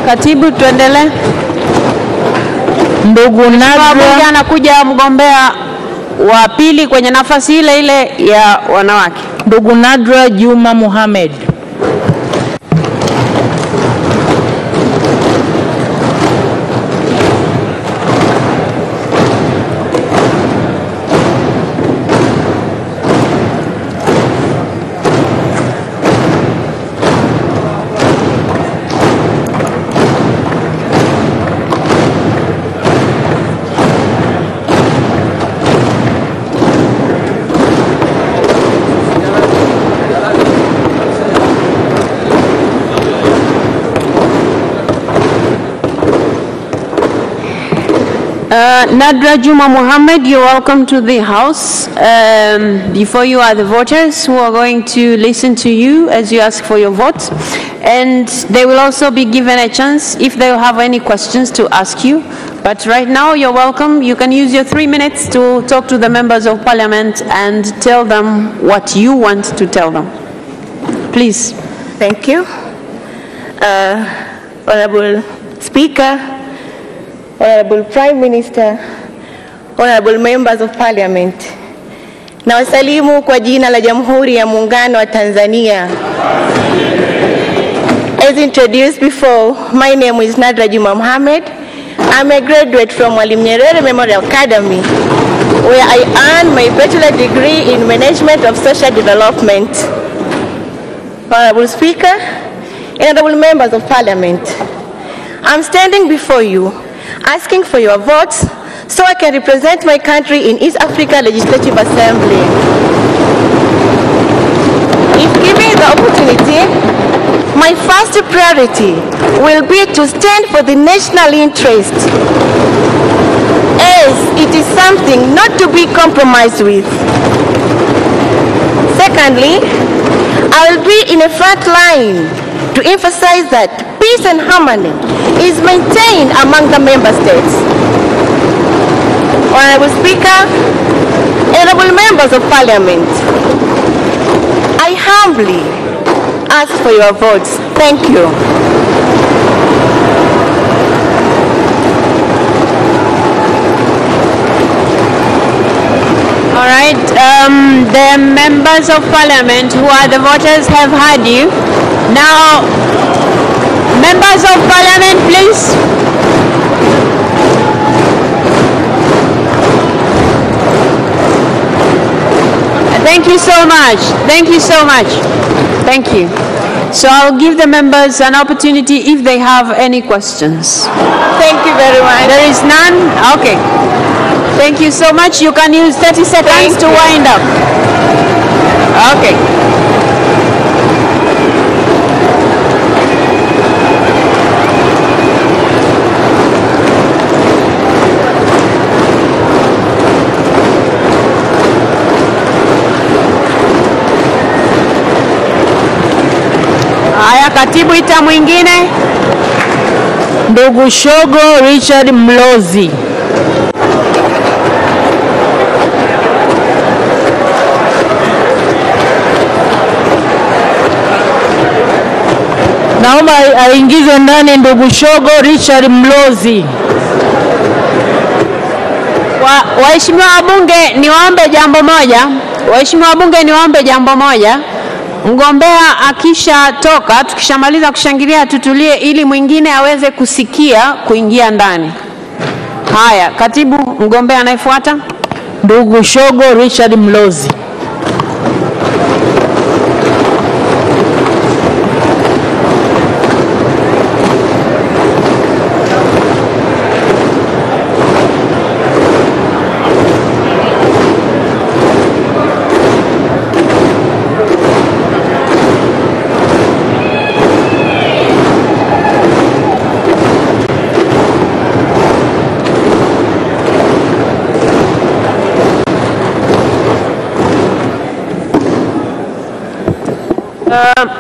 Katibu, tuendelee. Ndugu Nadra anakuja mgombea wa pili kwenye nafasi ile ile ya wanawake. Ndugu Nadra Juma Mohamed. Nadra Juma Mohamed, you're welcome to the House. Before you are the voters who are going to listen to you as you ask for your vote. And they will also be given a chance if they have any questions to ask you. But right now, you're welcome. You can use your 3 minutes to talk to the members of parliament and tell them what you want to tell them. Please. Thank you. Honorable Speaker, Honorable Prime Minister, Honorable Members of Parliament, na wasalimu kwa jina la Jamhuri ya Muungano wa Tanzania. As introduced before, my name is Nadra Juma Mohamed. I'm a graduate from Mwalimu Nyerere Memorial Academy, where I earned my bachelor degree in Management of Social Development. Honorable Speaker, Honorable Members of Parliament, I'm standing before you asking for your votes so I can represent my country in East Africa Legislative Assembly. If given the opportunity, my first priority will be to stand for the national interest, as it is something not to be compromised with. Secondly, I will be in a front line to emphasize that peace and harmony is maintained among the member states. Honorable Speaker, honorable members of Parliament, I humbly ask for your votes. Thank you. All right, the members of Parliament who are the voters have heard you. Now, members of Parliament, please. Thank you so much. Thank you so much. Thank you. So I'll give the members an opportunity if they have any questions. Thank you very much. There is none? Okay. Thank you so much. You can use 30 seconds to wind up. Okay. Haya, katibu, ita mwingine. Ndugu Shogo Richard Mlozi. Naomba aingize ndani ndugu Shogo Richard Mlozi. Waheshimiwa wabunge, niwaombe jambo moja. Waheshimiwa wabunge, niwaombe jambo moja. Mgombea akisha toka, tukishamaliza kushangilia tutulie ili mwingine aweze kusikia kuingia ndani. Haya, katibu, mgombea anayefuata. Ndugu Shogo Richard Mlozi.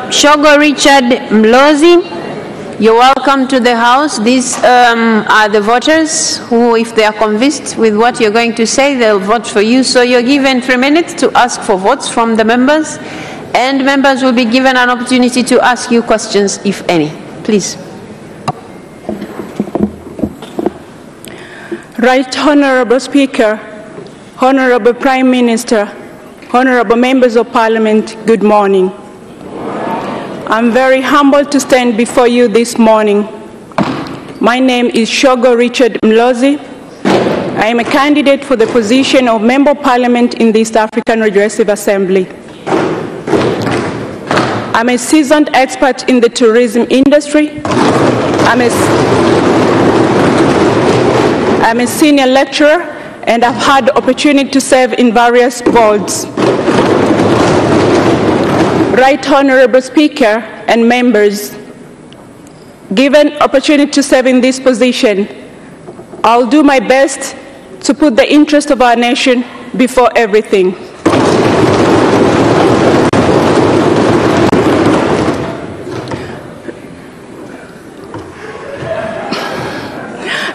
Shogo Richard Mlozi, you're welcome to the House. These are the voters who, if they are convinced with what you're going to say, they'll vote for you. So you're given 3 minutes to ask for votes from the members, and members will be given an opportunity to ask you questions, if any. Please. Right Honorable Speaker, Honorable Prime Minister, Honorable Members of Parliament, good morning. I'm very humbled to stand before you this morning. My name is Shogo Richard Mlozi. I am a candidate for the position of Member of Parliament in the East African Regressive Assembly. I'm a seasoned expert in the tourism industry. I'm a senior lecturer, and I've had the opportunity to serve in various boards. Right Honorable Speaker and members, given opportunity to serve in this position, I'll do my best to put the interest of our nation before everything.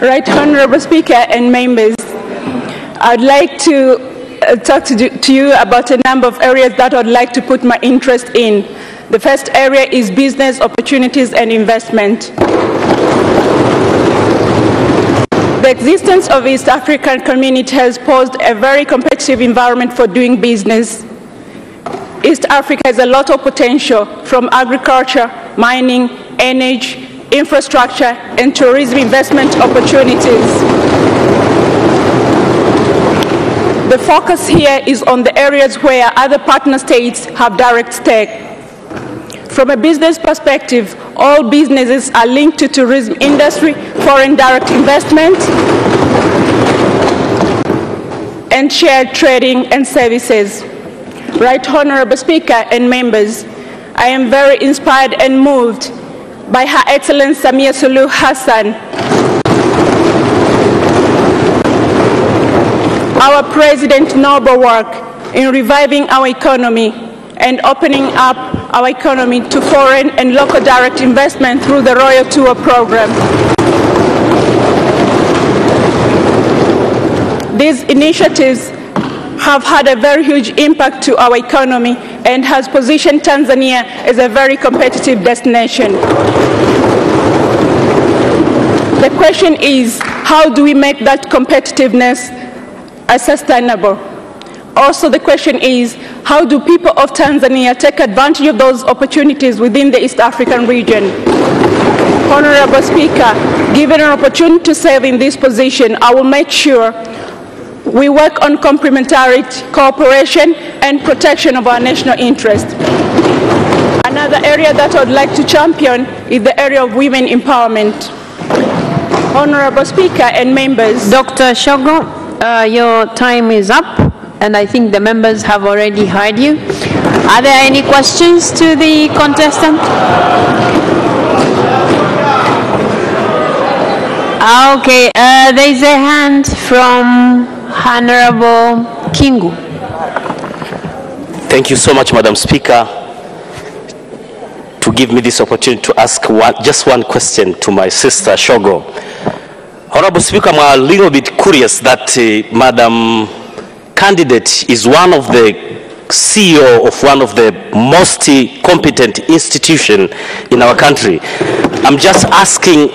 Right Honorable Speaker and members, I'd like to talk to you about a number of areas that I'd like to put my interest in. The first area is business opportunities and investment. The existence of East African community has posed a very competitive environment for doing business. East Africa has a lot of potential from agriculture, mining, energy, infrastructure, and tourism investment opportunities. The focus here is on the areas where other partner states have direct stake. From a business perspective, all businesses are linked to tourism industry, foreign direct investment, and shared trading and services. Right Honorable Speaker and members, I am very inspired and moved by Her Excellency Samia Suluhu Hassan, our President's noble work in reviving our economy and opening up our economy to foreign and local direct investment through the Royal Tour program. These initiatives have had a very huge impact to our economy and has positioned Tanzania as a very competitive destination. The question is, how do we make that competitiveness sustainable? Also, the question is, how do people of Tanzania take advantage of those opportunities within the East African region? Honorable Speaker, given an opportunity to serve in this position, I will make sure we work on complementarity, cooperation, and protection of our national interest. Another area that I would like to champion is the area of women empowerment. Honorable Speaker and members. Dr. Shogo, your time is up, and I think the members have already heard you. Are there any questions to the contestant? Okay, there is a hand from Honorable Kingu. Thank you so much, Madam Speaker, to give me this opportunity to ask just one question to my sister Shogo. Honorable Speaker, I'm a little bit curious that Madam Candidate is one of the CEO of one of the most competent institutions in our country. I'm just asking,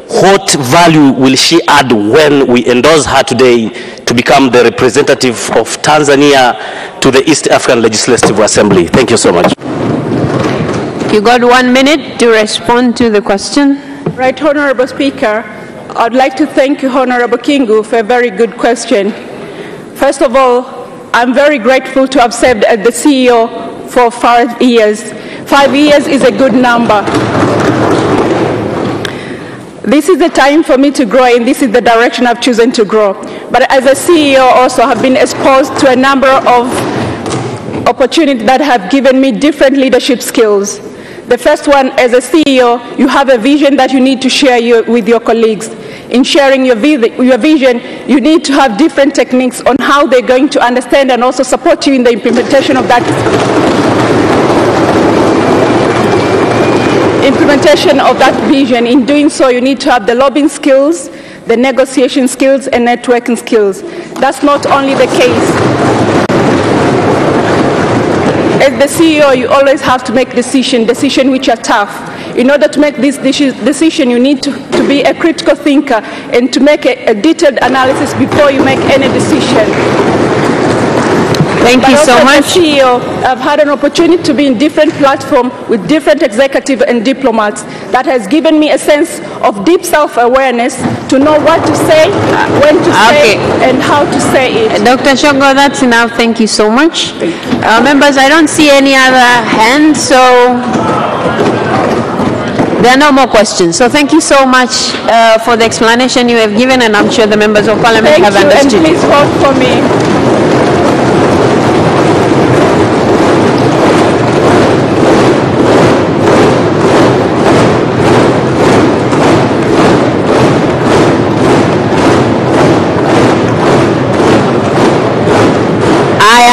what value will she add when we endorse her today to become the representative of Tanzania to the East African Legislative Assembly? Thank you so much. You got 1 minute to respond to the question. Right Honorable Speaker, I'd like to thank you, Honorable Kingu, for a very good question. First of all, I'm very grateful to have served as the CEO for 5 years. 5 years is a good number. This is the time for me to grow, and this is the direction I've chosen to grow. But as a CEO also, have been exposed to a number of opportunities that have given me different leadership skills. The first one, as a CEO, you have a vision that you need to share with your colleagues. In sharing your vision, you need to have different techniques on how they're going to understand and also support you in the implementation of that vision. In doing so, you need to have the lobbying skills, the negotiation skills, and networking skills. That's not only the case. As the CEO, you always have to make decisions which are tough. in order to make this decision, you need to be a critical thinker and to make a detailed analysis before you make any decision. Thank you so much. As CEO, I've had an opportunity to be in different platforms with different executives and diplomats. That has given me a sense of deep self-awareness to know what to say, when to say, and how to say it. Dr. Shogo, that's enough. Thank you so much. Members, I don't see any other hands, so there are no more questions. So thank you so much for the explanation you have given, and I'm sure the members of Parliament have understood. Thank you, and please vote for me.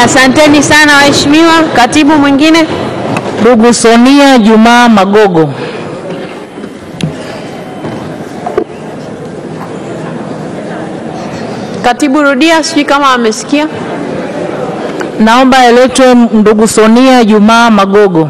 Asanteni sana waheshimiwa. Katibu mwingine? Ndugu Sonia Juma Magogo. Katibu rudia, sijui kama amesikia. Naomba aletwe ndugu Sonia Juma Magogo.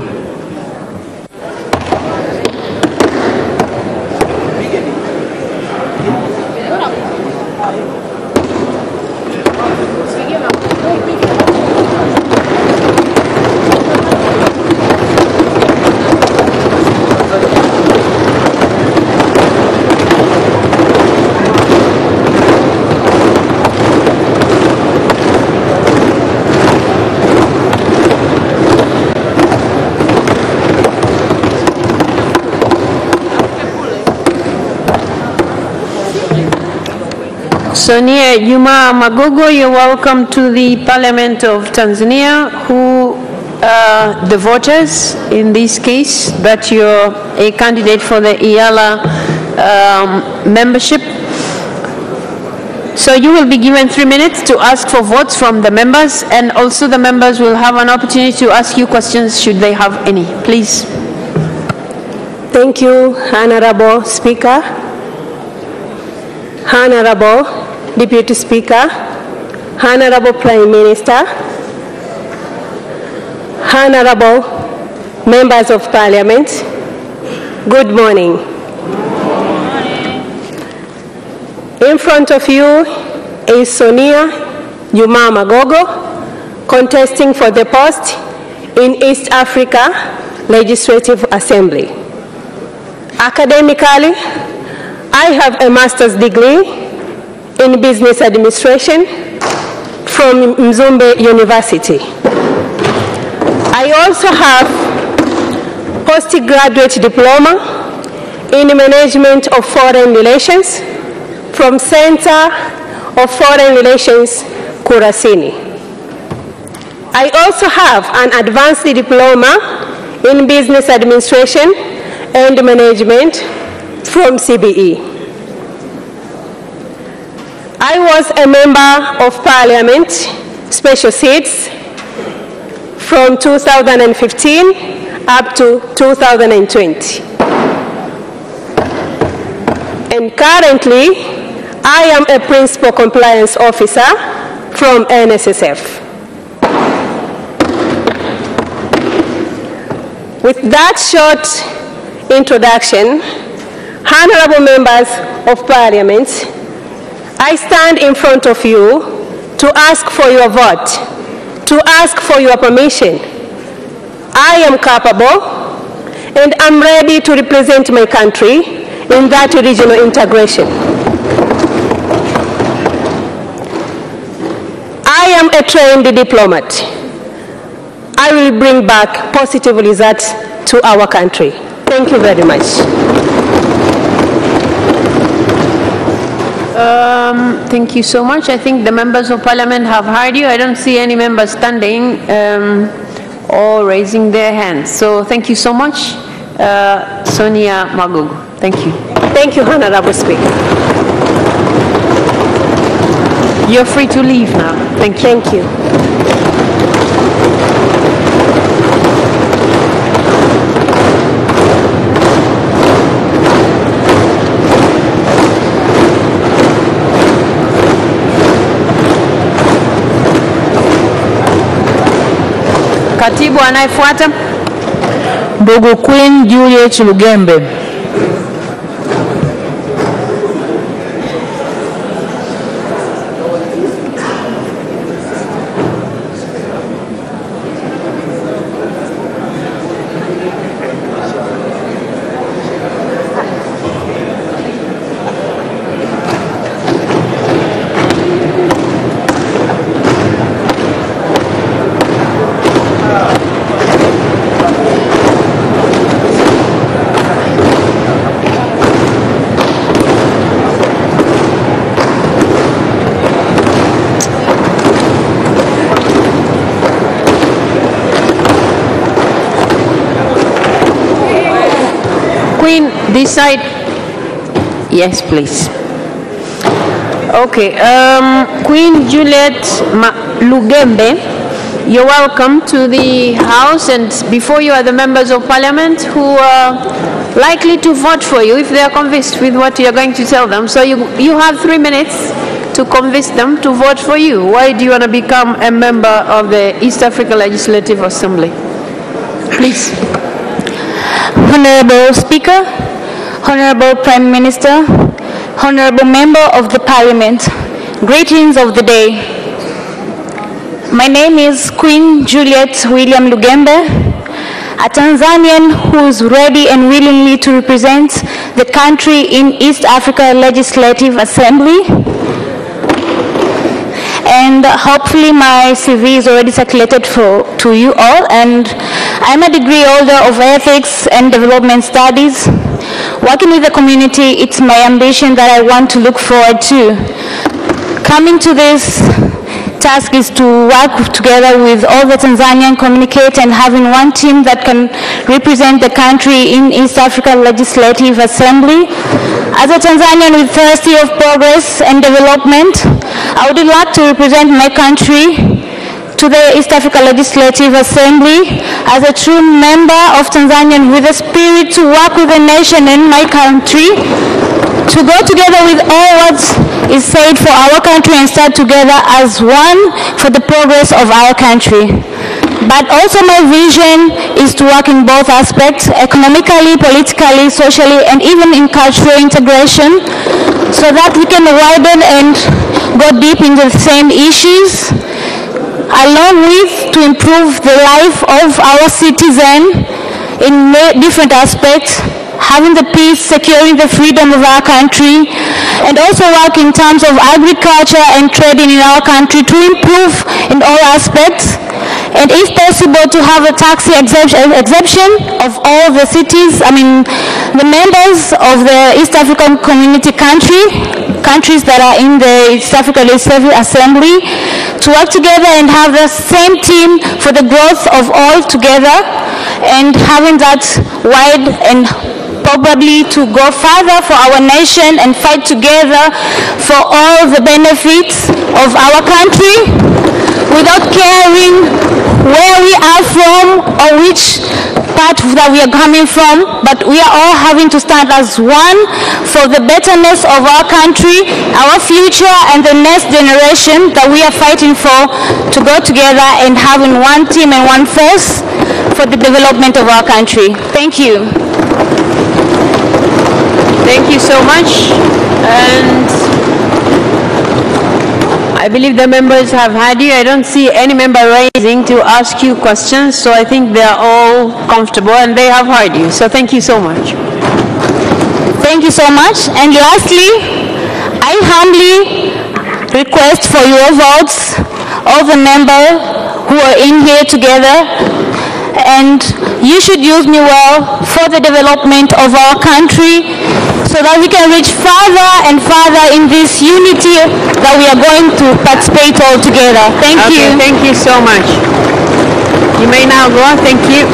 Sonia Juma Magogo, you're welcome to the Parliament of Tanzania, who the voters in this case, but you're a candidate for the IALA membership. So you will be given 3 minutes to ask for votes from the members, and also the members will have an opportunity to ask you questions should they have any. Please. Thank you, Honorable Speaker. Honorable Deputy Speaker, Honorable Prime Minister, Honorable Members of Parliament, good morning. In front of you is Sonia Juma Magogo, contesting for the post in East Africa Legislative Assembly. Academically, I have a master's degree in business administration from Mzumbe University. I also have postgraduate diploma in management of foreign relations from Center of Foreign Relations, Kurasini. I also have an advanced diploma in business administration and management from CBE. I was a member of Parliament, special seats, from 2015 up to 2020. And currently, I am a Principal Compliance Officer from NSSF. With that short introduction, honorable members of Parliament, I stand in front of you to ask for your vote, to ask for your permission. I am capable and I'm ready to represent my country in that regional integration. I am a trained diplomat. I will bring back positive results to our country. Thank you very much. Thank you so much. I think the members of Parliament have heard you. I don't see any members standing or raising their hands. So thank you so much, Sonia Magogo. Thank you. Thank you, Honorable Speaker. You're free to leave now. Thank you. Thank you. Katibu anayefuata. ndugu Queen Juliet Lugembe. Queen, this side. Yes, please. Okay. Queen Juliet Lugembe, you're welcome to the House, and before you are the members of Parliament who are likely to vote for you if they are convinced with what you're going to tell them. So you have 3 minutes to convince them to vote for you. Why do you want to become a member of the East Africa Legislative Assembly? Please. Honorable Speaker, Honorable Prime Minister, Honorable Member of the Parliament, greetings of the day. My name is Queen Juliet William Lugembe, a Tanzanian who is ready and willingly to represent the country in East Africa Legislative Assembly. And hopefully my CV is already circulated to you all, and I'm a degree holder of ethics and development studies. Working with the community, it's my ambition that I want to look forward to. Coming to this task is to work together with all the Tanzanian communicate and having one team that can represent the country in East Africa Legislative Assembly. As a Tanzanian with thirsty of progress and development, I would like to represent my country to the East Africa Legislative Assembly as a true member of Tanzania with a spirit to work with the nation and my country, to go together with all what is said for our country and start together as one for the progress of our country. But also my vision is to work in both aspects, economically, politically, socially, and even in cultural integration, so that we can widen and go deep into the same issues, along with to improve the life of our citizen in different aspects, having the peace, securing the freedom of our country, and also work in terms of agriculture and trading in our country to improve in all aspects. And if possible, to have a tax exemption of all the cities, the members of the East African Community countries that are in the East Africa Legislative Assembly, to work together and have the same team for the growth of all together, and having that wide and probably to go further for our nation and fight together for all the benefits of our country without caring where we are from or which part that we are coming from, but we are all having to stand as one for the betterness of our country, our future, and the next generation that we are fighting for, to go together and having one team and one force for the development of our country. Thank you. Thank you so much. And I believe the members have had you. I don't see any member raising to ask you questions, so I think they are all comfortable and they have heard you. So thank you so much. Thank you so much. And lastly, I humbly request for your votes, all the members who are in here together, and you should use me well for the development of our country, so that we can reach further and further in this unity that we are going to participate all together. Thank you. Thank you so much. You may now go. Thank you.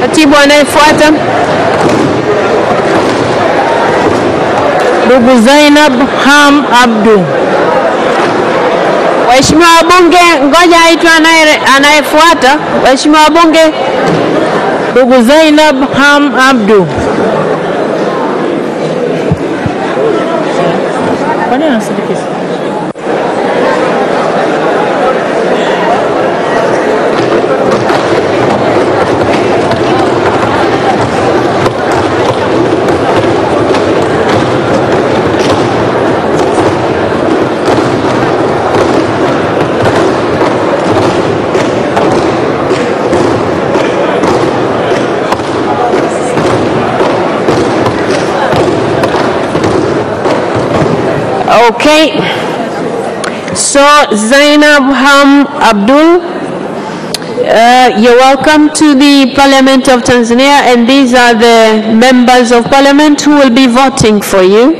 Katibu anayefuata. Ndugu Zainab Ham Abdu. Waheshimiwa wabunge, ngoja aitwe anayefuata. Waheshimiwa wabunge. Ndugu Zainab Ham Abdu. Kwa nini anasindikiza? Okay, so Zainab Ham Abdul, you're welcome to the Parliament of Tanzania, and these are the members of Parliament who will be voting for you,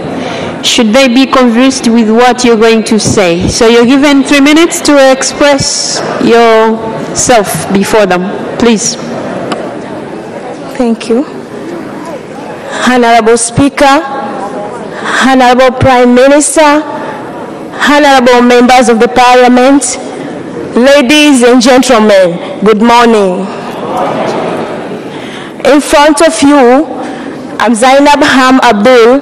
should they be convinced with what you're going to say. So you're given 3 minutes to express yourself before them, please. Thank you. Honorable Speaker, Honorable Prime Minister, honorable members of the Parliament, ladies and gentlemen, good morning. In front of you, I'm Zainab Ham Abdul,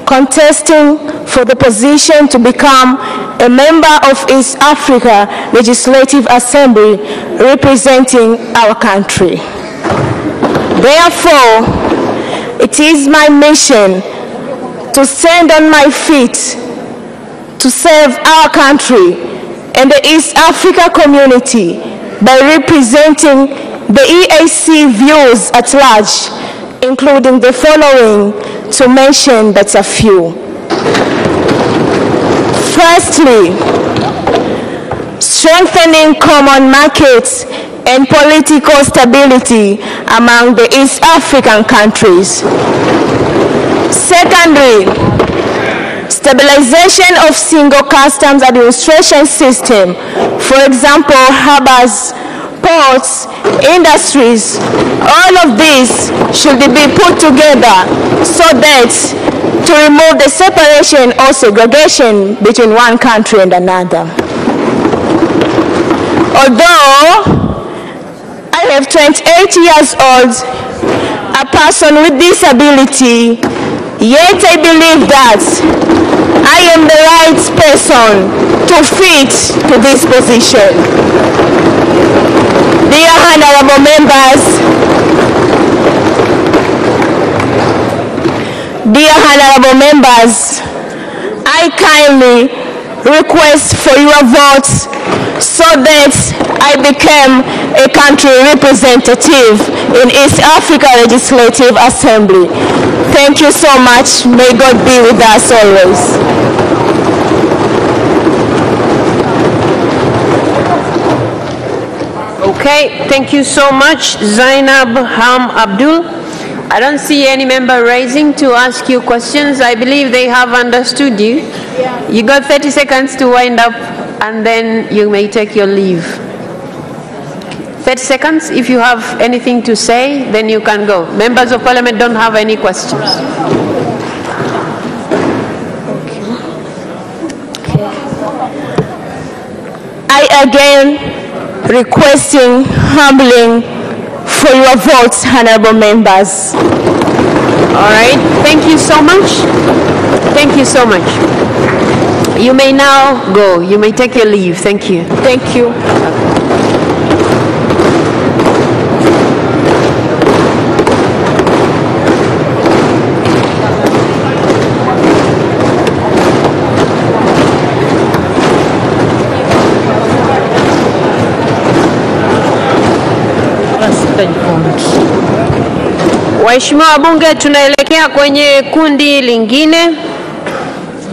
contesting for the position to become a member of East Africa Legislative Assembly representing our country. Therefore, it is my mission to stand on my feet to serve our country and the East Africa community by representing the EAC views at large, including the following, to mention but a few. Firstly, strengthening common markets and political stability among the East African countries. Secondly, stabilization of single customs administration system, for example, harbors, ports, industries. All of these should be put together so that to remove the separation or segregation between one country and another. Although I have 28 years old, a person with disability, yet I believe that I am the right person to fit to this position. Dear honorable members, I kindly request for your votes so that I become a country representative in East Africa Legislative Assembly. Thank you so much. May God be with us always. Okay, thank you so much, Zainab Ham Abdul. I don't see any member raising to ask you questions. I believe they have understood you. Yeah. You got 30 seconds to wind up, and then you may take your leave. 30 seconds. If you have anything to say, then you can go. Members of Parliament don't have any questions. I again requesting humbling for your votes, honorable members. All right. Thank you so much. Thank you so much. You may now go. You may take your leave. Thank you. Thank you. Waheshimiwa wabunge, tunaelekea kwenye kundi lingine.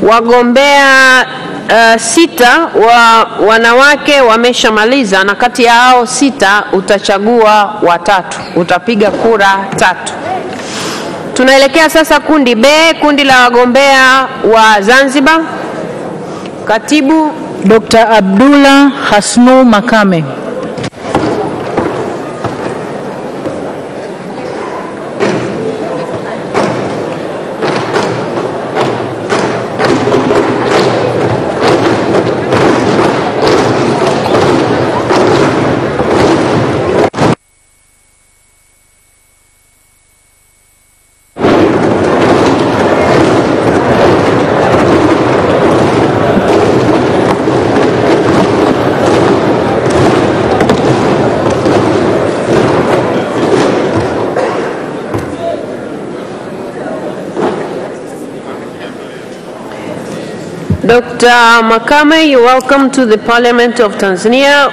Wagombea 6 wa wanawake wameshamaliza, na kati ya hao 6 utachagua 3. Utapiga kura 3. Tunaelekea sasa kundi B, kundi la wagombea wa Zanzibar. Katibu Dr. Abdullah Hasnu Makame. Dr. Makame, you're welcome to the Parliament of Tanzania.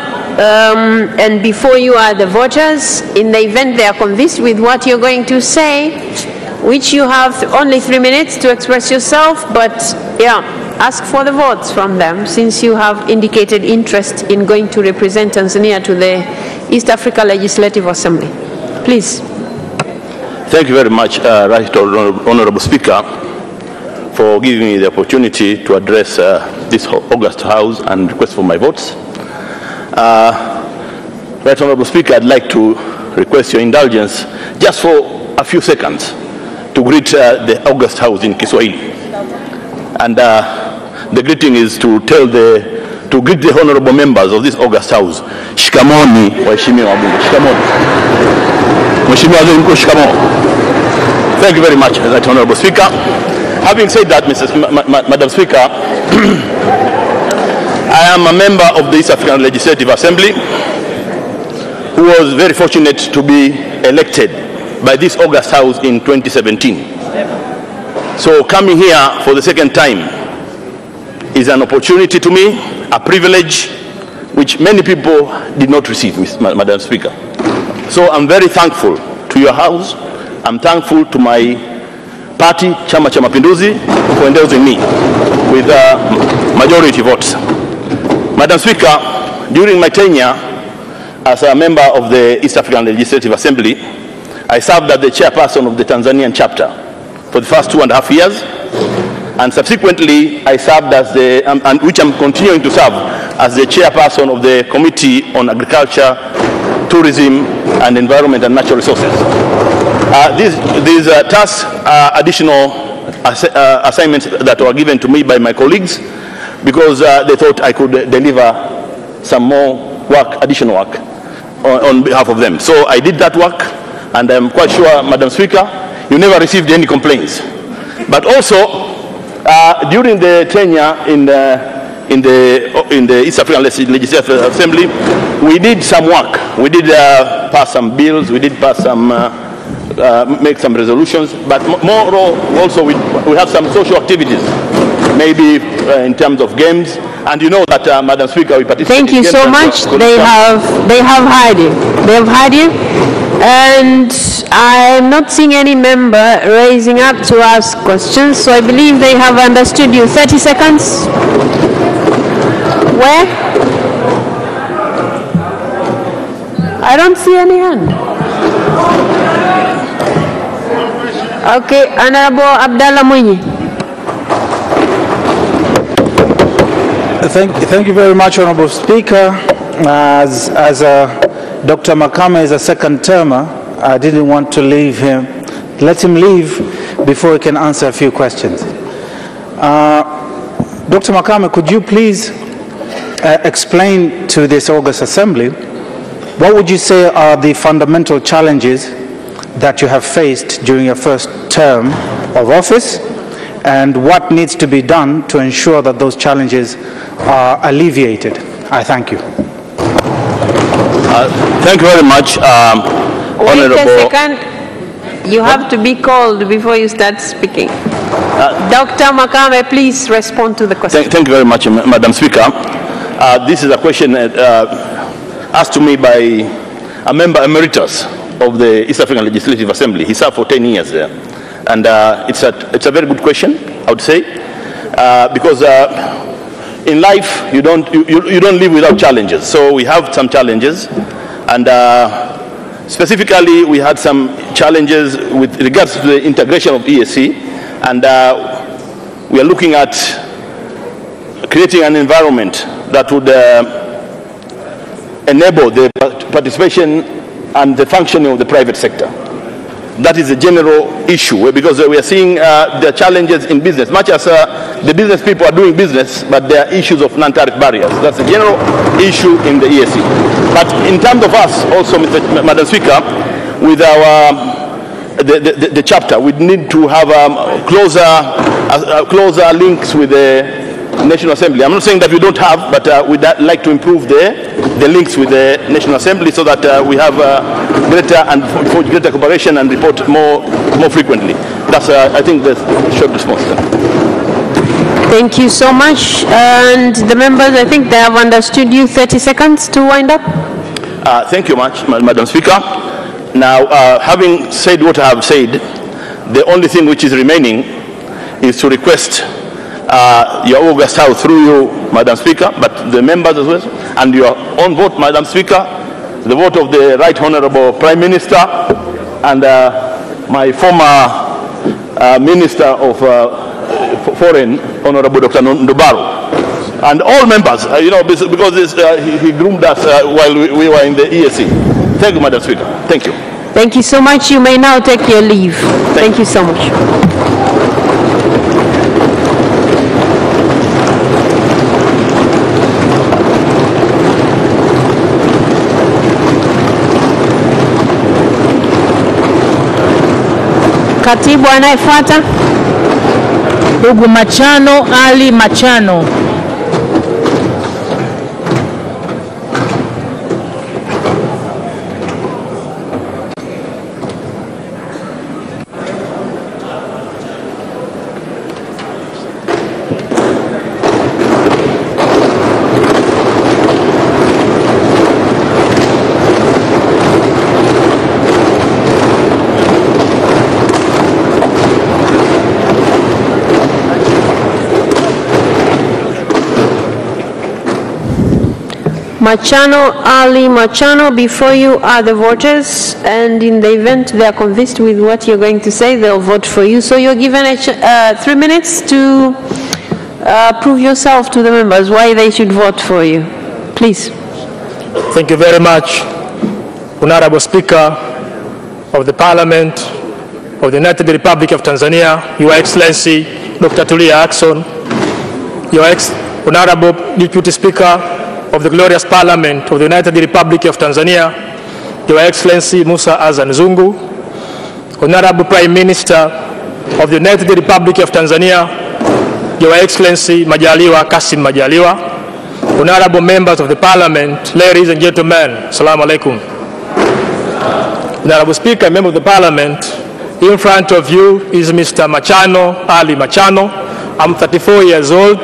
And before you are the voters, in the event they are convinced with what you're going to say, which you have only 3 minutes to express yourself, but yeah, ask for the votes from them since you have indicated interest in going to represent Tanzania to the East Africa Legislative Assembly. Please. Thank you very much, Right Honorable Speaker, for giving me the opportunity to address this August House and request for my votes. Right Honorable Speaker, I'd like to request your indulgence just for a few seconds to greet the August House in Kiswahili. And the greeting is to greet the honorable members of this August House. Shikamoni, waheshimiwa wabunge. Shikamoni. Mheshimiwa Waziri Mkuu, shikamoo. Thank you very much, Right Honorable Speaker. Having said that, Madam Speaker, I am a member of the East African Legislative Assembly who was very fortunate to be elected by this August House in 2017. So coming here for the second time is an opportunity to me, a privilege which many people did not receive, Madam Speaker. So I'm very thankful to your House. I'm thankful to my party, Chama cha Mapinduzi, for endorsing me with majority votes. Madam Speaker, during my tenure as a member of the East African Legislative Assembly, I served as the chairperson of the Tanzanian chapter for the first 2.5 years, and subsequently I served as which I'm continuing to serve as the chairperson of the Committee on Agriculture, Tourism and Environment and Natural Resources. These tasks are additional assignments that were given to me by my colleagues because they thought I could deliver some more work, additional work on behalf of them. So I did that work, and I'm quite sure, Madam Speaker, you never received any complaints. But also, during the tenure in the East African Legislative Assembly, we did some work. We did pass some bills. We did pass some, make some resolutions. But more also, we have some social activities, maybe in terms of games. And you know that, Madam Speaker, we participate. Thank you so much. They have heard you. They have heard you. And I'm not seeing any member raising up to ask questions, so I believe they have understood you. 30 seconds. Where? I don't see any hand. Okay, Honorable Abdallah Mwinyi. Thank you very much, Honorable Speaker. As Dr. Makame is a second termer, I didn't want to leave him, let him leave before he can answer a few questions. Dr. Makame, could you please explain to this August Assembly, what would you say are the fundamental challenges that you have faced during your first term of office, and what needs to be done to ensure that those challenges are alleviated? I thank you. Thank you very much, Honorable. Wait a second. You have to be called before you start speaking. Dr. Makame, please respond to the question. Thank you very much, Madam Speaker. This is a question asked to me by a member emeritus of the East African Legislative Assembly. He served for 10 years there. And it's a very good question, I would say, because in life you don't live without challenges. So we have some challenges, and specifically we had some challenges with regards to the integration of EAC, and we are looking at creating an environment that would enable the participation and the functioning of the private sector. That is a general issue, because we are seeing the challenges in business, much as the business people are doing business, but there are issues of non-tariff barriers. That's a general issue in the EAC. But in terms of us also, Madam Speaker, with our the chapter, we need to have closer links with the National Assembly. I'm not saying that we don't have, but we'd like to improve the links with the National Assembly so that we have greater cooperation and report more frequently. That's, I think, the short response. Thank you so much. And the members, I think they have understood you. 30 seconds to wind up. Thank you much, Madam Speaker. Now, having said what I have said, the only thing which is remaining is to request your August House through you, Madam Speaker, but the members as well, and your own vote, Madam Speaker, the vote of the Right Honourable Prime Minister and my former Minister of Foreign, Honourable Dr. Ndubaru, and all members, because this, he groomed us while we were in the ESC. Thank you, Madam Speaker. Thank you. Thank you so much. You may now take your leave. Thank you so much. Katibu anayefuata. Ndugu Machano Ali Machano. Machano Ali Machano, before you are the voters, and in the event they are convinced with what you're going to say, they'll vote for you. So you're given 3 minutes to prove yourself to the members why they should vote for you. Please. Thank you very much, Honorable Speaker of the Parliament of the United Republic of Tanzania, Your Excellency Dr. Tulia Ackson, Honorable Deputy Speaker of the glorious Parliament of the United Republic of Tanzania, Your Excellency Musa Azan Zungu, Honorable Prime Minister of the United Republic of Tanzania, Your Excellency Majaliwa Kassim Majaliwa, Honorable members of the Parliament, ladies and gentlemen, Assalamu alaikum. Honorable Speaker, member of the Parliament, in front of you is Mr. Machano Ali Machano. I'm 34 years old.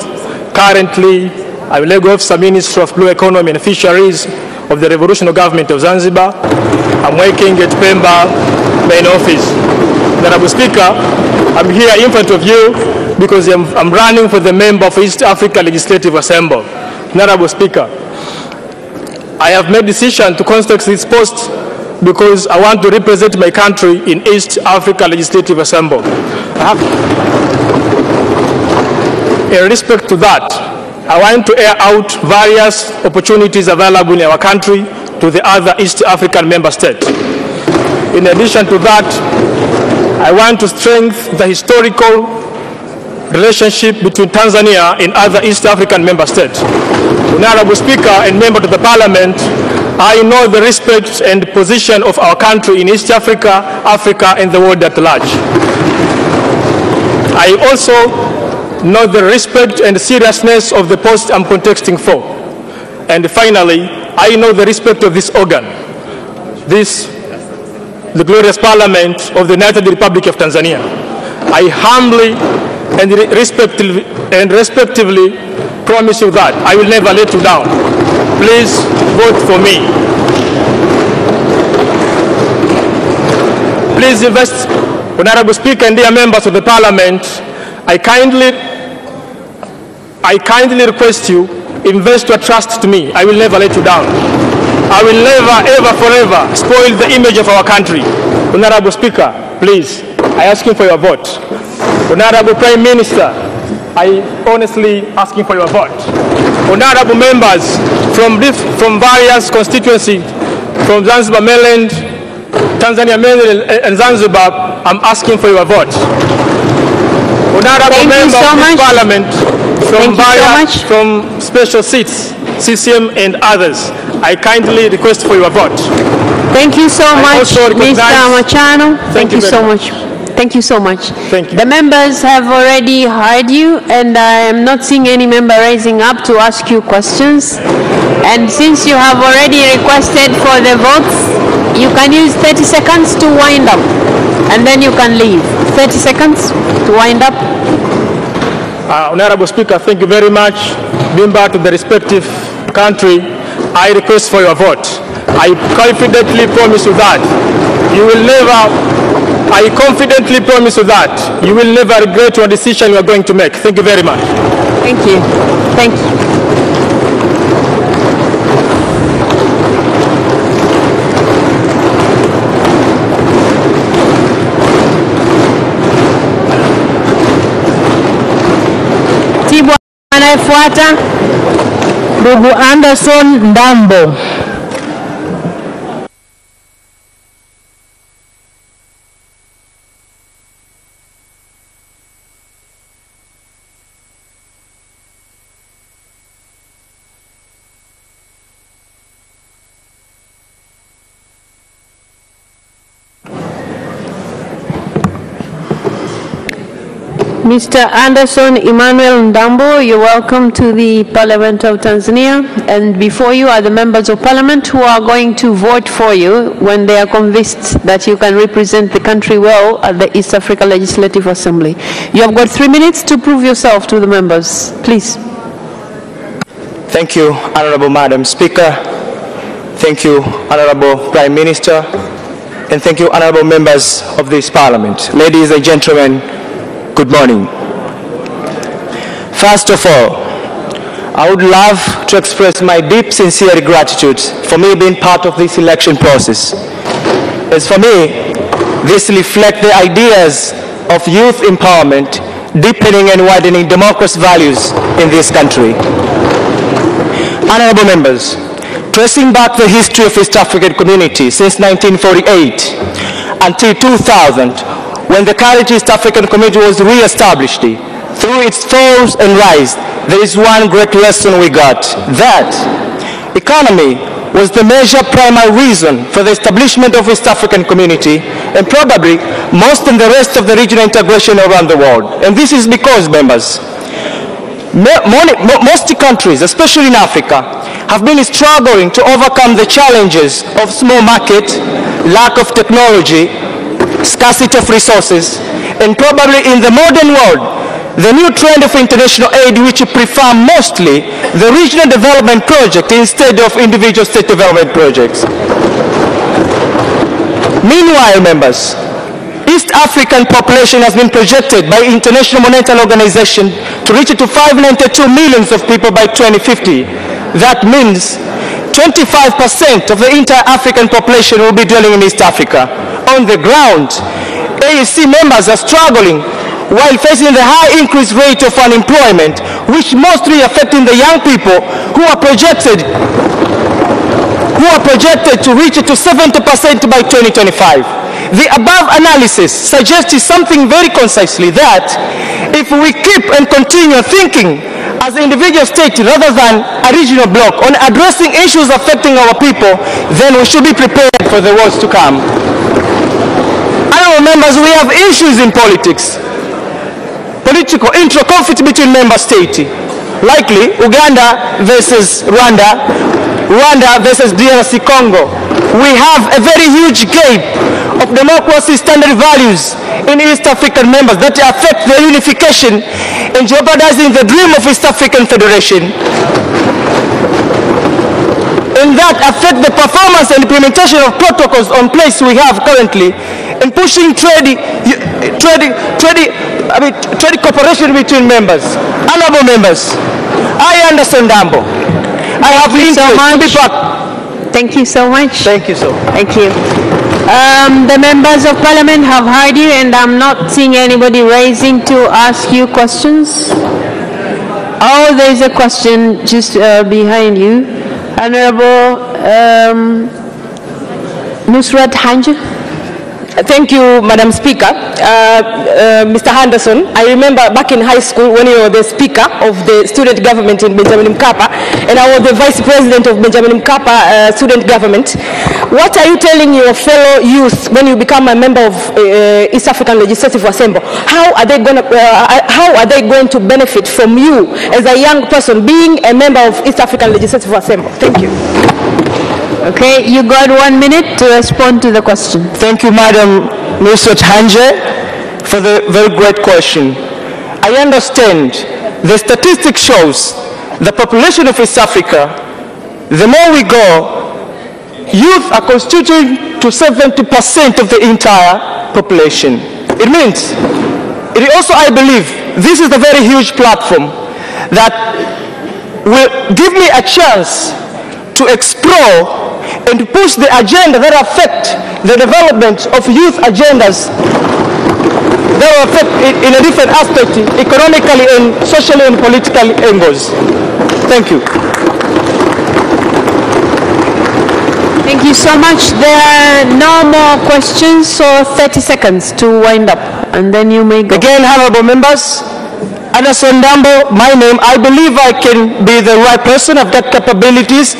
Currently, I'm Leg Officer, Minister of Blue Economy and Fisheries of the Revolutionary Government of Zanzibar. I'm working at Pemba main office. Honorable Speaker, I'm here in front of you because I'm running for the member of East Africa Legislative Assembly. Honorable Speaker, I have made decision to contest this post because I want to represent my country in East Africa Legislative Assembly. In respect to that, I want to air out various opportunities available in our country to the other East African member states. In addition to that, I want to strengthen the historical relationship between Tanzania and other East African member states. Honorable Speaker and member of the Parliament, I know the respect and position of our country in East Africa, Africa, and the world at large. I also know the respect and seriousness of the post I'm contesting for. And finally, I know the respect of this organ, the glorious Parliament of the United Republic of Tanzania. I humbly and respectively promise you that I will never let you down. Please vote for me. Please invest, Honorable Speaker and dear members of the Parliament, I kindly request you, invest your trust to me. I will never let you down. I will never, ever, forever spoil the image of our country. Honorable Speaker, please, I ask you for your vote. Honorable Prime Minister, I honestly asking for your vote. Honorable members from various constituencies, from Zanzibar mainland, Tanzania mainland, and Zanzibar, I'm asking for your vote. Honorable members of this Parliament, from special seats, CCM and others, I kindly request for your vote. Thank you so much, Mr. Machano. Thank you so much. Thank you so much. Thank you. The members have already heard you, and I am not seeing any member raising up to ask you questions. And since you have already requested for the votes, you can use 30 seconds to wind up, and then you can leave. 30 seconds to wind up. Honorable Speaker, thank you very much. Being back to the respective country, I request for your vote. I confidently promise you that you will never, I confidently promise you that you will never regret your decision you are going to make. Thank you very much. Thank you. Thank you. Anayefuata ndugu Anderson Ndambo. Mr. Anderson Emmanuel Ndambo, you're welcome to the Parliament of Tanzania. And before you are the members of Parliament who are going to vote for you when they are convinced that you can represent the country well at the East Africa Legislative Assembly. You have got 3 minutes to prove yourself to the members. Please. Thank you, Honorable Madam Speaker. Thank you, Honorable Prime Minister. And thank you, Honorable members of this Parliament. Ladies and gentlemen, good morning. First of all, I would love to express my deep, sincere gratitude for me being part of this election process. As for me, this reflects the ideas of youth empowerment, deepening and widening democracy values in this country. Honorable members, tracing back the history of East African community since 1948 until 2000, when the current East African community was re-established, through its falls and rise, there is one great lesson we got, that economy was the major primary reason for the establishment of East African community, and probably most in the rest of the regional integration around the world. And this is because, members, most countries, especially in Africa, have been struggling to overcome the challenges of small market, lack of technology, scarcity of resources, and probably in the modern world, the new trend of international aid which prefer mostly the regional development project instead of individual state development projects. Meanwhile, members, East African population has been projected by International Monetary Organization to reach to 592 million of people by 2050. That means 25% of the entire African population will be dwelling in East Africa. On the ground, AEC members are struggling while facing the high increased rate of unemployment, which mostly affecting the young people who are projected to reach to 70% by 2025. The above analysis suggests something very concisely, that if we keep and continue thinking as an individual state rather than a regional bloc on addressing issues affecting our people, then we should be prepared for the wars to come. Honorable members, we have issues in politics. Political intra-conflict between member states. Likely, Uganda versus Rwanda, Rwanda versus DRC Congo. We have a very huge gap of democracy standard values in East African members that affect their unification and jeopardizing the dream of East African Federation. And that affect the performance and implementation of protocols on place we have currently in pushing trade cooperation between members. Honorable members, I understand Dambo. I have interest to be part. Thank you so much. Thank you so much. Thank you. The members of Parliament have heard you, and I'm not seeing anybody raising to ask you questions. Oh, there is a question just behind you. Honorable Nusrat Hanja. Thank you, Madam Speaker. Mr. Henderson, I remember back in high school when you were the Speaker of the student government in Benjamin Mkapa, and I was the Vice President of Benjamin Mkapa student government. What are you telling your fellow youth when you become a member of East African Legislative Assembly? How are they going to benefit from you as a young person being a member of East African Legislative Assembly? Thank you. Okay, you got 1 minute to respond to the question. Thank you, Madam Nusrat Hanje, for the very great question. I understand the statistic shows the population of East Africa, the more we go, youth are constituting to 70% of the entire population. It means, it also, I believe, this is a very huge platform that will give me a chance to explore and to push the agenda that affect the development of youth agendas that will affect it in a different aspect, economically and socially and politically angles. Thank you. Thank you so much. There are no more questions, so 30 seconds to wind up, and then you may go. Again, honorable members, Anderson Dambo, my name. I believe I can be the right person. I've got capabilities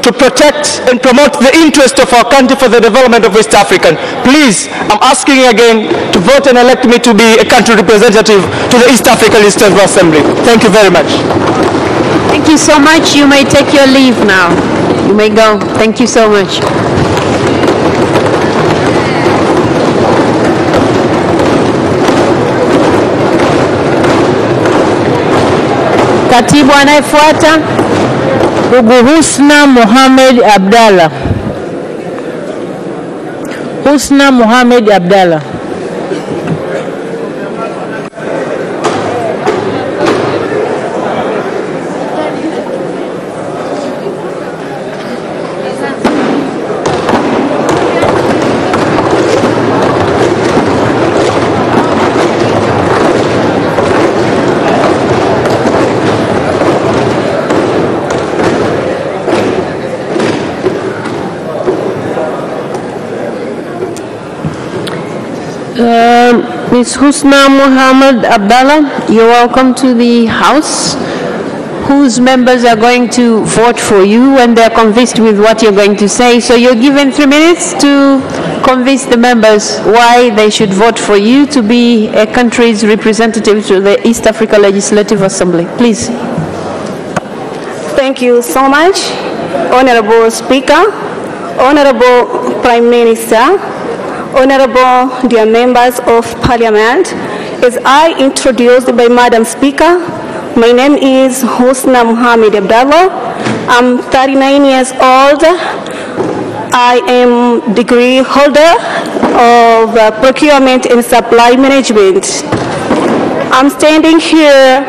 to protect and promote the interest of our country for the development of West African. Please, I'm asking you again to vote and elect me to be a country representative to the East African Legislative Assembly. Thank you very much. Thank you so much. You may take your leave now. You may go. Thank you so much. Katibu anayefuata ndugu Husna Mohamed Abdalla. Husna Mohamed Abdalla. Ms. Husna Mohamed Abdalla, you're welcome to the House, whose members are going to vote for you when they're convinced with what you're going to say. So you're given 3 minutes to convince the members why they should vote for you to be a country's representative to the East Africa Legislative Assembly. Please. Thank you so much, Honorable Speaker, Honorable Prime Minister, Honorable dear members of Parliament. As I introduced by Madam Speaker, my name is Husna Mohamed Abdalla. I'm 39 years old. I am degree holder of procurement and supply management. I'm standing here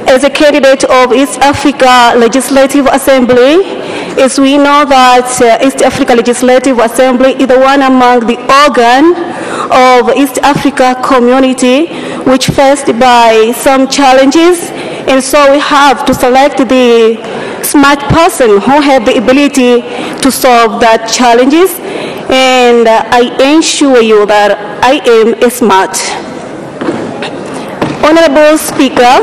as a candidate of East Africa Legislative Assembly. As we know that East Africa Legislative Assembly is the one among the organ of East Africa community which faced by some challenges, and so we have to select the smart person who have the ability to solve that challenges, and I ensure you that I am a smart. Honorable Speaker,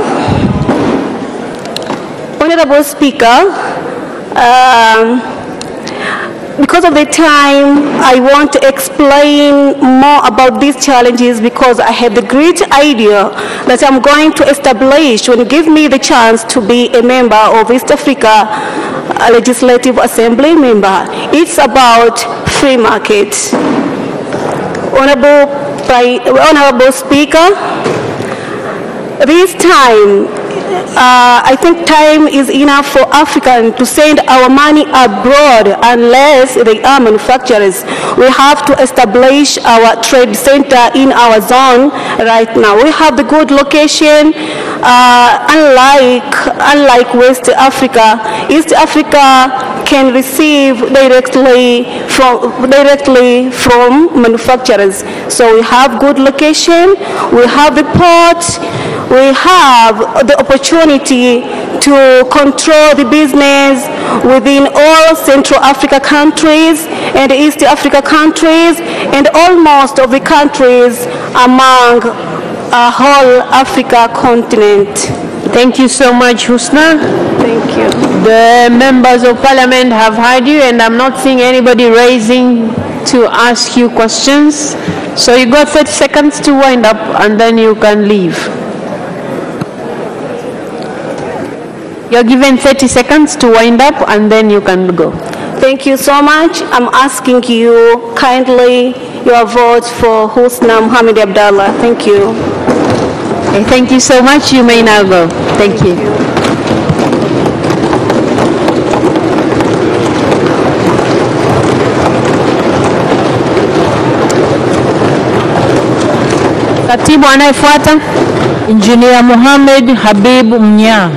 because of the time, I want to explain more about these challenges because I have the great idea that I'm going to establish when you give me the chance to be a member of East Africa Legislative Assembly member. It's about free market. Honorable Speaker, this time, I think time is enough for Africans to send our money abroad unless they are manufacturers. We have to establish our trade center in our zone right now. We have the good location, unlike West Africa. East Africa can receive directly from manufacturers. So we have good location, we have the port, we have the opportunity to control the business within all Central Africa countries and East Africa countries and almost of the countries among a whole Africa continent. Thank you so much, Husna. Thank you. The members of Parliament have heard you, and I'm not seeing anybody raising to ask you questions. So you got 30 seconds to wind up, and then you can leave. You're given 30 seconds to wind up, and then you can go. Thank you so much. I'm asking you kindly your vote for Husna Mohamed Abdalla. Thank you. Okay, thank you so much. You may now go. Thank you. Katibu anayefuata, Engineer Mohamed Habib Mnya.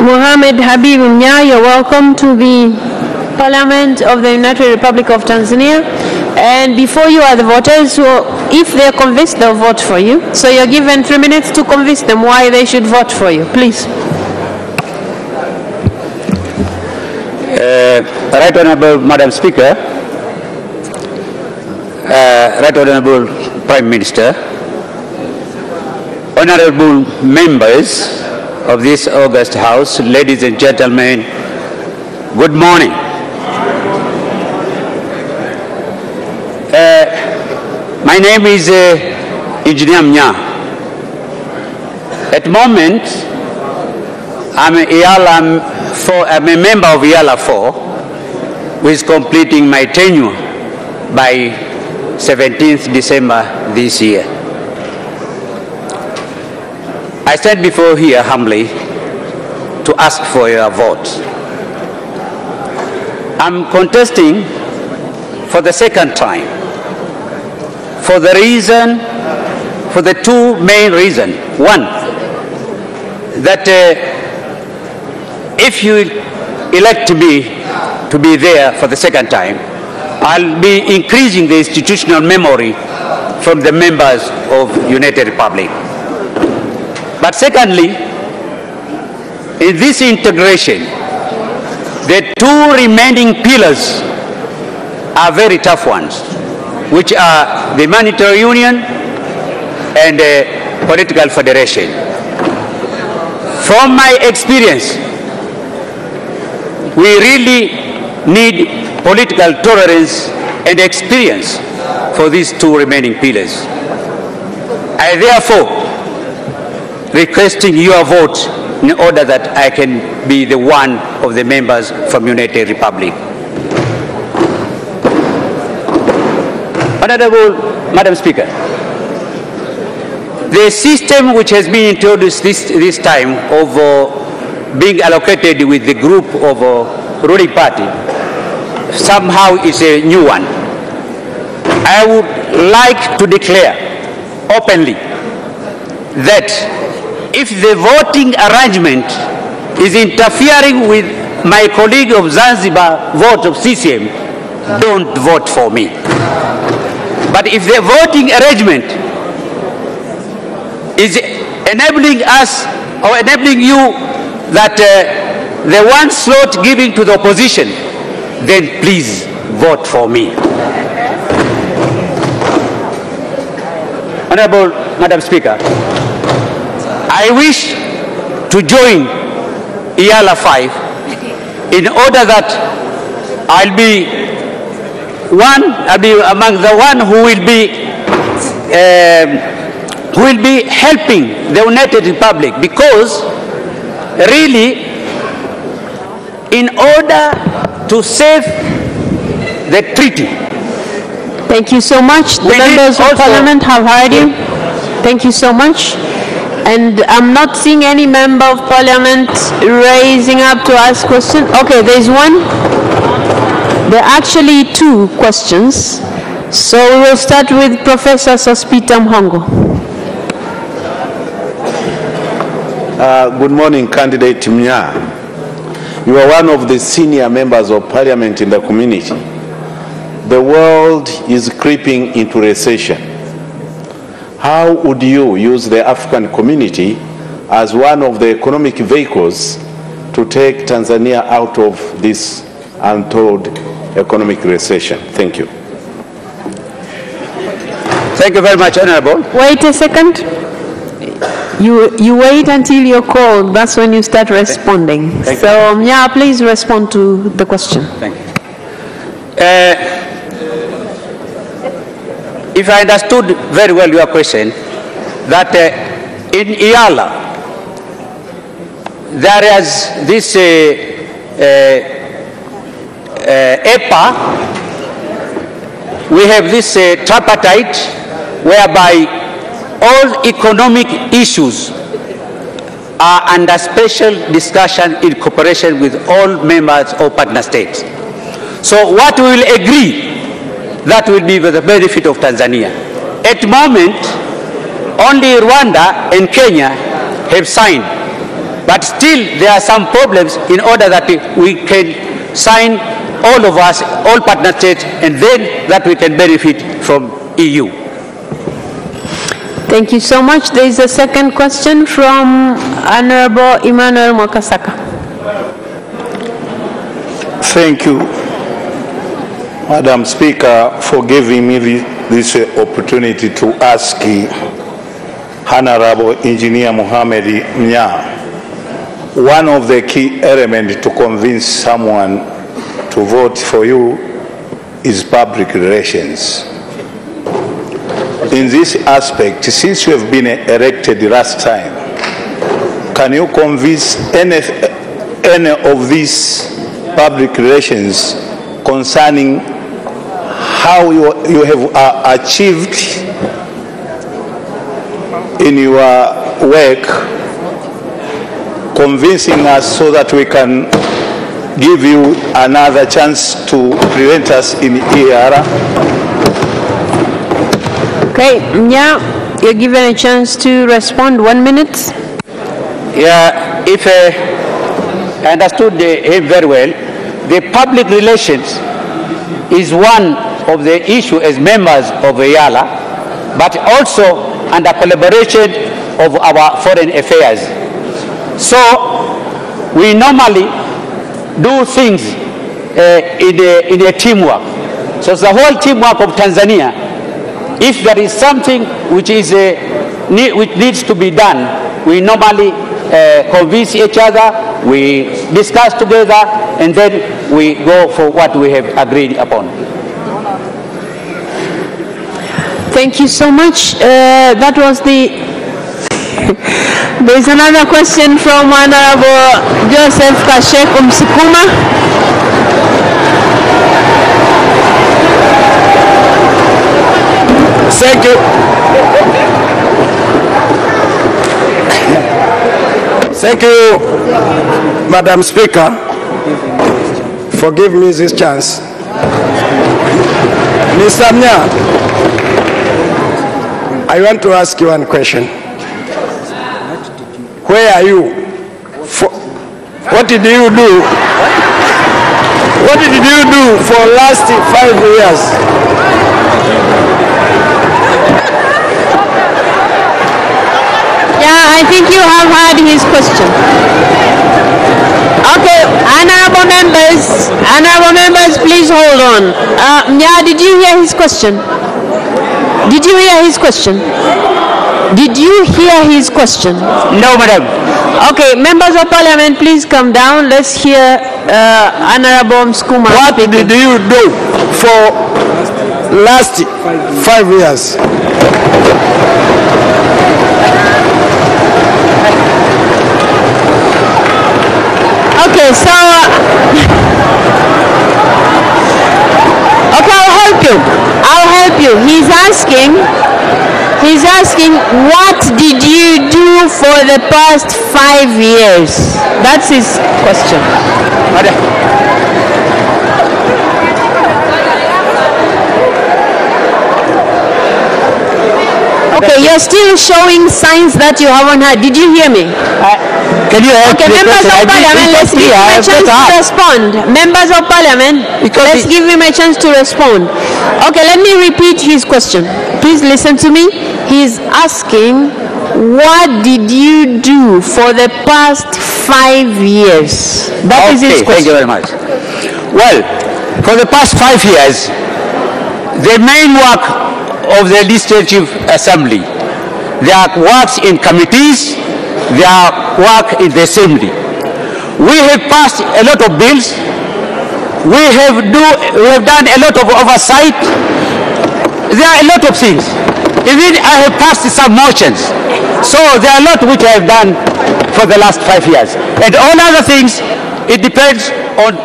Mohamed Habib Mnya, you're welcome to the Parliament of the United Republic of Tanzania. And before you are the voters who, if they are convinced, they'll vote for you. So you're given 3 minutes to convince them why they should vote for you. Please. Right Honorable Madam Speaker, Right Honorable Prime Minister, Honorable members of this august House, ladies and gentlemen, good morning. My name is Engineer Mnya. At the moment, I'm a member of IALA 4, who is completing my tenure by 17th December this year. I stand before here humbly to ask for your vote. I'm contesting for the second time for the two main reasons. One, that if you elect me to be there for the second time, I'll be increasing the institutional memory from the members of United Republic. But secondly, in this integration, the two remaining pillars are very tough ones, which are the monetary union and political federation. From my experience, we really need political tolerance and experience for these two remaining pillars. I therefore requesting your vote in order that I can be the one of the members from United Republic. Honorable Madam Speaker, the system which has been introduced this time of being allocated with the group of ruling party somehow is a new one. I would like to declare openly that if the voting arrangement is interfering with my colleague of Zanzibar vote of CCM, don't vote for me. But if the voting arrangement is enabling us or enabling you that the one slot given to the opposition, then please vote for me. Honorable Madam Speaker, I wish to join IALA 5 in order that I'll be among the one who will be helping the United Republic, because really in order to save the treaty. Thank you so much. The members of Parliament have heard you. Thank you so much. And I'm not seeing any member of Parliament raising up to ask questions. Okay, there's one. There are actually two questions. So we will start with Professor Sospita Mhongo. Good morning, Candidate Mnya. You are one of the senior members of Parliament in the community. The world is creeping into recession. How would you use the African community as one of the economic vehicles to take Tanzania out of this untold economic recession? Thank you. Thank you very much, Honorable. Wait a second. You wait until you're called. That's when you start responding. Thank so, yeah, please respond to the question. Thank you. If I understood very well your question, that in Iyala, there is this EPA, we have this tripartite whereby all economic issues are under special discussion in cooperation with all members of partner states. So what we will agree, that will be for the benefit of Tanzania. At the moment, only Rwanda and Kenya have signed, but still there are some problems in order that we can sign all of us, all partner states, and then that we can benefit from EU. Thank you so much. There is a second question from Honorable Emmanuel Mwakasaka. Thank you, Madam Speaker, for giving me this opportunity to ask Honorable Engineer Mohamed Mnya. One of the key elements to convince someone to vote for you is public relations. In this aspect, since you have been elected last time, can you convince any of these public relations concerning how you have achieved in your work, convincing us so that we can give you another chance to present us in ERA? Okay, yeah, you're given a chance to respond. 1 minute. Yeah, if I understood him very well, the public relations is one of the issue as members of EALA, but also under collaboration of our foreign affairs. So we normally do things in a teamwork. So the whole teamwork of Tanzania, if there is something which is which needs to be done, we normally convince each other, we discuss together, and then we go for what we have agreed upon. Thank you so much. That was the... There's another question from Honorable Joseph Kashek Umsukuma. Thank you. Thank you, Madam Speaker, for giving me this chance. Mr. Mnya, I want to ask you one question. Where are you? What did you do? What did you do for the last 5 years? I think you have heard his question. Okay, honorable members, please hold on. Yeah, did you hear his question? Did you hear his question? Did you hear his question? No, madam. Okay, members of parliament, please come down. Let's hear Honorable Mskuma. What did you do for last 5 years? Okay, so okay, I'll help you. He's asking what did you do for the past 5 years? That's his question. Okay, you're still showing signs that you haven't heard. Did you hear me? Can you okay, members of parliament, let's give him a chance to respond. Members of parliament, let's give him a chance to respond. Okay, let me repeat his question. Please listen to me. He's asking, what did you do for the past 5 years? That is his question. Thank you very much. Well, for the past 5 years, the main work of the Legislative Assembly. Their works in committees, their work in the Assembly. We have passed a lot of bills. We have done a lot of oversight. There are a lot of things. Even I have passed some motions. So there are a lot which I have done for the last 5 years. And all other things, it depends on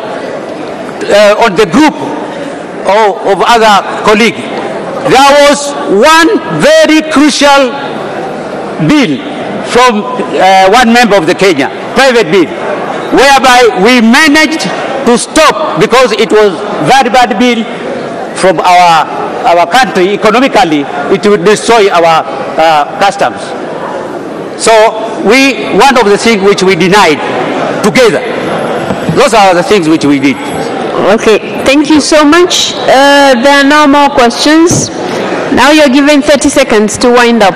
the group of other colleagues. There was one very crucial bill from one member of the Kenya, private bill, whereby we managed to stop, because it was very bad bill from our country. Economically, it would destroy our customs. So one of the things which we denied together, those are the things which we did. Okay, thank you so much. There are no more questions. Now you're given 30 seconds to wind up.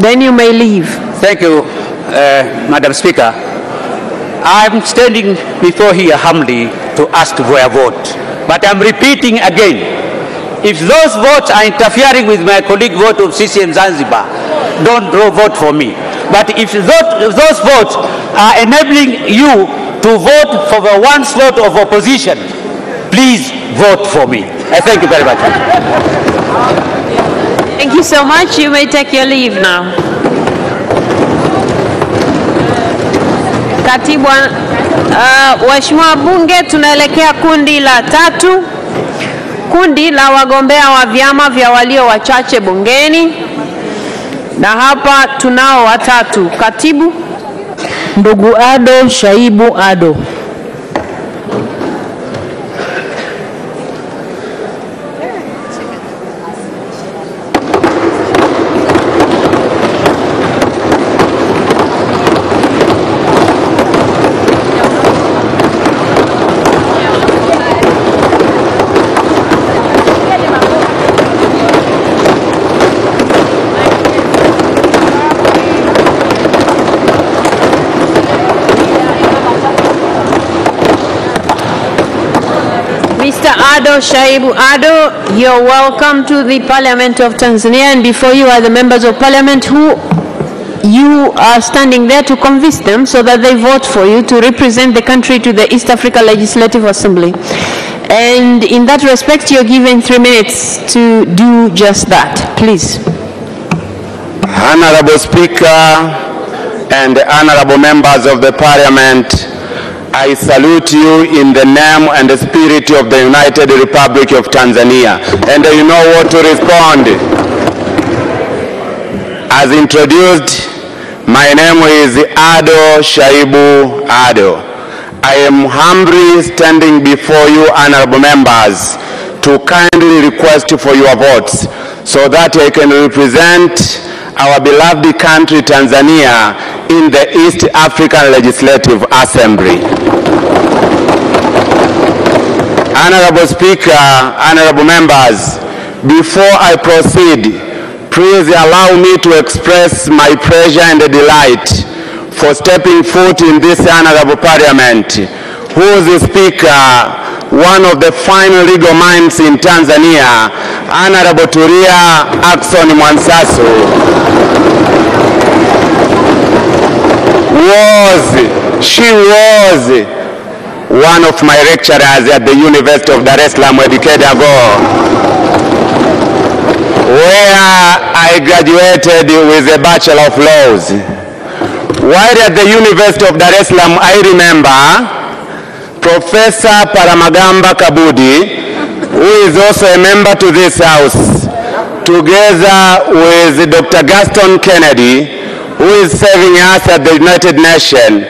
Then you may leave. Thank you, Madam Speaker. I'm standing before here humbly to ask for a vote. But I'm repeating again, if those votes are interfering with my colleague vote of CCM Zanzibar, don't vote for me. But if those votes are enabling you to vote for the one slot of opposition, please vote for me. I thank you very much. Thank you so much. You may take your leave now. Katibu, waheshimiwa Bunge, tunaelekea kundi la 3, kundi la wagombea wa vyama vya walio wachache bungeni, na hapa tunao watatu. Katibu. Ndugu Ado Shaibu Ado. Mr. Ado Shaibu Ado, you're welcome to the Parliament of Tanzania, and before you are the members of Parliament who you are standing there to convince them so that they vote for you to represent the country to the East Africa Legislative Assembly. And in that respect, you're given 3 minutes to do just that. Please. Honorable Speaker and honorable members of the Parliament, I salute you in the name and the spirit of the United Republic of Tanzania. And you know what to respond. As introduced, my name is Ado Shaibu Ado. I am humbly standing before you, honorable members, to kindly request for your votes so that I can represent our beloved country, Tanzania, in the East African Legislative Assembly. Honorable Speaker, honorable members, before I proceed, please allow me to express my pleasure and delight for stepping foot in this honorable Parliament, whose Speaker, one of the fine legal minds in Tanzania, Honorable Tulia Ackson Mwansasu, she was one of my lecturers at the University of Dar es Salaam a decade ago, where I graduated with a Bachelor of Laws. While at the University of Dar es Salaam, I remember Professor Paramagamba Kabudi, who is also a member to this house, together with Dr. Gaston Kennedy, who is serving us at the United Nations,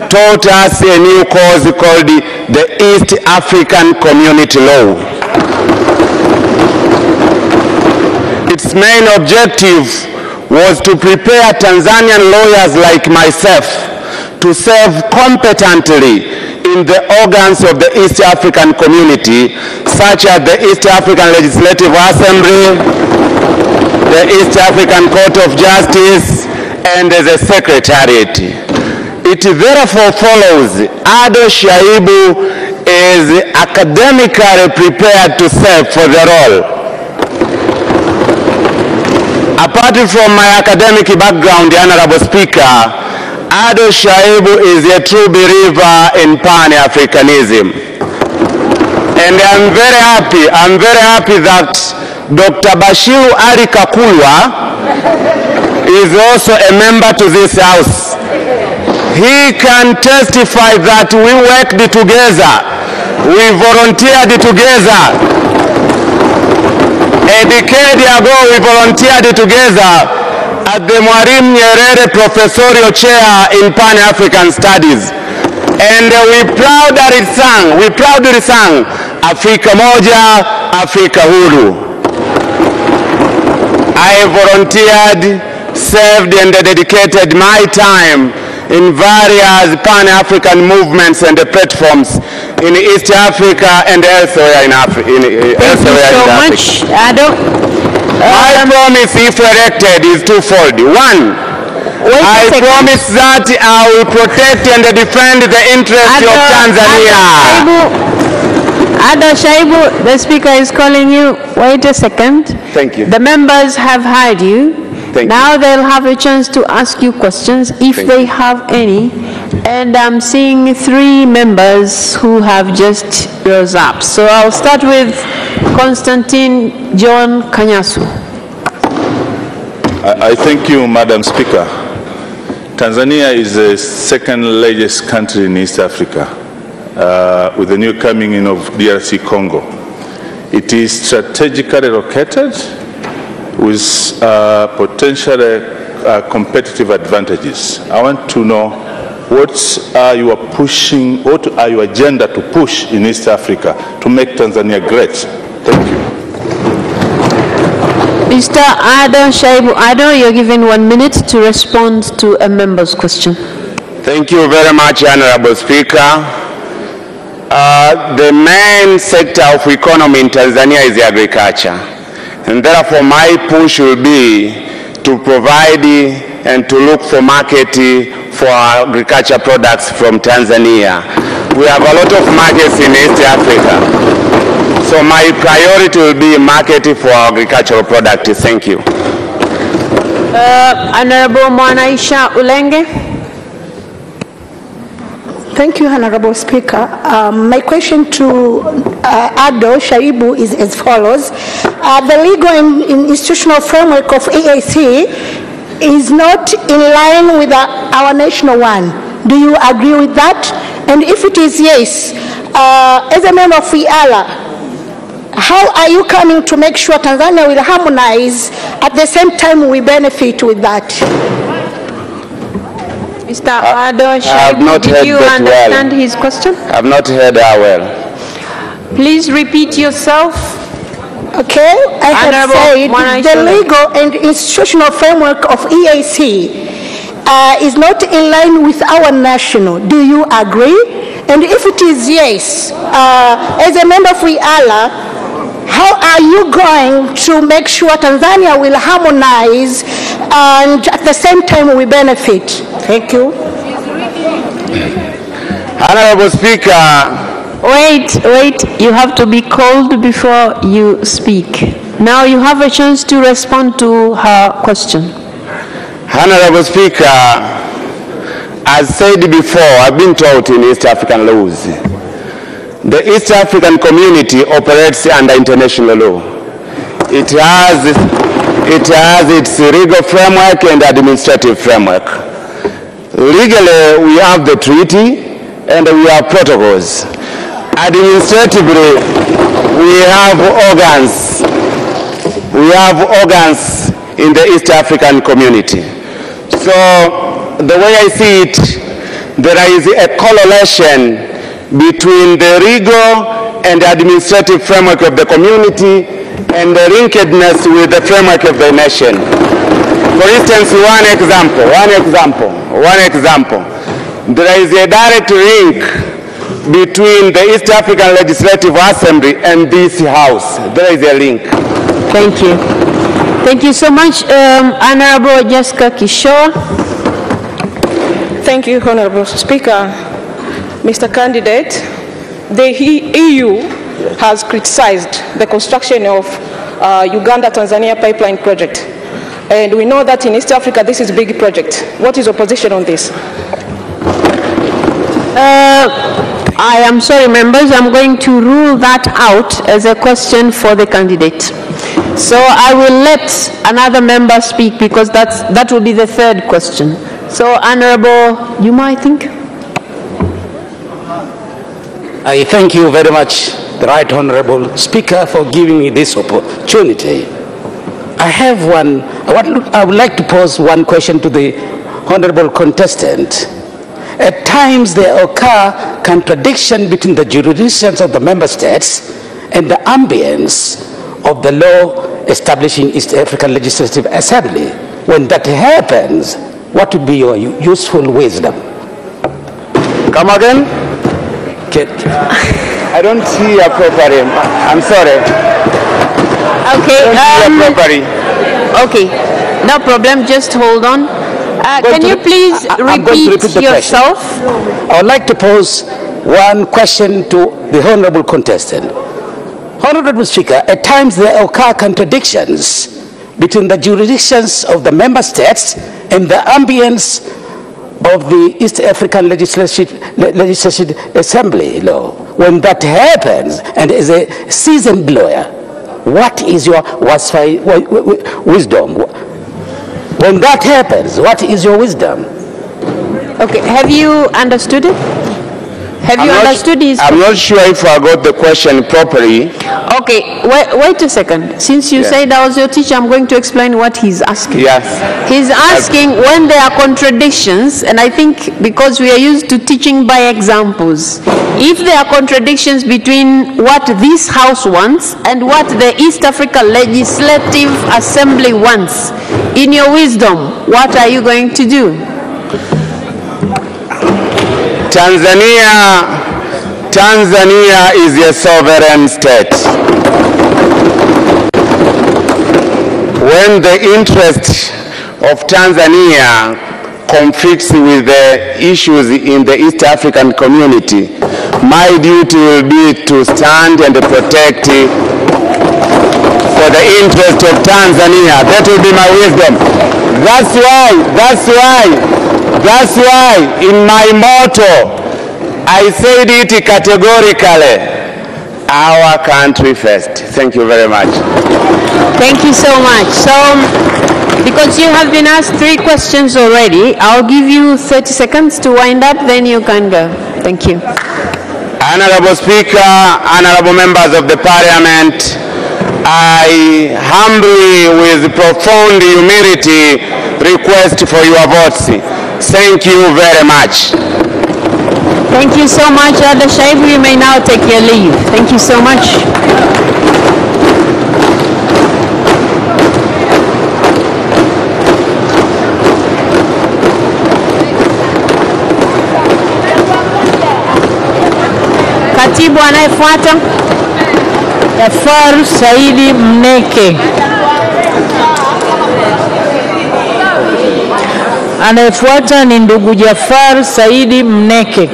taught us a new course called the East African Community Law. Its main objective was to prepare Tanzanian lawyers like myself to serve competently in the organs of the East African community, such as the East African Legislative Assembly, the East African Court of Justice, and the Secretariat. It therefore follows Ado Shaibu is academically prepared to serve for the role. Apart from my academic background, the Honorable Speaker, Ado Shaibu is a true believer in Pan-Africanism. And I'm very happy that Dr. Bashiru Ali Kakulwa is also a member to this House. He can testify that we worked together, we volunteered together. A decade ago, we volunteered together at the Mwalimu Nyerere Professorial Chair in Pan-African Studies. And we proudly sang, Afrika Moja, Afrika Huru. I volunteered, served and dedicated my time in various Pan-African movements and platforms in East Africa and elsewhere in Africa. Thank you so much, Ado. My promise, if elected, is twofold. One, I promise that I will protect and defend the interests of Tanzania. Ado Shaibu, the Speaker is calling you. Wait a second. Thank you. The members have heard you. Now they'll have a chance to ask you questions if they have any. And I'm seeing 3 members who have just rose up. So I'll start with Constantine John Kanyasu. I thank you, Madam Speaker. Tanzania is the second largest country in East Africa, with the new coming in of DRC Congo. It is strategically located with potential competitive advantages. I want to know what are your agenda to push in East Africa to make Tanzania great? Thank you. Mr. Ado Shaibu Ado, you're given 1 minute to respond to a member's question. Thank you very much, Honorable Speaker. The main sector of economy in Tanzania is agriculture. And therefore, my push will be to provide and to look for market for agriculture products from Tanzania. We have a lot of markets in East Africa. So my priority will be market for agricultural products. Thank you. Honorable Mwanaisha Ulenge. Thank you, Honorable Speaker. My question to Ado Shaibu is as follows. The legal and institutional framework of EAC is not in line with our national one. Do you agree with that? And if it is yes, as a member of IALA, how are you coming to make sure Tanzania will harmonize at the same time we benefit with that? Mr. Ado Shaibu, did you understand his question? I have not heard her well. Please repeat yourself. Okay, I have said the legal and institutional framework of EAC is not in line with our national. Do you agree? And if it is yes, as a member of IALA, how are you going to make sure Tanzania will harmonize and at the same time we benefit? Thank you. Honorable Speaker. Wait, you have to be called before you speak. Now you have a chance to respond to her question. Honorable Speaker, as said before, I've been taught in East African laws. The East African community operates under international law. It has its legal framework and administrative framework. Legally, we have the treaty and we have protocols. Administratively, we have organs. We have organs in the East African community. So, the way I see it, there is a correlation between the legal and administrative framework of the community and the linkedness with the framework of the nation. For instance, one example. There is a direct link between the East African Legislative Assembly and this House. There is a link. Thank you. Thank you so much. Honorable Jessica Kishore. Thank you, Honorable Speaker. Mr. Candidate, the EU has criticized the construction of Uganda-Tanzania pipeline project. And we know that in East Africa, this is a big project. What is your position on this? I am sorry, members, I'm going to rule that out as a question for the candidate. So I will let another member speak because that will be the third question. So, Honorable Juma, I think. I thank you very much, the Right Honorable Speaker, for giving me this opportunity. I have I would like to pose one question to the Honorable contestant. At times there occur contradiction between the jurisdictions of the member states and the ambience of the law establishing East African Legislative Assembly. When that happens, what would be your useful wisdom? Come again? I don't see a properly. I'm sorry. Okay. Okay. No problem. Just hold on. Can you please repeat yourself? I would like to pose one question to the Honorable contestant. Honorable Speaker, at times there occur contradictions between the jurisdictions of the member states and the ambience of the East African Legislative Assembly law. When that happens, and as a seasoned lawyer, what is your wisdom? When that happens, what is your wisdom? Okay, have you understood it? Have you understood his I'm not sure if I got the question properly. Okay, wait a second. Since you said I was your teacher, I'm going to explain what he's asking. Yes. He's asking when there are contradictions, and I think because we are used to teaching by examples, if there are contradictions between what this House wants and what the East Africa Legislative Assembly wants, in your wisdom, what are you going to do? Tanzania is a sovereign state. When the interest of Tanzania conflicts with the issues in the East African community, my duty will be to stand and protect for the interest of Tanzania. That will be my wisdom. That's why in my motto, I said it categorically, our country first. Thank you very much. Thank you so much. So, because you have been asked 3 questions already, I'll give you 30 seconds to wind up, then you can go. Thank you. Honorable Speaker, honorable members of the Parliament, I humbly, with profound humility, request for your votes. Thank you very much. Thank you so much, Elder Shaibu. You may now take your leave. Thank you so much. Katibu anayefuata. Jafar Saidi Mneke. Anayefuata ni ndugu Jafar Saidi Mneke.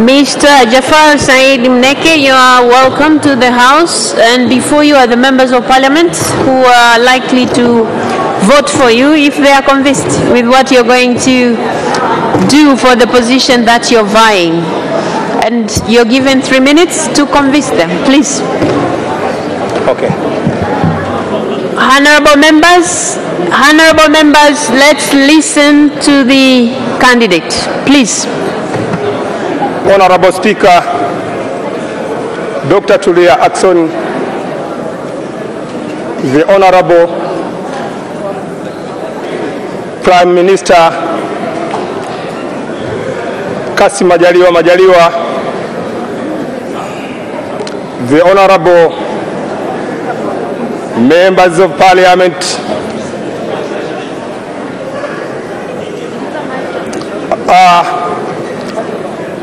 Mr. Jafar Said Mneke, you are welcome to the House, and before you are the members of Parliament who are likely to vote for you if they are convinced with what you're going to do for the position that you're vying. And you're given 3 minutes to convince them, please. Okay. Honorable members, let's listen to the candidate, please. Honorable Speaker, Dr. Tulia Ackson, the Honorable Prime Minister Kassim Majaliwa, the Honorable Members of Parliament,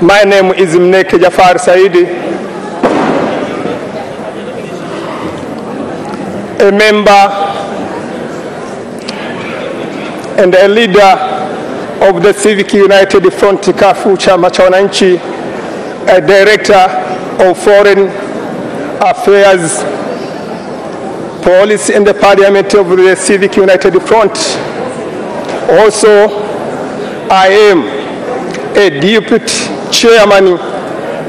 My name is Mneke Jafar Saidi, a member and a leader of the Civic United Front Kafu Chama cha Wananchi, a director of Foreign Affairs Policy in the Parliament of the Civic United Front. Also, I am a deputy chairman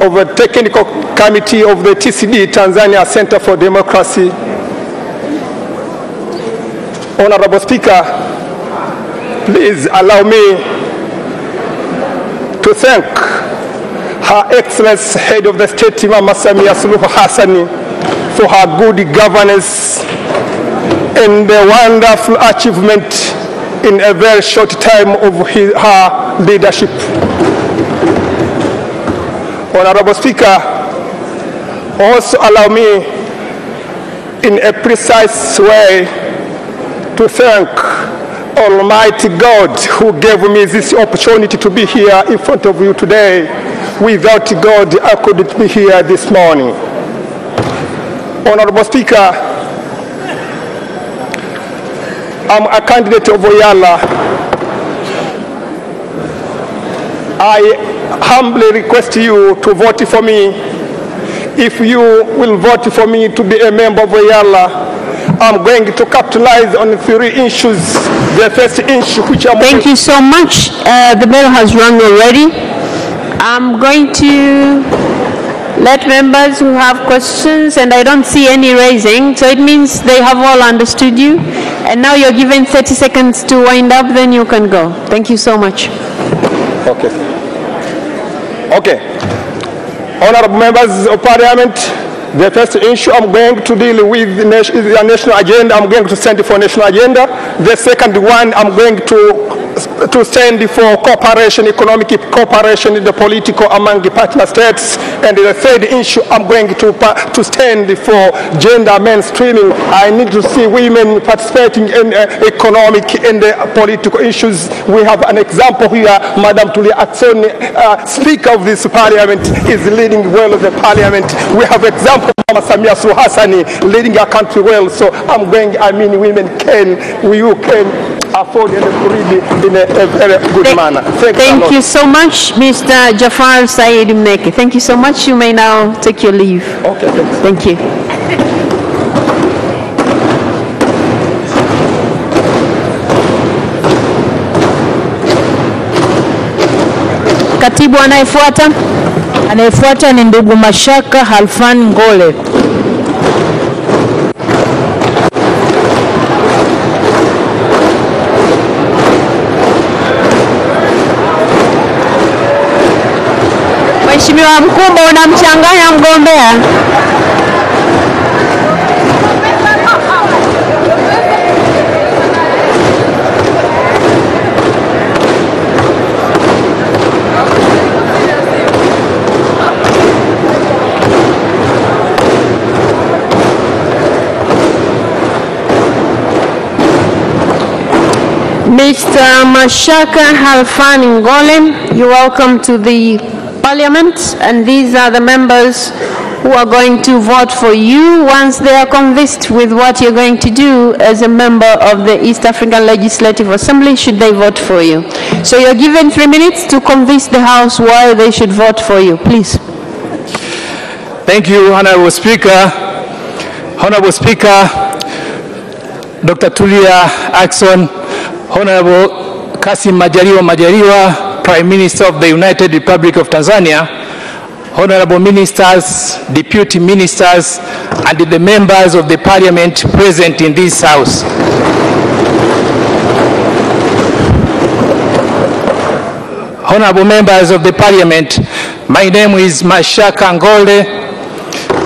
of a technical committee of the TCD, Tanzania Center for Democracy. Honorable Speaker, please allow me to thank Her Excellency Head of the State, Mama Samia Suluhu Hassan, for her good governance and the wonderful achievement in a very short time of her leadership. Honorable Speaker, also allow me in a precise way to thank Almighty God who gave me this opportunity to be here in front of you today. Without God, I couldn't be here this morning. Honorable Speaker, I'm a candidate of Oyala. I humbly request you to vote for me. If you will vote for me to be a member of Oyala, I'm going to capitalize on 3 issues. The first issue which I'm... Thank you so much. The bell has rung already. I'm going to let members who have questions, and I don't see any raising, so it means they have all understood you. And now you're given 30 seconds to wind up, then you can go. Thank you so much. Okay. Okay. Honorable members of Parliament, the first issue I'm going to deal with is the national agenda. I'm going to stand for national agenda. The second one, I'm going to stand for cooperation, economic cooperation in the political among the partner states. And the third issue, I'm going to stand for gender mainstreaming. I need to see women participating in economic and political issues. We have an example here. Madam Tulia Aksoni, Speaker of this Parliament, is leading well the Parliament. We have example of Mama Samia Suluhu Hassan leading our country well. So women can, you can afford and read in a very good manner. Thank you so much, Mr. Jafar Said Mneke. Thank you so much. You may now take your leave. Okay, thanks. Thank you. Katibu anayefuata? Anayefuata ni ndugu Mashaka Halfan Ngole. Mheshimiwa Mkumbo, unamchanganya mgombea. Mr. Mashaka Halfan Ngole, you're welcome to the Parliament, and these are the members who are going to vote for you once they are convinced with what you're going to do as a member of the East African Legislative Assembly, should they vote for you. So you're given 3 minutes to convince the House why they should vote for you. Please. Thank you, Honorable Speaker. Honorable Speaker, Dr. Tulia Ackson, Honorable Kassim Majaliwa, Prime Minister of the United Republic of Tanzania, Honorable Ministers, Deputy Ministers, and the members of the Parliament present in this House. Honorable members of the Parliament, my name is Mashaka Ngole,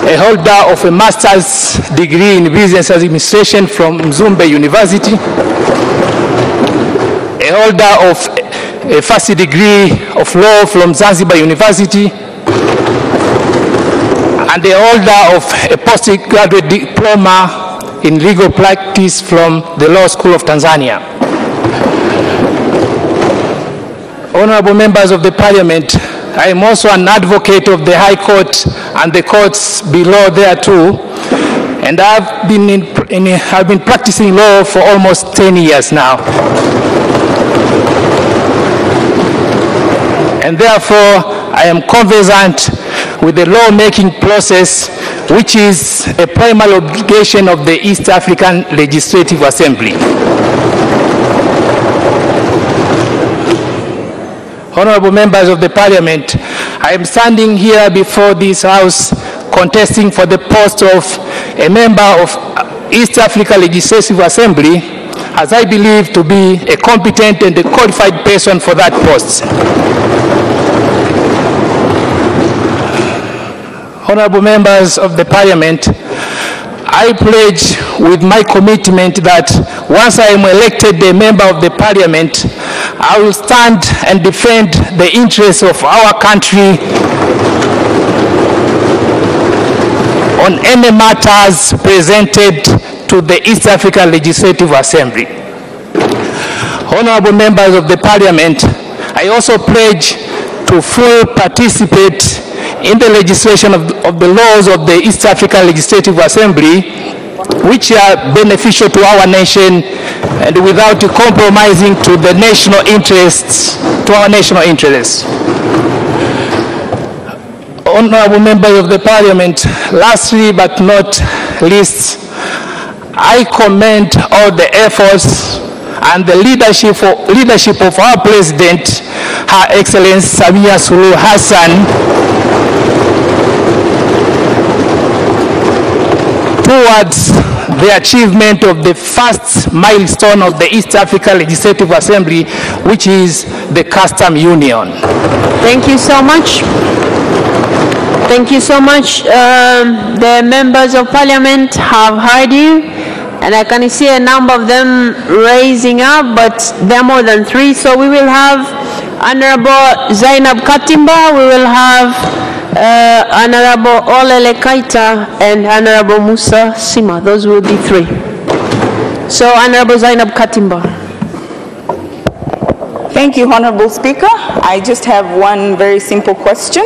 a holder of a master's degree in business administration from Mzumbe University, a holder of a first degree of law from Zanzibar University, and the holder of a postgraduate diploma in legal practice from the Law School of Tanzania. Honorable members of the Parliament, I am also an advocate of the High Court and the courts below there too, and I've been practicing law for almost 10 years now. And therefore, I am conversant with the law-making process, which is a primary obligation of the East African Legislative Assembly. Honorable members of the Parliament, I am standing here before this House contesting for the post of a member of East Africa Legislative Assembly, as I believe to be a competent and a qualified person for that post. Honorable members of the Parliament, I pledge with my commitment that once I am elected a member of the Parliament, I will stand and defend the interests of our country on any matters presented to the East African Legislative Assembly. Honorable members of the Parliament, I also pledge to fully participate in the legislation of the laws of the East African Legislative Assembly, which are beneficial to our nation and without compromising to the national interests, to our national interests. Honorable members of the Parliament, lastly but not least, I commend all the efforts and the leadership of our President, Her Excellency Samia Suluhu Hassan, towards the achievement of the first milestone of the East Africa Legislative Assembly, which is the Custom Union. Thank you so much. Thank you so much. The members of Parliament have heard you, and I can see a number of them raising up, but there are more than 3. So we will have Honorable Zainab Katimba, we will have Honorable Olele Kaita, and Honorable Musa Sima. Those will be 3. So Honorable Zainab Katimba. Thank you, Honorable Speaker. I just have one very simple question.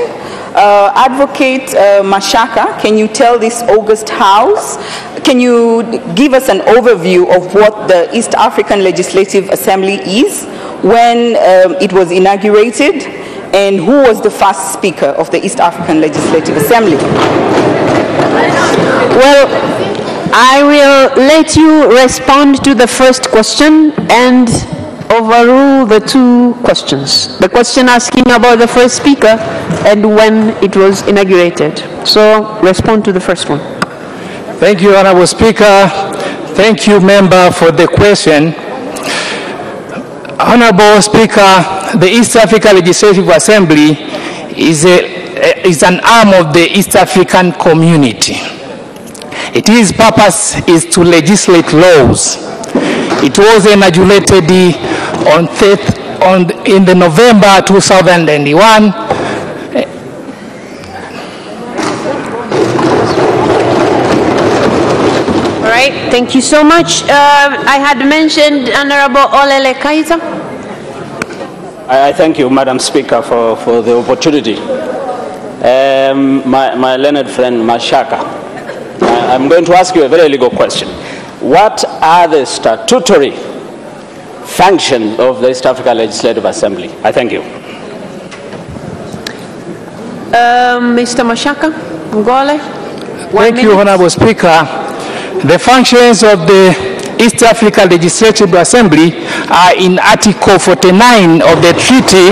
Advocate Mashaka, can you tell this august House, can you give us an overview of what the East African Legislative Assembly is, when it was inaugurated, and who was the first speaker of the East African Legislative Assembly? Well, I will let you respond to the first question and overrule the 2 questions. The question asking about the first speaker and when it was inaugurated. So respond to the first one. Thank you, Honorable Speaker. Thank you, member, for the question. Honorable Speaker, the East Africa Legislative Assembly is an arm of the East African community. Its purpose is to legislate laws. It was inaugurated in the November 2001. All right, thank you so much. I had mentioned Honorable Olele Kaita. I thank you, Madam Speaker, for the opportunity. My learned friend Mashaka, I'm going to ask you a very legal question. What are the statutory functions of the East Africa Legislative Assembly? I thank you. Mr. Mashaka, Ngole. Thank you, Honorable Speaker. The functions of the East Africa Legislative Assembly are in Article 49 of the treaty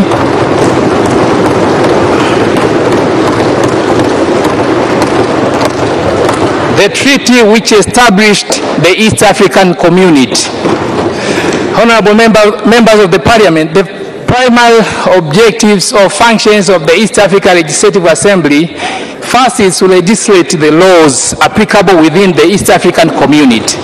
which established the East African Community. Honorable members of the Parliament, the primary objectives or functions of the East Africa Legislative Assembly, first is to legislate the laws applicable within the East African Community.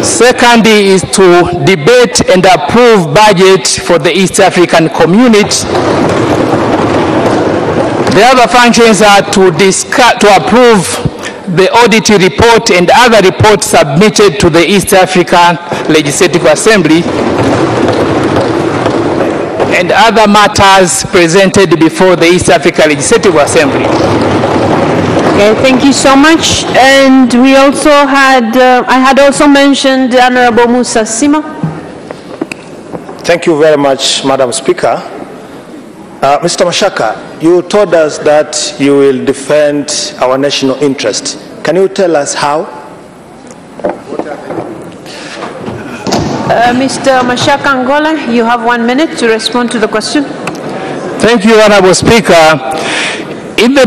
Second is to debate and approve budget for the East African Community. The other functions are to approve the audit report and other reports submitted to the East African Legislative Assembly. and other matters presented before the East Africa Legislative Assembly. Okay, thank you so much. And we also had, I had also mentioned Honorable Musa Sima. Thank you very much, Madam Speaker. Mr. Mashaka, you told us that you will defend our national interest. Can you tell us how? Mr. Mashaka Angola, you have 1 minute to respond to the question. Thank you, Honorable Speaker. In the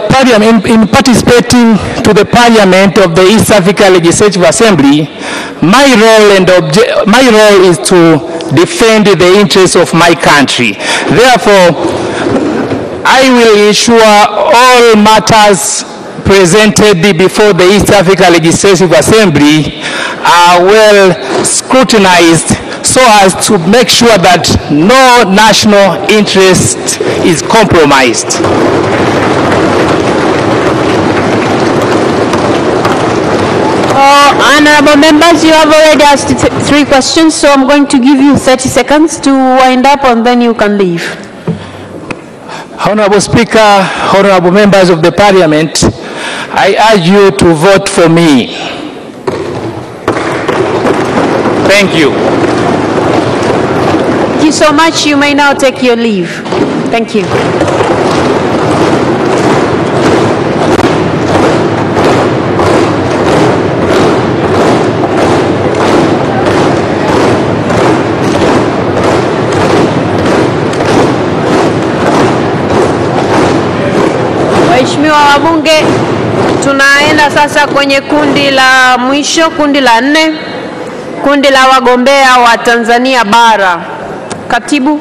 Parliament, in participating to the Parliament of the East Africa Legislative Assembly, my role is to defend the interests of my country. Therefore, I will ensure all matters presented before the East Africa Legislative Assembly are well scrutinized so as to make sure that no national interest is compromised. Honorable members, you have already asked 3 questions, so I'm going to give you 30 seconds to wind up and then you can leave. Honorable Speaker, honorable members of the Parliament, I urge you to vote for me. Thank you. Thank you so much. You may now take your leave. Thank you. Waheshimiwa wabunge, tunaenda sasa kwenye kundi la mwisho, kundi la 4, kundi la wagombea wa Tanzania bara. Katibu.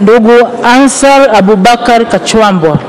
Ndugu Ansar Abubakar Kachwambwa.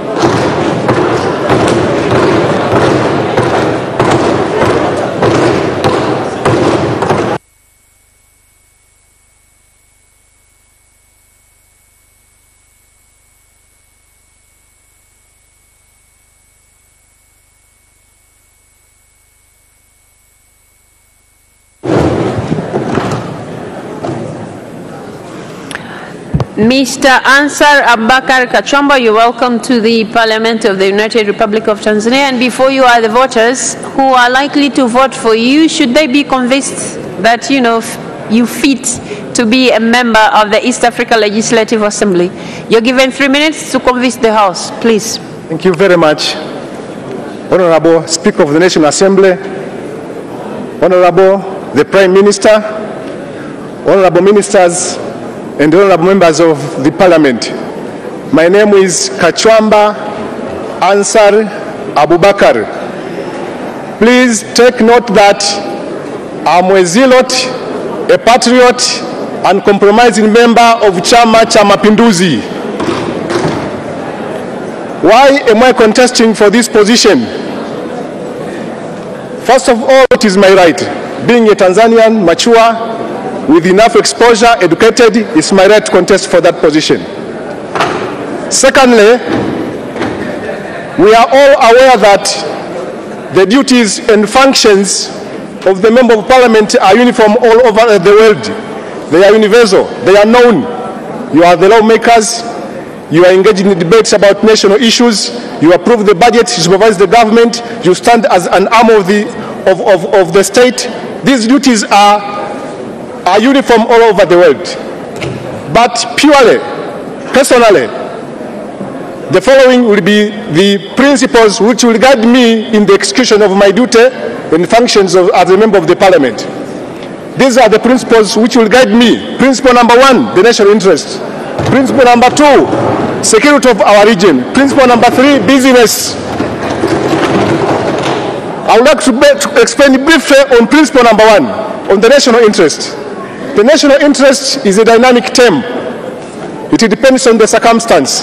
Mr. Ansar Abubakar Kachwamba, you're welcome to the Parliament of the United Republic of Tanzania. And before you are the voters who are likely to vote for you, should they be convinced that, you know, you fit to be a member of the East Africa Legislative Assembly? You're given 3 minutes to convince the House, please. Thank you very much. Honorable Speaker of the National Assembly, Honorable the Prime Minister, Honorable Ministers, and honorable members of the Parliament. My name is Kachwamba Ansar Abubakar. Please take note that I'm a zealot, a patriot, and compromising member of Chama cha Mapinduzi. Why am I contesting for this position? First of all, it is my right. Being a Tanzanian, mature, with enough exposure, educated, it's my right to contest for that position. Secondly, we are all aware that the duties and functions of the Member of Parliament are uniform all over the world. They are universal, they are known. You are the lawmakers, you are engaged in debates about national issues, you approve the budget, you supervise the government, you stand as an arm of the state. These duties are uniform all over the world. But purely, personally, the following will be the principles which will guide me in the execution of my duty and functions as a member of the Parliament. These are the principles which will guide me. Principle number 1, the national interest. Principle number 2, security of our region. Principle number 3, business. I would like to explain briefly on principle number 1, on the national interest. The national interest is a dynamic term. It depends on the circumstance.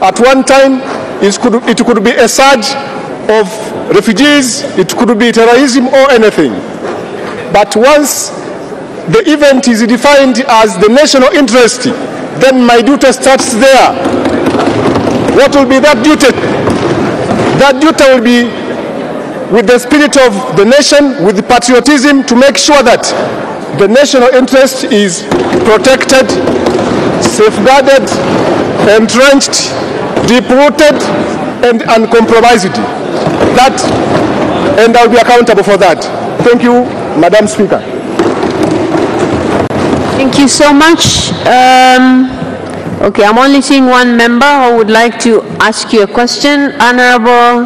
At one time, it could be a surge of refugees, it could be terrorism or anything. But once the event is defined as the national interest, then my duty starts there. What will be that duty? That duty will be with the spirit of the nation, with the patriotism, to make sure that the national interest is protected, safeguarded, entrenched, deep-rooted, and uncompromised. And I'll be accountable for that. Thank you, Madam Speaker. Thank you so much. Okay, I'm only seeing one member who would like to ask you a question. Honorable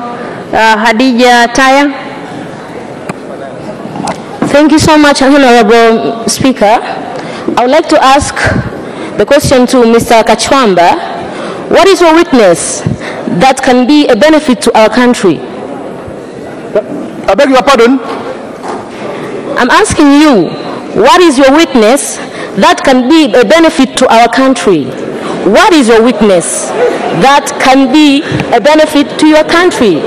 Hadija Taya. Thank you so much, Honorable Speaker. I would like to ask the question to Mr. Kachwamba. What is your witness that can be a benefit to our country? I beg your pardon? I'm asking you, what is your witness that can be a benefit to our country? What is your witness that can be a benefit to your country?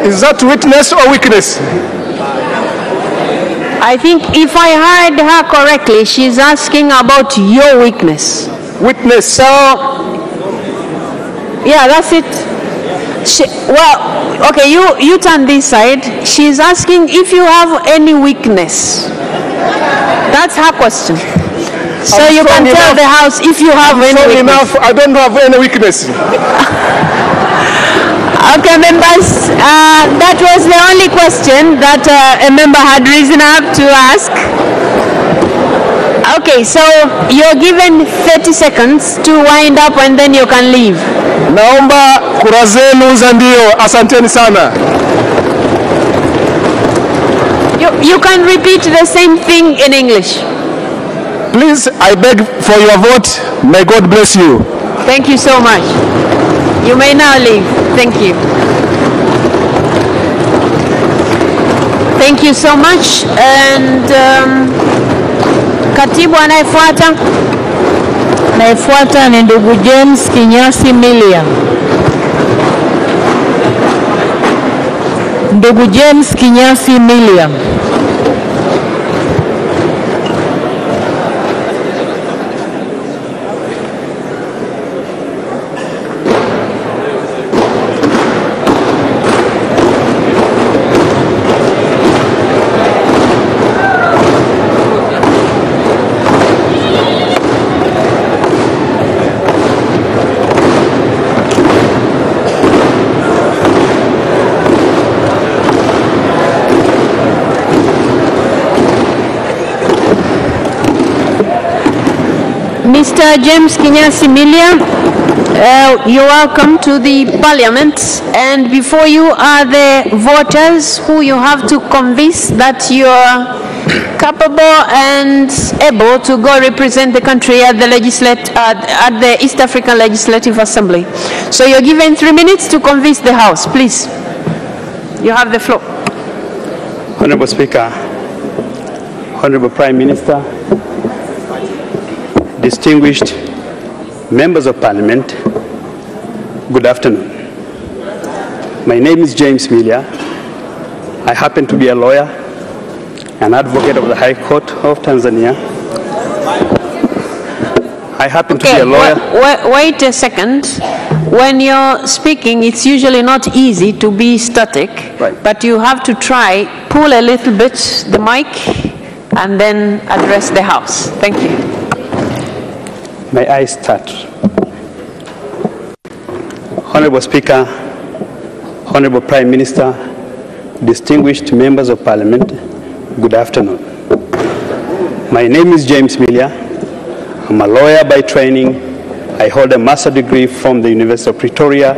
Is that witness or weakness? I think if I heard her correctly, she's asking about your weakness. Witness. So, yeah, that's it. Well, okay, you turn this side. She's asking if you have any weakness. That's her question. So you can tell the House if you have any weakness. I don't have any weakness. Okay, members, that was the only question that a member had risen up to ask. Okay, so you're given 30 seconds to wind up and then you can leave. Naomba kura zenu za ndio. Asanteni sana. You can repeat the same thing in English. Please, I beg for your vote. May God bless you. Thank you so much. You may now leave. Thank you. Thank you so much. And katibu anayefuata. Anayefuata ni ndugu James Kinyasi Milliam. Ndugu James Kinyasi Milliam. Mr. James Kinyasi Milliam, you're welcome to the Parliament, and before you are the voters who you have to convince that you're capable and able to go represent the country at the East African Legislative Assembly. So you're given 3 minutes to convince the House, please. You have the floor. Honorable Speaker, Honorable Prime Minister, distinguished members of Parliament, good afternoon. My name is James Milliam. I happen to be a lawyer, an advocate of the High Court of Tanzania. I happen to be a lawyer. Wait a second. When you're speaking, it's usually not easy to be static, right, but you have to try, pull a little bit the mic, and then address the House. Thank you. May I start? Honorable Speaker, Honorable Prime Minister, distinguished members of Parliament, good afternoon. My name is James Milliam. I'm a lawyer by training. I hold a master's degree from the University of Pretoria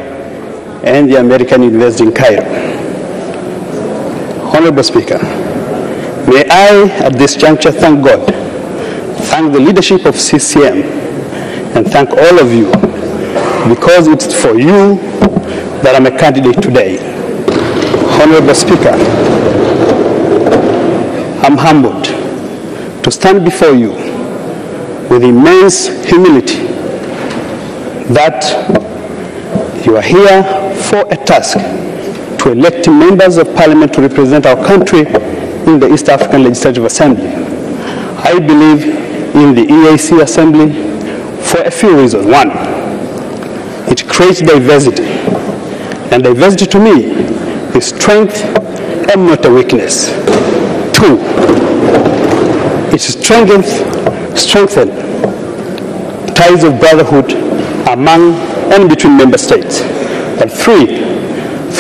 and the American University in Cairo. Honorable Speaker, may I at this juncture thank God, thank the leadership of CCM, and thank all of you, because it's for you that I'm a candidate today. Honorable Speaker, I'm humbled to stand before you with immense humility that you are here for a task to elect members of Parliament to represent our country in the East African Legislative Assembly. I believe in the EAC Assembly for a few reasons. One, it creates diversity, and diversity to me is strength and not a weakness. Two, it strengthened ties of brotherhood among and between member states. And three,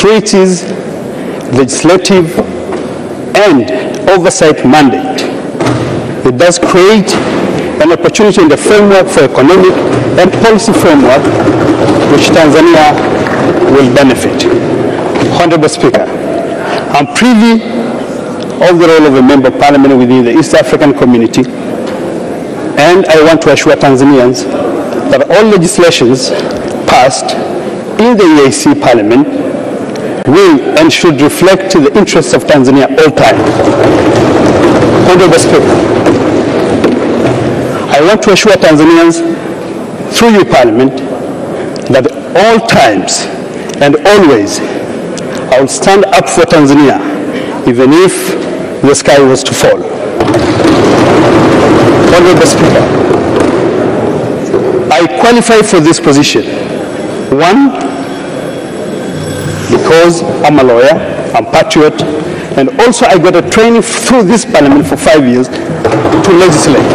it is legislative and oversight mandate. It does create an opportunity in the framework for economic and policy framework which Tanzania will benefit. Honorable Speaker, I'm privy of the role of a member of parliament within the East African community, and I want to assure Tanzanians that all legislations passed in the EAC parliament will and should reflect the interests of Tanzania all time. Honorable Speaker, I want to assure Tanzanians through your parliament that all times and always I will stand up for Tanzania even if the sky was to fall. Honorable Speaker, I qualify for this position. One, because I'm a lawyer, I'm patriot, and also I got a training through this parliament for 5 years to legislate.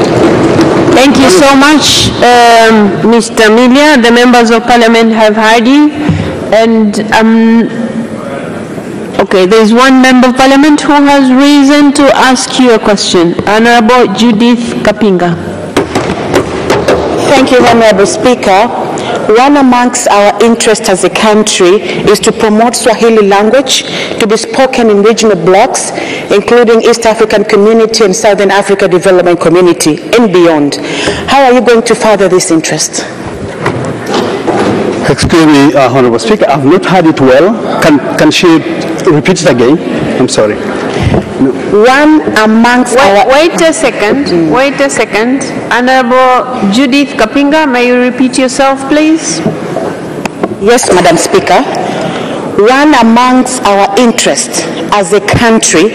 Thank you so much, Mr. Milia. The members of parliament have heard you. And okay, there's one member of parliament who has reason to ask you a question. Honorable Judith Kapinga. Thank you, Honorable Speaker. One amongst our interests as a country is to promote Swahili language to be spoken in regional blocks, including East African Community and Southern Africa Development Community and beyond. How are you going to further this interest? Excuse me, Honorable Speaker, I've not heard it well. Can she repeat it again? I'm sorry. No. One amongst Wait a second. Wait a second. Honorable Judith Kapinga, may you repeat yourself, please? Yes, Madam Speaker. One amongst our interests as a country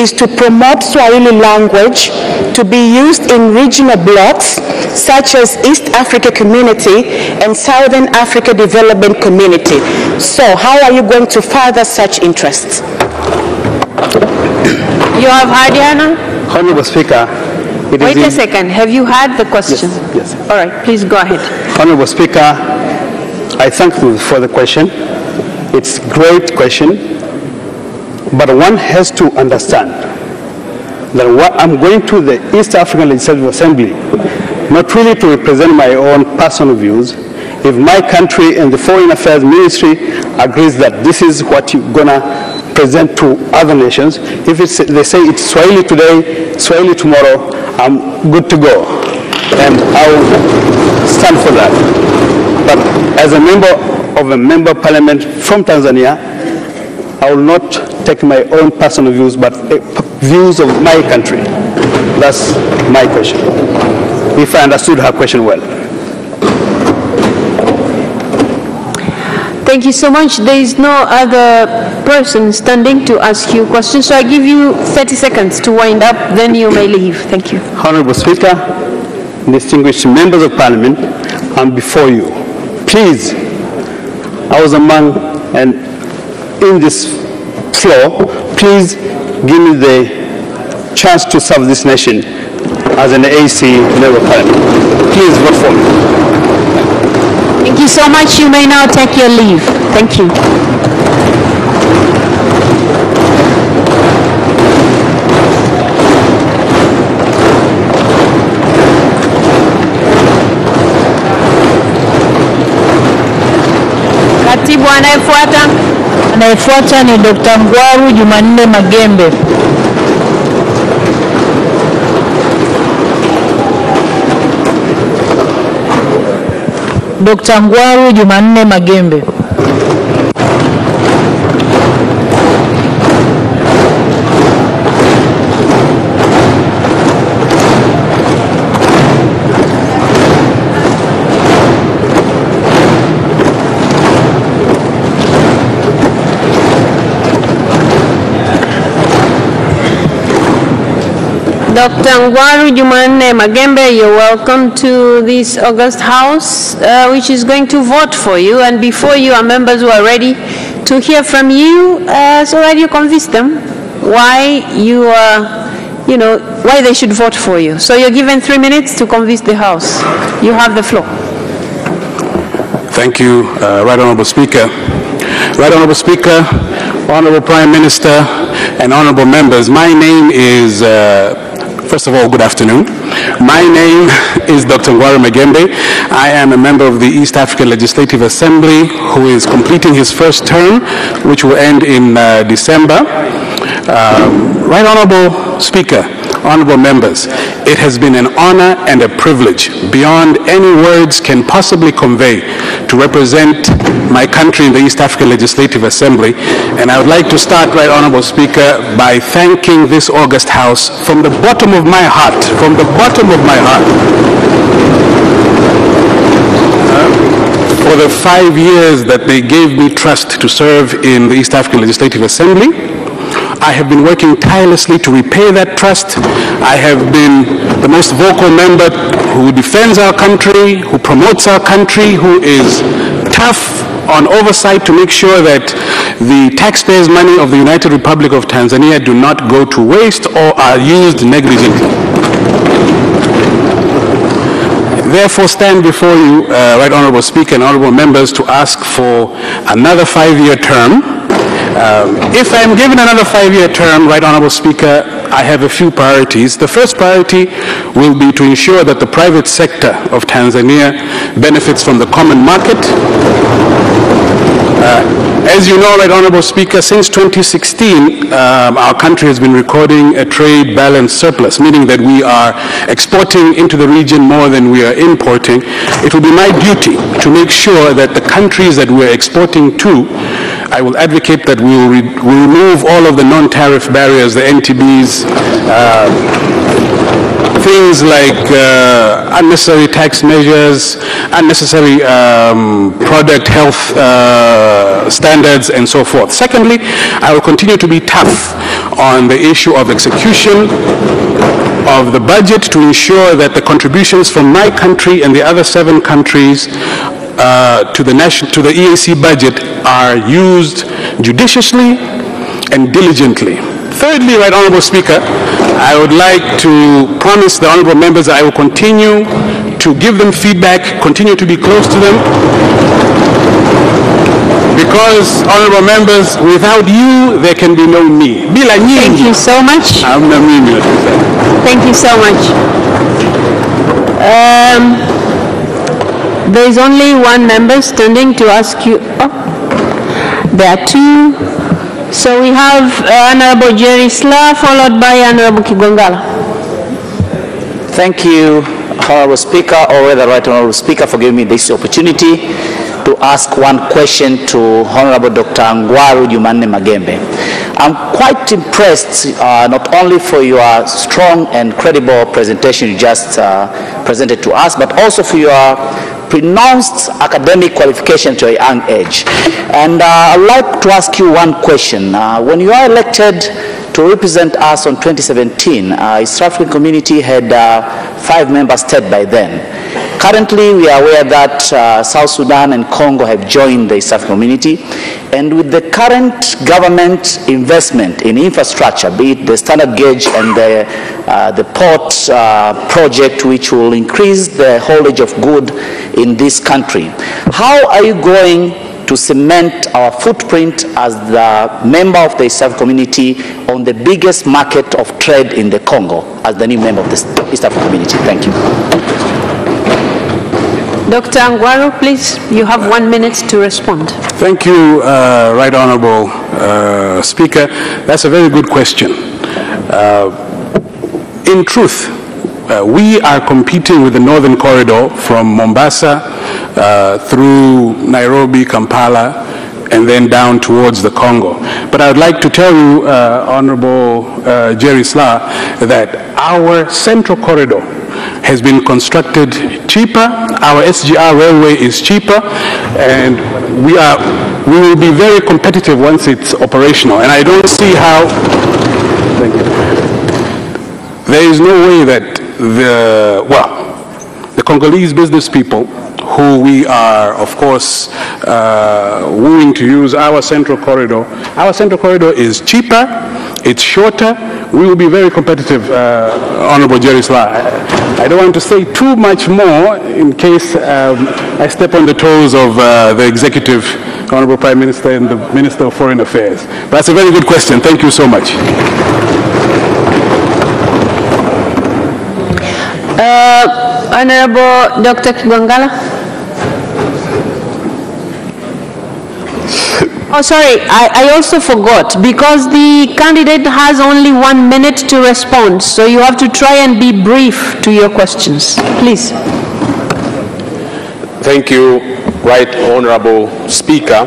is to promote Swahili language to be used in regional blocks such as East Africa Community and Southern Africa Development Community. So how are you going to further such interests? You have heard, Yana? Honorable Speaker. Wait a second. Have you heard the question? Yes. All right, please go ahead. Honorable Speaker, I thank you for the question. It's a great question, but one has to understand that I'm going to the East African Legislative Assembly not really to represent my own personal views. If my country and the Foreign Affairs Ministry agrees that this is what you're going to present to other nations, if they say it's Swahili today, Swahili tomorrow, I'm good to go. And I'll stand for that. But as a member of parliament from Tanzania, I will not take my own personal views, but views of my country. That's my question, if I understood her question well. Thank you so much. There is no other person standing to ask you questions, so I give you 30 seconds to wind up, then you may leave. Thank you. Honorable Speaker, distinguished members of parliament, I'm before you. Please, I was among and in this floor, please give me the chance to serve this nation as an AC member of parliament. Please vote for me. Thank you so much. You may now take your leave. Thank you. Katibu anayefuata. Anayefuata ni Dr. Ngwaru Jumanne Magembe. Dr. Ngwaru Jumanne Magembe. Dr. Ngwaru Jumanne Magembe, you're welcome to this August House, which is going to vote for you. And before you are members who are ready to hear from you, so that you convince them why you are you know, why they should vote for you. So you're given 3 minutes to convince the House. You have the floor. Thank you, Right Honorable Speaker. Right Honorable Speaker, Honorable Prime Minister, and honorable members, my name is, first of all, good afternoon. My name is Dr. Ngwaru Magembe. I am a member of the East African Legislative Assembly who is completing his first term, which will end in December. Right Honorable Speaker, honorable members, it has been an honor and a privilege beyond any words can possibly convey to represent my country in the East African Legislative Assembly. And I would like to start, Right Honorable Speaker, by thanking this august House from the bottom of my heart, from the bottom of my heart, for the 5 years that they gave me trust to serve in the East African Legislative Assembly. I have been working tirelessly to repay that trust. I have been the most vocal member who defends our country, who promotes our country, who is tough on oversight to make sure that the taxpayers' money of the United Republic of Tanzania do not go to waste or are used negligently. Therefore, stand before you, Right Honorable Speaker and honorable members, to ask for another 5-year term. If I am given another 5-year term, Right Honorable Speaker, I have a few priorities. The first priority will be to ensure that the private sector of Tanzania benefits from the common market. As you know, Right Honorable Speaker, since 2016, our country has been recording a trade balance surplus, meaning that we are exporting into the region more than we are importing. It will be my duty to make sure that the countries that we are exporting to, I will advocate that we will remove all of the non-tariff barriers, the NTBs, things like unnecessary tax measures, unnecessary product health standards, and so forth. Secondly, I will continue to be tough on the issue of execution of the budget to ensure that the contributions from my country and the other 7 countries to the EAC budget are used judiciously and diligently. Thirdly, Right Honorable Speaker, I would like to promise the honorable members that I will continue to give them feedback, continue to be close to them, because, honorable members, without you, there can be no me. Thank you so much. Thank you so much. There is only one member standing to ask you. Oh, there are 2. So we have Honorable Jerry Sla, followed by Honorable Kigongala. Thank you, Honorable Speaker, or rather Right Honorable Speaker, for giving me this opportunity to ask one question to Honorable Dr. Ngwaru Jumanne Magembe. I'm quite impressed not only for your strong and credible presentation you just presented to us, but also for your pronounced academic qualification to a young age. And I'd like to ask you one question. When you are elected to represent us on 2017, East African Community had 5 member states by then. Currently, we are aware that South Sudan and Congo have joined the East African Community, and with the current government investment in infrastructure, be it the standard gauge and the port project, which will increase the haulage of goods in this country, how are you going to cement our footprint as the member of the East African Community on the biggest market of trade in the Congo as the new member of the East African Community? Thank you. Dr. Ngwaru, please, you have 1 minute to respond. Thank you, Right Honorable Speaker. That's a very good question. In truth, we are competing with the Northern Corridor from Mombasa through Nairobi, Kampala, and then down towards the Congo. But I would like to tell you, Honorable Jerry Sla, that our Central Corridor has been constructed cheaper. Our SGR railway is cheaper, and we will be very competitive once it's operational. And I don't see how. Thank you. There is no way that the Congolese business people, who we are, of course, willing to use our Central Corridor. Our Central Corridor is cheaper, it's shorter, we will be very competitive, Honorable Jerry Sla. I don't want to say too much more in case I step on the toes of the executive, Honorable Prime Minister and the Minister of Foreign Affairs. But that's a very good question. Thank you so much. Honorable Dr. Kigwangala. Oh, sorry, I also forgot, because the candidate has only 1 minute to respond, so you have to try and be brief to your questions. Please. Thank you, Right Honorable Speaker.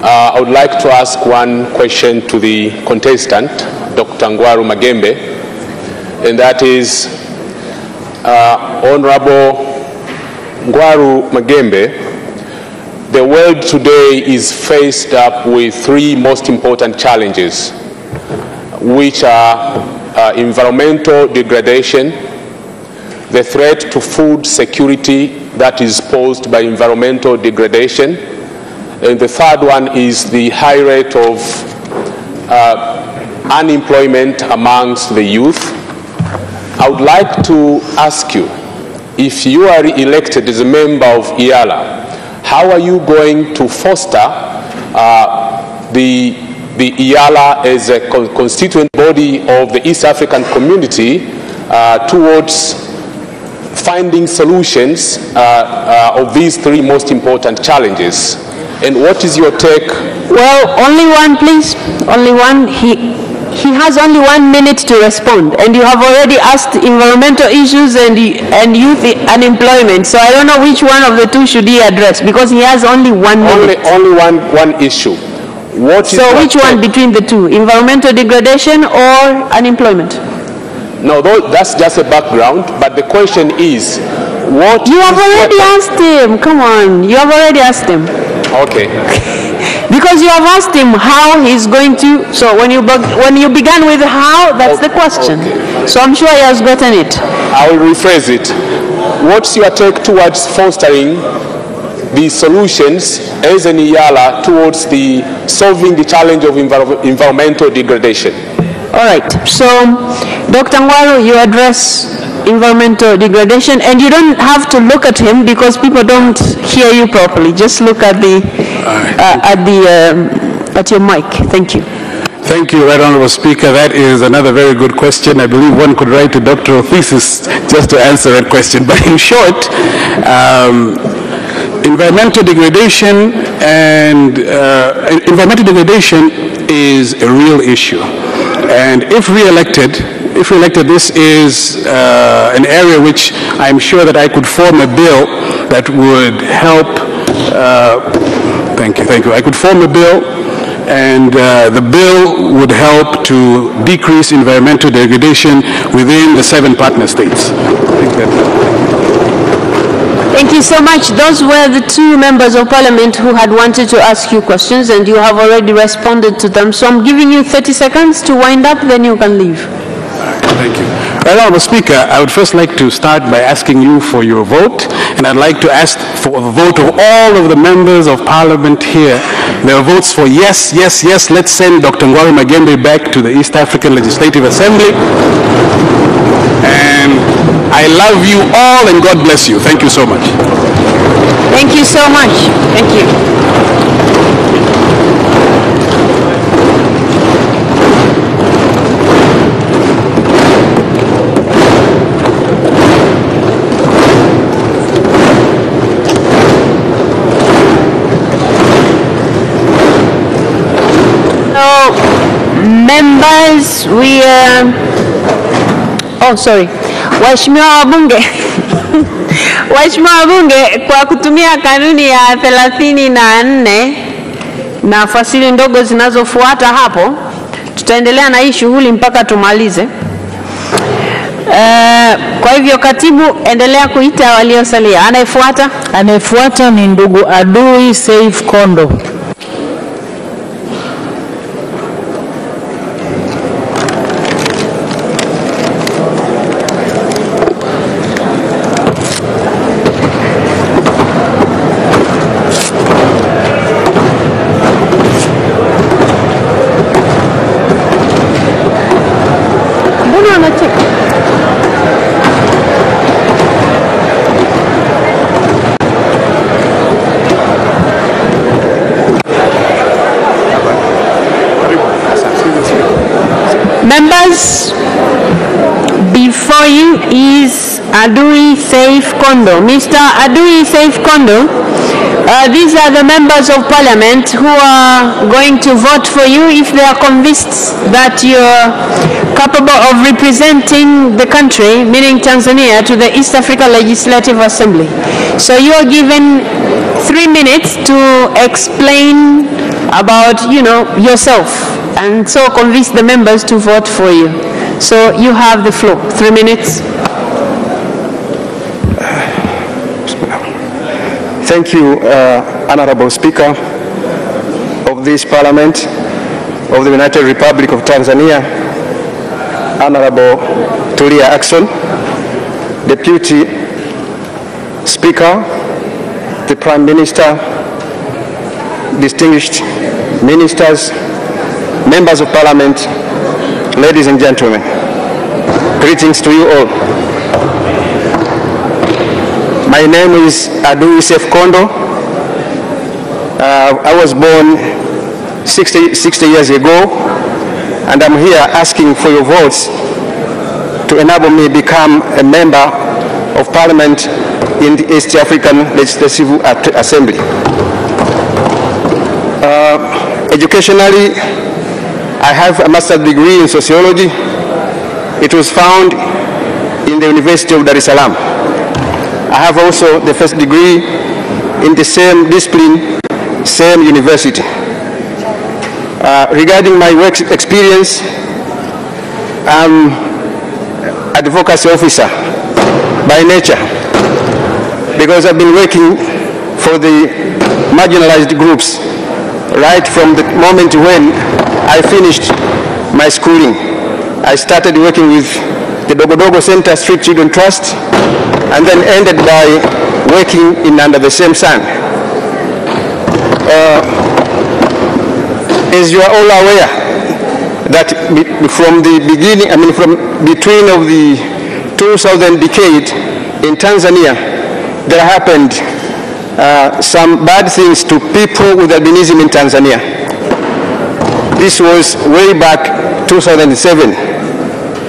I would like to ask one question to the contestant, Dr. Ngwaru Magembe, and that is, Honorable Ngwaru Magembe, the world today is faced up with three most important challenges, which are environmental degradation, the threat to food security that is posed by environmental degradation, and the third one is the high rate of unemployment amongst the youth. I would like to ask you, if you are elected as a member of IALA, how are you going to foster the IALA as a constituent body of the East African community towards finding solutions of these three most important challenges? And what is your take? Well, only one, please. Only one. He has only 1 minute to respond, and you have already asked environmental issues and youth unemployment. So I don't know which one of the two should he address, because he has only 1 minute. Only one issue. So which one between the two, environmental degradation or unemployment? No, that's just a background. But the question is, what? You have already asked him. Come on, you have already asked him. Okay. Because you have asked him how he's going to, so when you began with how, that's the question. Okay. So I'm sure he has gotten it. I will rephrase it. What's your take towards fostering the solutions as an IALA towards solving the challenge of environmental degradation? All right. So, Dr. Ngwaru, you address environmental degradation, and you don't have to look at him because people don't hear you properly. Just look at at your mic. Thank you. Thank you, Right Honorable Speaker. That is another very good question. I believe one could write a doctoral thesis just to answer that question. But in short, environmental degradation is a real issue. And if re-elected, this is an area which I'm sure that I could form a bill that would help. Thank you. I could form a bill, and the bill would help to decrease environmental degradation within the 7 partner states. Thank you so much. Those were the 2 members of parliament who had wanted to ask you questions, and you have already responded to them. So I'm giving you 30 seconds to wind up, then you can leave. Thank you. Honorable Speaker, I would first like to start by asking you for your vote, and I'd like to ask for a vote of all of the members of Parliament here. There are votes for yes, yes, yes. Let's send Dr. Ngwaru Magembe back to the East African Legislative Assembly. And I love you all, and God bless you. Thank you so much. Thank you so much. Thank you. Members, Waheshimiwa wabunge Waheshimiwa wabunge, kwa kutumia kanuni ya 34 na fasili ndogo zinazofuata hapo, tutaendelea na hii shughuli mpaka tumalize. Kwa hivyo katibu, endelea kuita waliosalia. Anayefuata ni ndugu Adui Saif Kondo. members, before you is Adui Saif Kondo. Mr. Adui Saif Kondo, these are the members of parliament who are going to vote for you if they are convinced that you're capable of representing the country, meaning Tanzania, to the East Africa Legislative Assembly. So you are given 3 minutes to explain about, yourself, and so convince the members to vote for you. So you have the floor. 3 minutes. Thank you, Honorable Speaker of this Parliament of the United Republic of Tanzania, Honorable Tulia Ackson, Deputy Speaker, the Prime Minister, distinguished ministers, members of Parliament, ladies and gentlemen, greetings to you all. My name is Adui Saif Kondo. I was born 60 years ago, and I'm here asking for your votes to enable me become a member of Parliament in the East African Legislative Assembly. Educationally, I have a master's degree in sociology. It was found in the University of Dar es Salaam. I have also the first degree in the same discipline, same university. Regarding my work experience, I'm an advocacy officer by nature, because I've been working for the marginalized groups right from the moment when I finished my schooling. I started working with the Dogodogo Center Street Children Trust, and then ended by working in Under the Same Sun. As you are all aware, that from the beginning, from between of the 2000 decade in Tanzania, there happened some bad things to people with albinism in Tanzania. This was way back 2007,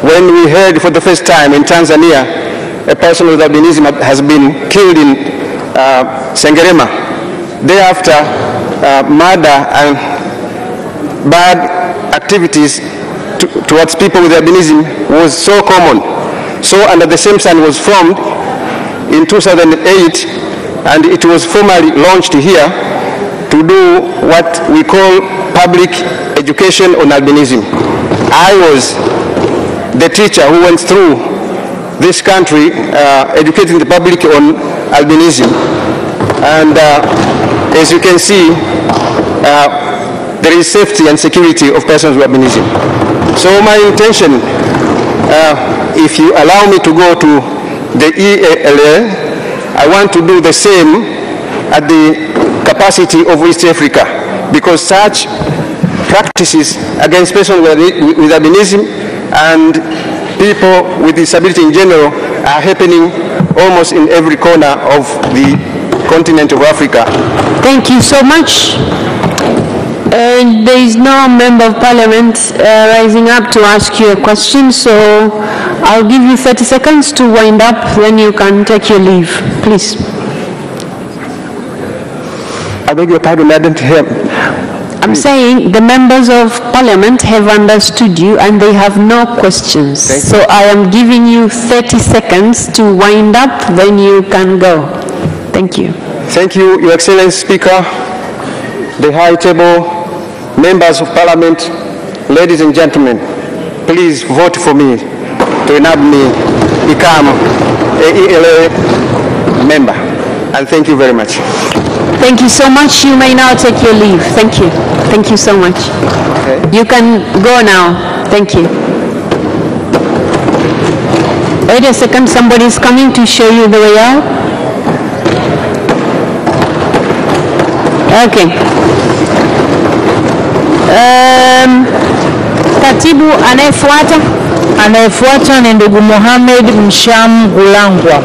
when we heard for the first time in Tanzania a person with albinism has been killed in Sengerema. Thereafter, murder and bad activities towards people with albinism was so common. So Under the Same Sun was formed in 2008, and it was formally launched here to do what we call public education on albinism. I was the teacher who went through this country educating the public on albinism. And as you can see, there is safety and security of persons with albinism. So my intention, if you allow me to go to the EALA, I want to do the same at the capacity of East Africa, because such practices against persons with albinism and people with disability in general are happening almost in every corner of the continent of Africa. Thank you so much. There is no member of parliament rising up to ask you a question, so I'll give you 30 seconds to wind up, then you can take your leave, please. I beg your pardon, I didn't hear. I'm saying the members of parliament have understood you and they have no questions. So I am giving you 30 seconds to wind up, then you can go. Thank you. Thank you, Your Excellency Speaker, the High Table, members of parliament, ladies and gentlemen, please vote for me to enable me become an ELA member. And thank you very much. Thank you so much. You may now take your leave. Thank you. Thank you so much. Okay. You can go now. Thank you. Wait a second. Somebody is coming to show you the way out. Okay. Katibu anayefuata? Anayefuata ni ndugu Mohamed Msham Gulangwa.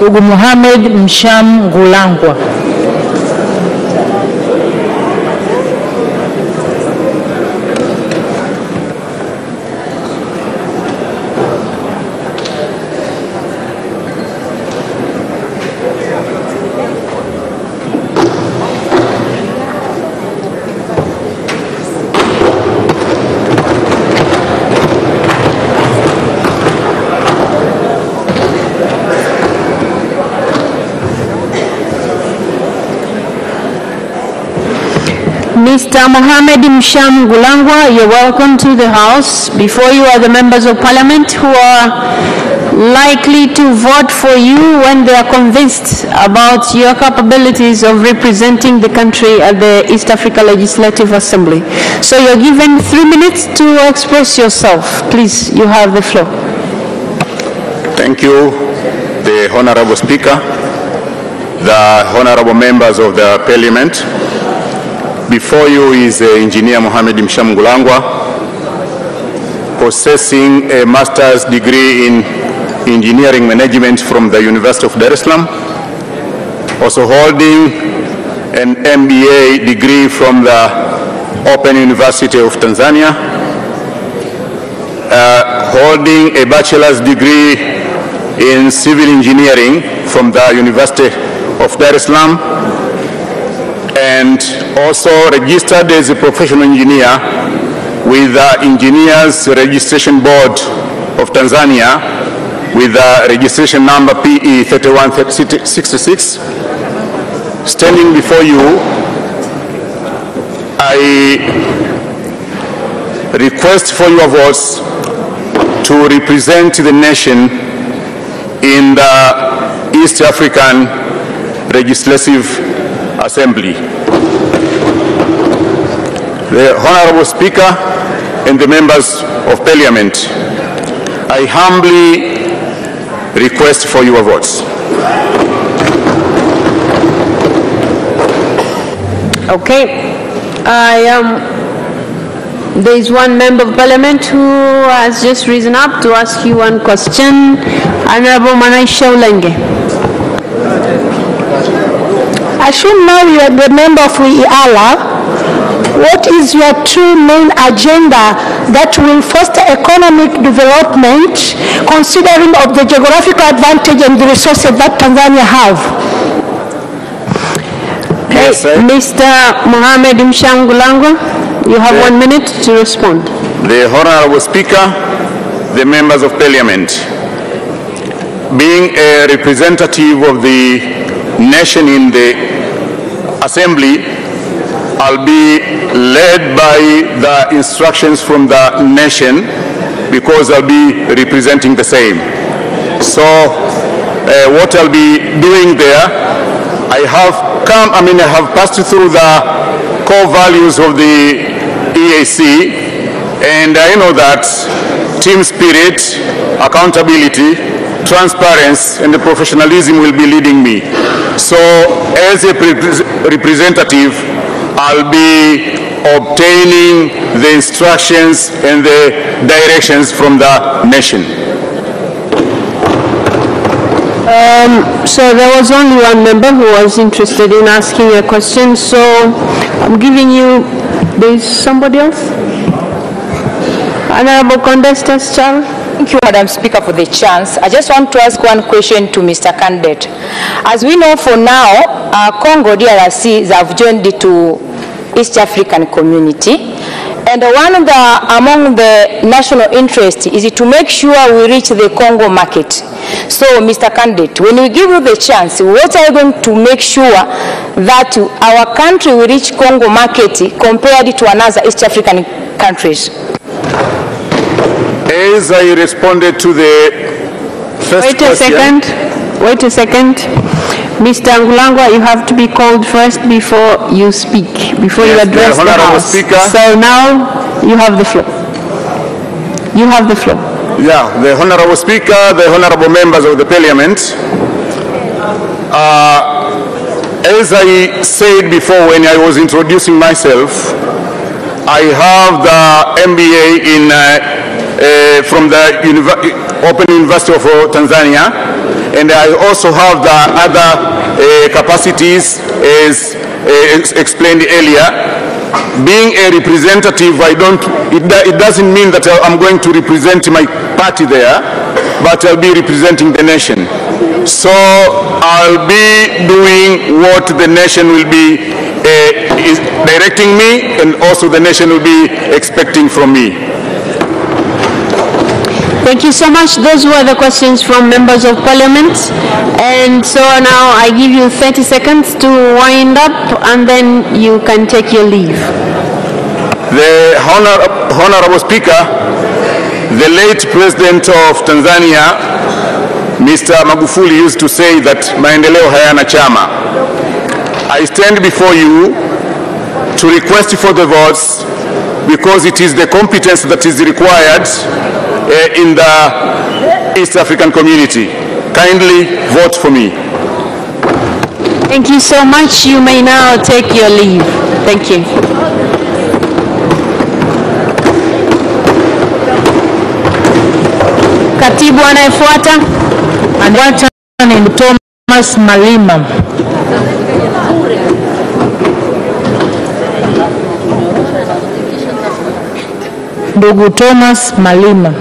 Ndugu Mohamed Msham Gulangwa. Mr. Mohamed Msham Gulangwa, you're welcome to the House. Before you are the members of Parliament who are likely to vote for you when they are convinced about your capabilities of representing the country at the East Africa Legislative Assembly. So you're given 3 minutes to express yourself. Please, you have the floor. Thank you, the Honorable Speaker, the Honorable members of the Parliament. Before you is Engineer Mohamed Msham Gulangwa, possessing a master's degree in engineering management from the University of Dar es Salaam, also holding an MBA degree from the Open University of Tanzania, holding a bachelor's degree in civil engineering from the University of Dar es Salaam, and also registered as a professional engineer with the Engineers Registration Board of Tanzania with the registration number PE 3166. Standing before you, I request for your votes to represent the nation in the East African Legislative Assembly. The Honorable Speaker and the members of Parliament, I humbly request for your votes. Okay. There is one member of Parliament who has just risen up to ask you one question. Honorable Manaisha Ulenge. I should know you are the member of IALA. What is your two main agenda that will foster economic development, considering of the geographical advantage and the resources that Tanzania have? Yes, Mr. Mohamed Msham Gulangwa, you have 1 minute to respond. The Honorable Speaker, the members of Parliament, being a representative of the nation in the Assembly, I'll be led by the instructions from the nation because I'll be representing the same. So what I'll be doing there, I have passed through the core values of the EAC, and I know that team spirit, accountability, transparency, and the professionalism will be leading me. So as a representative, I'll be obtaining the instructions and the directions from the nation. So there was only one member who was interested in asking a question, so I'm giving you, there's somebody else? Honorable Condestas Charles. Thank you, Madam Speaker, for the chance. I just want to ask one question to Mr. Candidate. As we know, for now, Congo DRC have joined to East African community, and one of among the national interests is to make sure we reach the Congo market. So, Mr. Candidate, when we give you the chance, what are you going to make sure that our country will reach Congo market compared to another East African countries? As I responded to the first question. Wait a second. Mr. Ngulangwa, you have to be called first before you speak, before you address the House. Speaker. So now you have the floor. You have the floor. Yeah, the Honorable Speaker, the Honorable members of the Parliament, as I said before when I was introducing myself, I have the MBA from the Open University of Tanzania, and I also have the other capacities as explained earlier. Being a representative, it doesn't mean that I'm going to represent my party there, but I'll be representing the nation. So I'll be doing what the nation will be is directing me, and also the nation will be expecting from me. Thank you so much. Those were the questions from members of Parliament. And so now I give you 30 seconds to wind up, and then you can take your leave. The Honorable Speaker, the late President of Tanzania, Mr. Magufuli, used to say that maendeleo hayana chama. I stand before you to request for the votes because it is the competence that is required in the East African community. Kindly vote for me. Thank you so much. You may now take your leave. Thank you. Katibu anayefuata ni Thomas Malima. Ndugu Thomas Malima.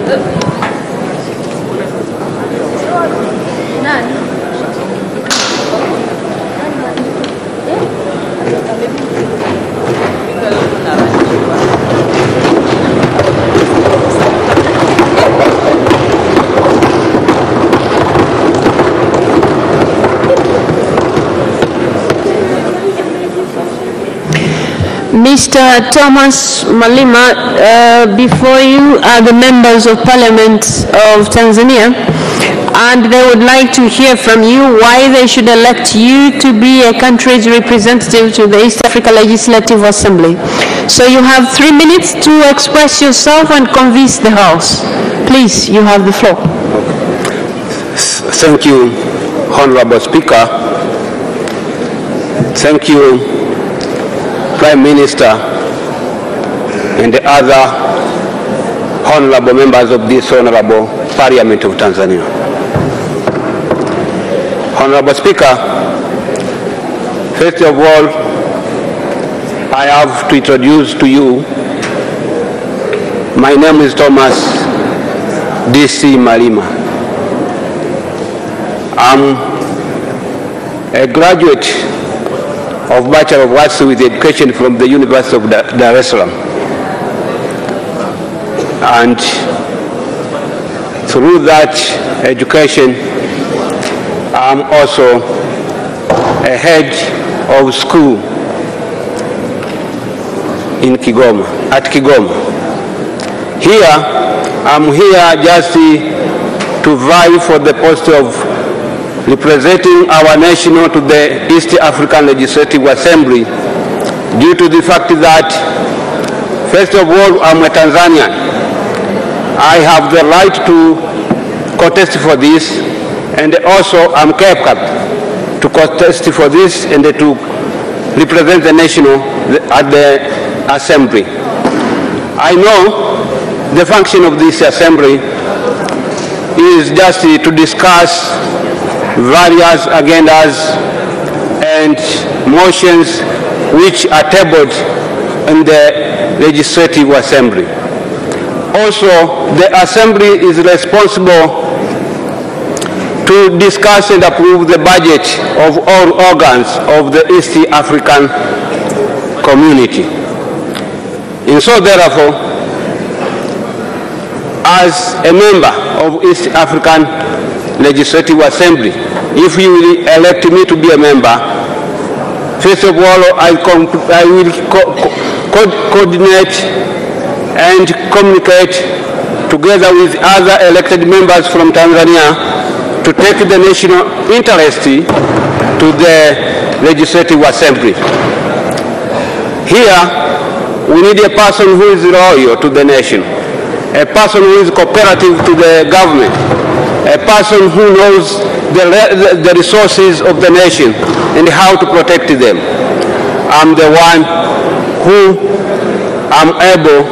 Mr. Thomas Malima, before you are the members of Parliament of Tanzania, and they would like to hear from you why they should elect you to be a country's representative to the East Africa Legislative Assembly. So you have 3 minutes to express yourself and convince the House. Please, you have the floor. Thank you, Honorable Speaker. Thank you, Prime Minister and the other honorable members of this honorable Parliament of Tanzania. Honorable Speaker, first of all, I have to introduce to you, my name is Thomas D.C. Malima. I'm a graduate of Bachelor of Arts with Education from the University of Dar es Salaam. And through that education, I'm also a head of school in Kigoma, at Kigoma. Here, I'm here just to vie for the post of representing our nation to the East African Legislative Assembly due to the fact that, first of all, I'm a Tanzanian. I have the right to contest for this, and also I'm capable to contest for this and to represent the nation at the Assembly. I know the function of this Assembly is just to discuss various agendas and motions which are tabled in the Legislative Assembly. Also, the Assembly is responsible to discuss and approve the budget of all organs of the East African community. And so, therefore, as a member of East African Legislative Assembly, if you will elect me to be a member, first of all, I will coordinate and communicate together with other elected members from Tanzania to take the national interest to the Legislative Assembly. Here, we need a person who is loyal to the nation, a person who is cooperative to the government, a person who knows the resources of the nation and how to protect them. I'm the one who am able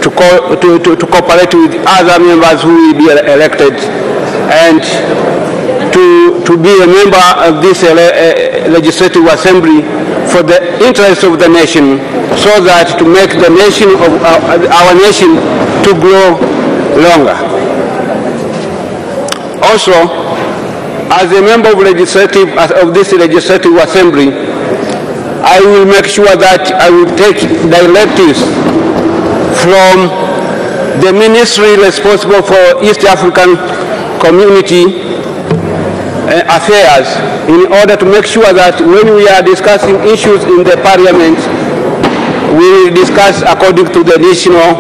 to cooperate with other members who will be elected and to be a member of this Legislative Assembly for the interest of the nation, so that to make the nation of our nation to grow longer. Also, as a member of this Legislative Assembly, I will make sure that I will take directives from the ministry responsible for East African community affairs, in order to make sure that when we are discussing issues in the Parliament, we will discuss according to the national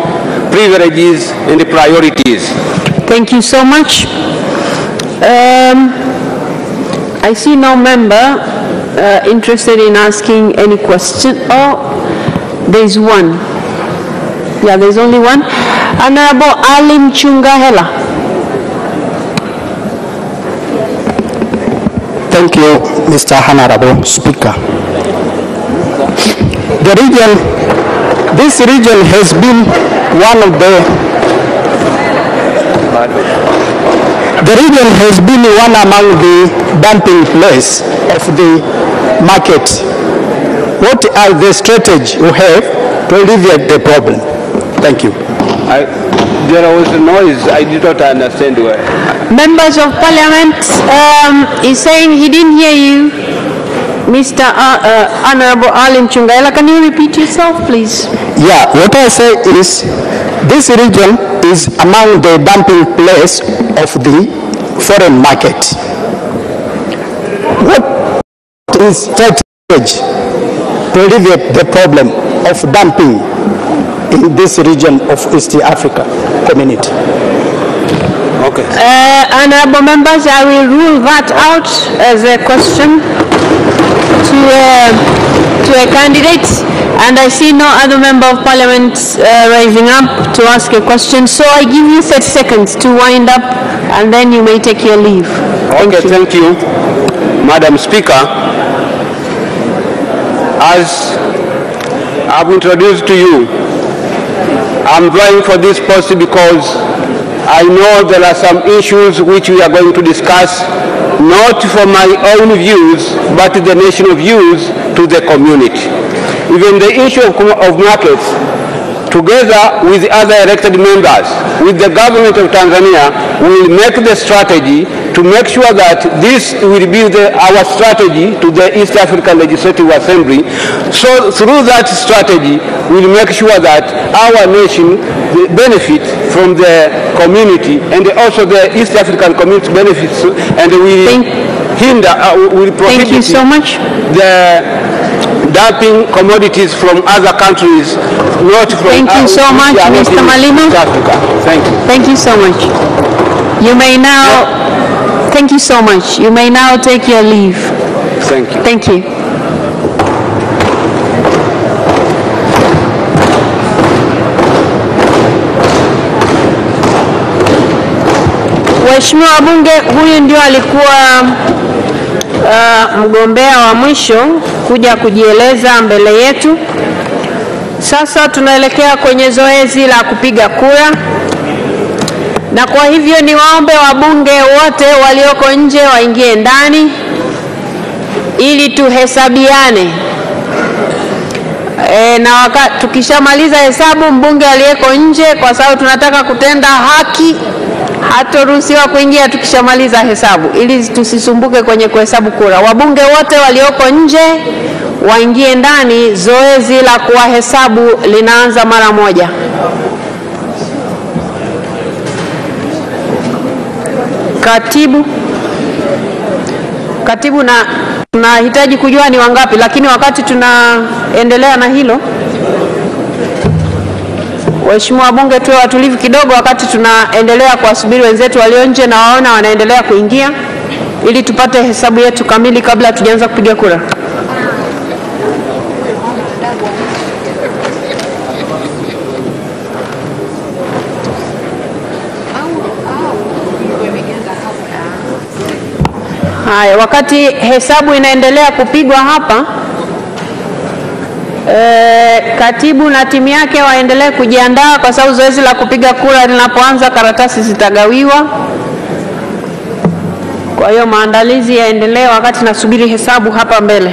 privileges and priorities. Thank you so much. I see no member interested in asking any question. Oh, there's one. Yeah, there's only one. Honorable Alim Chungahela. Thank you, Mr. Honorable Speaker. This region has been one of the region has been one among the dumping place of the market. What are the strategies you have to alleviate the problem? Thank you. There was a noise. I did not understand where. Members of Parliament, is saying he didn't hear you. Mr. Honorable Alim Chungaila, can you repeat yourself, please? Yeah, what I say is this region is among the dumping place of the foreign market. What is strategy to alleviate the problem of dumping in this region of East Africa community? Okay. Honorable members, I will rule that out as a question to a candidate, and I see no other member of Parliament rising up to ask a question. So I give you 30 seconds to wind up, and then you may take your leave. Thank you, Madam Speaker. As I've introduced to you, I'm vying for this post because I know there are some issues which we are going to discuss, not for my own views, but the national views to the community. Even the issue of markets, together with other elected members, with the government of Tanzania, will make the strategy to make sure that this will be our strategy to the East African Legislative Assembly. So through that strategy, we'll make sure that our nation benefit from the community, and also the East African community benefits, and we will prohibit Thank you so much. the dumping commodities from other countries, not from Thank you so much, Mr. Malima. Thank you. Thank you so much. You may now, thank you so much. You may now take your leave. Thank you. Thank you. Waheshimiwa wabunge, huyu ndio alikuwa mgombea wa mwisho kuja kujieleza mbele yetu. Sasa tunaelekea kwenye zoezi la kupiga kura, na kwa hivyo niwaombe wabunge wote walioko nje waingie ndani ili tuhesabiane. Na tukishamaliza hesabu, mbunge aliyeko nje, kwa sababu tunataka kutenda haki, hataruhusiwa kuingia tukishamaliza hesabu, ili tusisumbuke kwenye kuhesabu kura. Wabunge wote walioko nje waingie ndani. Zoezi la kuwahesabu linaanza mara moja. Katibu, na tunahitaji kujua ni wangapi, lakini wakati tunaendelea na hilo, waheshimiwa wabunge, tuwe watulivu kidogo wakati tunaendelea kuwasubiri wenzetu walio nje na waona wanaendelea kuingia, ili tupate hesabu yetu kamili kabla hatujaanza kupiga kura. Haya, wakati hesabu inaendelea kupigwa hapa, katibu na timu yake waendelee kujiandaa, kwa sababu zoezi la kupiga kura linapoanza karatasi zitagawiwa. Kwa hiyo maandalizi yaendelee wakati nasubiri hesabu hapa mbele.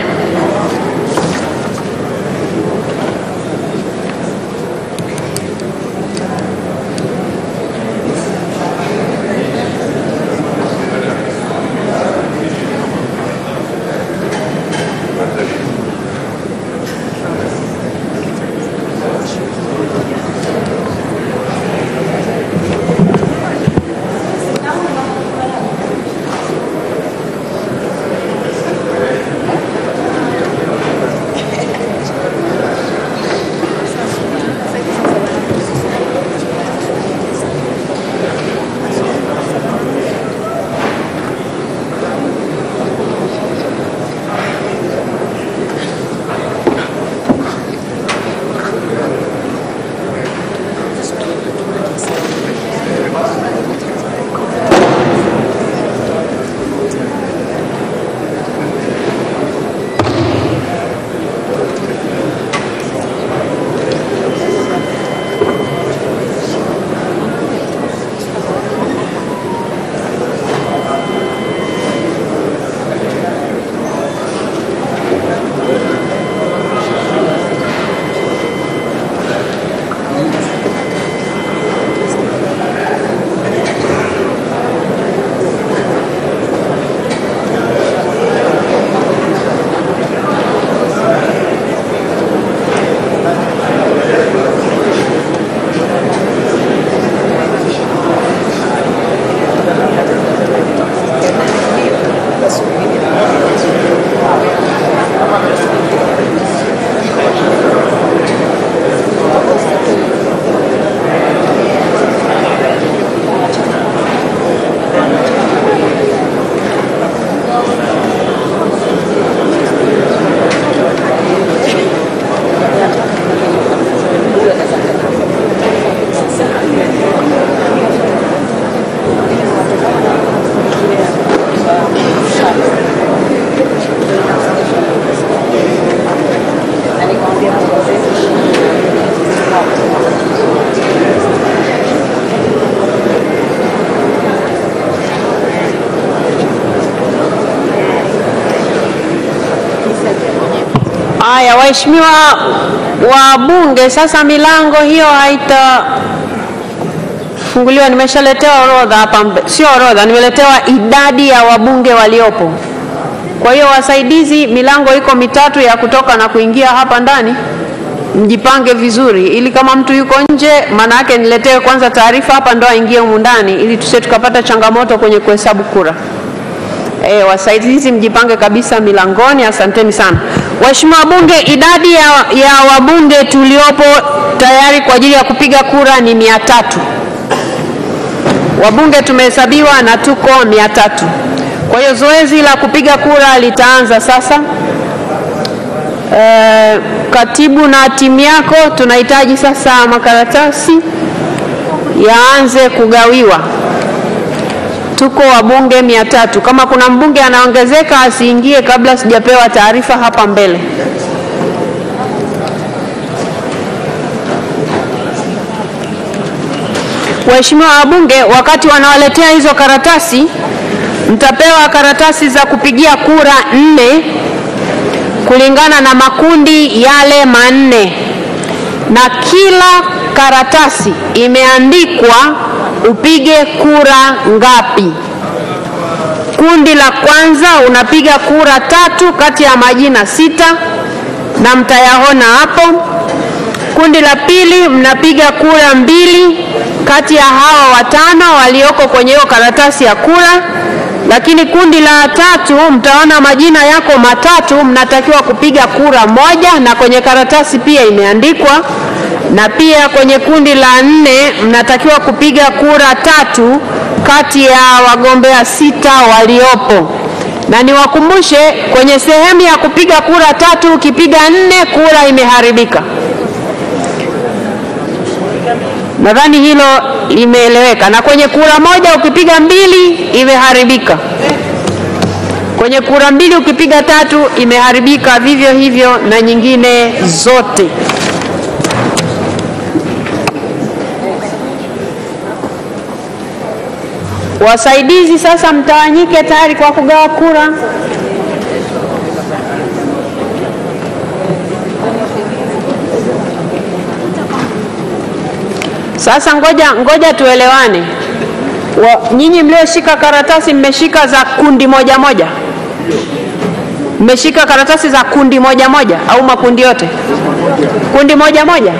Haya, waheshimiwa wabunge, sasa milango hiyo haitafunguliwa. Nimeshaletewa orodha hapa, sio orodha, nimeletewa idadi ya wabunge waliopo. Kwa hiyo wasaidizi, milango iko mitatu ya kutoka na kuingia hapa ndani. Mjipange vizuri ili kama mtu yuko nje, maana yake niletewe kwanza taarifa hapa ndo aingie humu ndani, ili tusije tukapata changamoto kwenye kuhesabu kura. Wasaidizi mjipange kabisa milangoni. Asanteni sana. Waheshimiwa wabunge, idadi ya wabunge tuliopo tayari kwa ajili ya kupiga kura ni 300. Wabunge tumehesabiwa na tuko 300. Kwa hiyo zoezi la kupiga kura litaanza sasa. Katibu na timu yako, tunahitaji sasa makaratasi yaanze kugawiwa. Tuko wabunge 300. Kama kuna mbunge anaongezeka asiingie kabla sijapewa taarifa hapa mbele. Waheshimiwa wabunge, wakati wanawaletea hizo karatasi, mtapewa karatasi za kupigia kura 4 kulingana na makundi yale 4, na kila karatasi imeandikwa upige kura ngapi. Kundi la kwanza unapiga kura 3 kati ya majina 6 na mtayaona hapo. Kundi la pili mnapiga kura 2 kati ya hawa 5 walioko kwenye hiyo karatasi ya kura. Lakini kundi la 3 mtaona majina yako 3, mnatakiwa kupiga kura 1 na kwenye karatasi pia imeandikwa. Na pia kwenye kundi la 4 mnatakiwa kupiga kura 3 kati ya wagombea 6 waliopo. Na niwakumbushe, kwenye sehemu ya kupiga kura 3 ukipiga 4 kura imeharibika. Nadhani hilo limeeleweka. Na kwenye kura 1 ukipiga 2 imeharibika. Kwenye kura 2 ukipiga 3 imeharibika, vivyo hivyo na nyingine zote. Wasaidizi sasa mtawanyike tayari kwa kugawa kura. Sasa ngoja tuelewane. Nyinyi mlioshika karatasi mmeshika za kundi moja moja? Mmeshika karatasi za kundi moja moja au makundi yote? Kundi moja moja.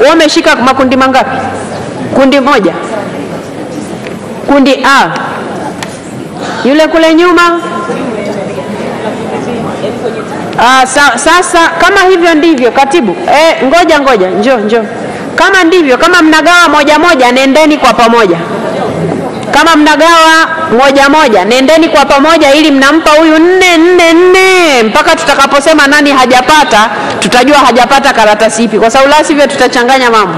Wewe umeshika makundi mangapi? Kundi moja. Kundi A. Yule kule nyuma. Sasa kama hivyo ndivyo katibu. Ngoja njoo. Kama ndivyo, kama mnagawa moja moja, nendeni kwa pamoja. Kama mnagawa moja moja, nendeni kwa pamoja ili mnampa huyu 4 mpaka tutakaposema nani hajapata, tutajua hajapata karatasi ipi, kwa sababu la sivyo tutachanganya mambo.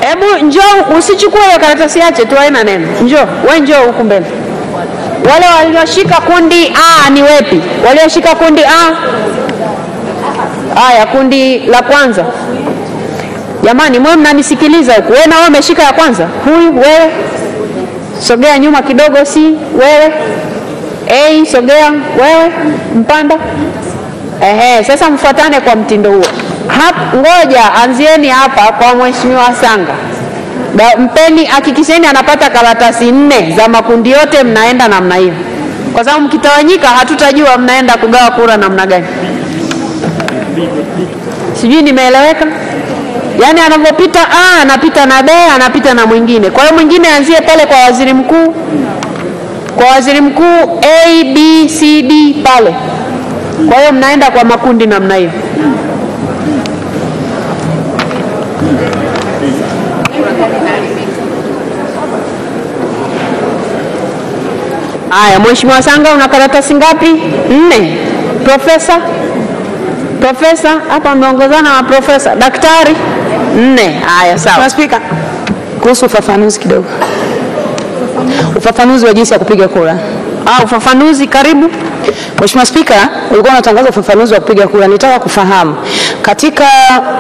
Hebu njoo, usichukue hiyo karatasi yache tu, haina neno. Njoo huku mbele. Wale walioshika kundi A ni wepi? Walioshika kundi A? Haya, kundi la kwanza. Jamani, mwe mnanisikiliza huku. Wewe na wewe umeshika ya kwanza. Huyu wewe. Sogea nyuma kidogo, si wewe. Sogea wewe, mpanda. Sasa mfuatane kwa mtindo huo. Ngoja anzieni hapa kwa Mheshimiwa Sanga. Mpeni, hakikisheni anapata karatasi 4 za makundi yote, mnaenda namna hiyo. Kwa sababu mkitawanyika hatutajua mnaenda kugawa kura namna gani. Sijui nimeeleweka? Yaani anapopita A, anapita na B, anapita na mwingine. Kwa hiyo mwingine anzie pale kwa waziri mkuu. Kwa waziri mkuu A, B, C, D pale. Kwa hiyo mnaenda kwa makundi namna hiyo. Haya, Mheshimiwa Sanga una karatasi ngapi? 4. Profesa, hapa mmeongozana na profesa. Daktari 4. Haya, sawa. Mheshimiwa Spika, kuhusu ufafanuzi kidogo. Ufafanuzi wa jinsi ya kupiga kura. Ufafanuzi, karibu. Mheshimiwa Spika, ulikuwa unatangaza ufafanuzi wa kupiga kura. Nitaka kufahamu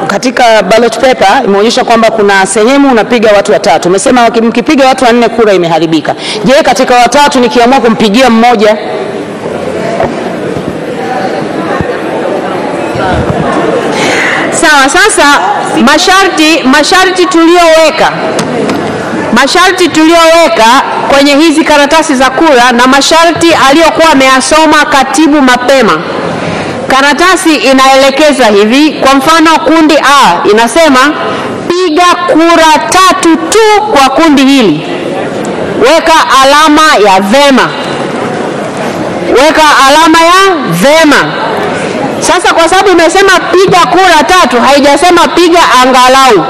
Katika ballot paper imeonyesha kwamba kuna sehemu unapiga watu watatu. Umesema mkipiga watu wanne kura imeharibika. Je, katika watatu nikiamua kumpigia mmoja? Sawa, sasa masharti tulioweka kwenye hizi karatasi za kura na masharti aliyokuwa ameyasoma katibu mapema. Karatasi inaelekeza hivi, kwa mfano kundi A inasema piga kura 3 tu kwa kundi hili. Weka alama ya vema. Weka alama ya vema. Sasa kwa sababu imesema piga kura 3, haijasema piga angalau.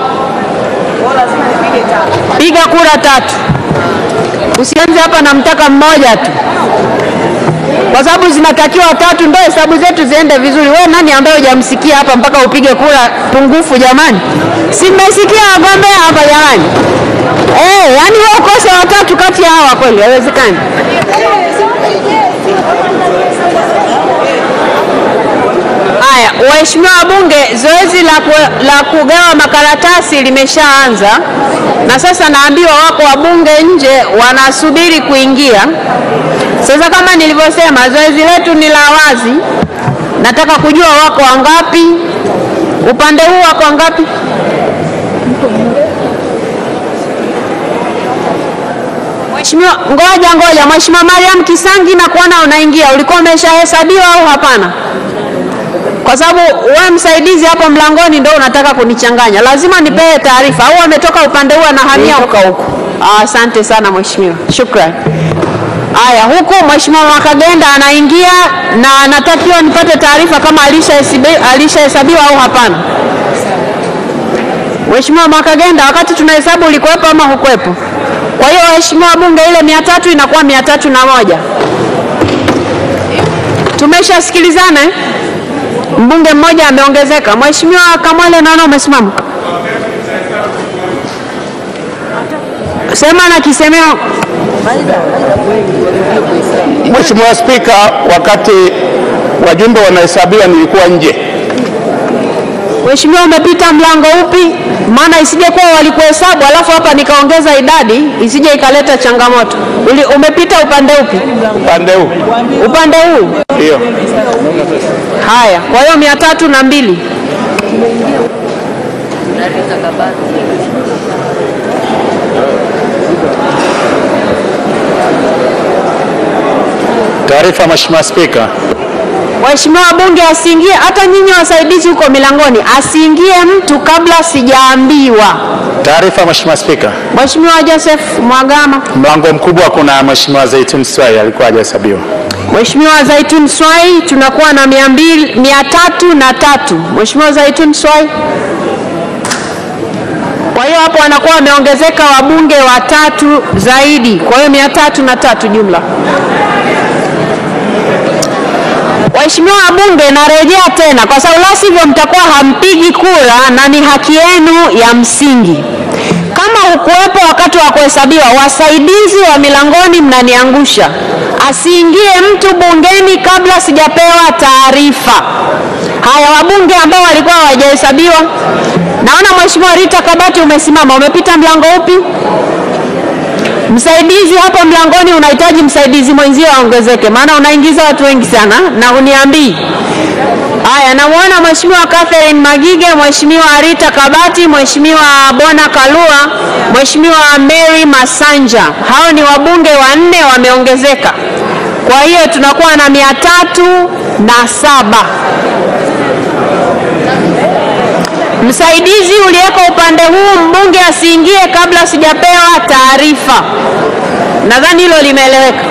Piga kura 3. Usianze hapa na mtaka mmoja tu, kwa sababu zinatakiwa 3 ndio hesabu zetu ziende vizuri. Wewe nani ambaye hujamsikia hapa mpaka upige kura pungufu jamani? Si mmesikia wagombea hapa jamani? Yani wewe ukose watatu kati ya hawa, kweli haiwezekani. Haya, waheshimiwa wabunge, zoezi la kugawa makaratasi limeshaanza, na sasa naambiwa wako wabunge nje wanasubiri kuingia. Sasa kama nilivyosema, zoezi letu ni la wazi. Nataka kujua wako wangapi, upande huu wako wangapi? Mheshimiwa, ngoja. Mheshimiwa Mariam Kisangi, na kuona unaingia. Ulikuwa umeshahesabiwa au hapana? Kwa sababu wewe msaidizi hapo mlangoni ndio unataka kunichanganya. Lazima nipewe taarifa. Au ametoka upande huu anahamia huko. Asante sana mheshimiwa. Shukrani. Haya, huko mheshimiwa Mwakagenda anaingia na natakiwa nipate taarifa kama alishahesabiwa au hapana. Mheshimiwa Mwakagenda, wakati tunahesabu ulikuwepo ama hukuwepo? Kwa hiyo waheshimiwa bunge, ile 300 inakuwa 301. Tumeshasikilizana eh? Mbunge mmoja ameongezeka. Mheshimiwa Kamwele, naona umesimama. Sema na kisemeo. Mheshimiwa Spika, wakati wajumbe wanahesabiwa nilikuwa nje. Mheshimiwa, umepita mlango upi? Maana isije kuwa walikuhesabu alafu hapa nikaongeza idadi, isije ikaleta changamoto. Umepita upande upi? Upande huu. Upande huu? Ndio. Haya, kwa hiyo 302. Taarifa Mheshimiwa Spika. Waheshimiwa wabunge, asiingie, hata nyinyi wasaidizi huko milangoni, asiingie mtu kabla sijaambiwa. Taarifa Mheshimiwa Spika. Mheshimiwa Joseph Mwagama. Mlango mkubwa kuna Mheshimiwa Zaitun Swai alikuwa hajahesabiwa. Mheshimiwa Zaitun Swai, tunakuwa na 303. Mheshimiwa Zaitun Swai. Kwa hiyo hapo wanakuwa wameongezeka wabunge 3 zaidi. Kwa hiyo 303 jumla. Waheshimiwa wabunge, narejea tena kwa sababu la sivyo mtakuwa hampigi kura na ni haki yenu ya msingi. Kama hukuwepo wakati wa kuhesabiwa, wasaidizi wa milangoni mnaniangusha. Asiingie mtu bungeni kabla sijapewa taarifa. Haya, wabunge ambao walikuwa hawajahesabiwa. Naona Mheshimiwa Rita Kabati umesimama. Umepita mlango upi? Msaidizi hapo mlangoni, unahitaji msaidizi mwenzio aongezeke, maana unaingiza watu wengi sana na uniambii. Haya, namuona Mheshimiwa Catherine Magige, Mheshimiwa Rita Kabati, Mheshimiwa Bona Kalua, Mheshimiwa Mary Masanja. Hao ni wabunge 4 wameongezeka. Kwa hiyo tunakuwa na 307. Msaidizi uliyeko upande huu, mbunge asiingie kabla sijapewa taarifa. Nadhani hilo limeeleweka.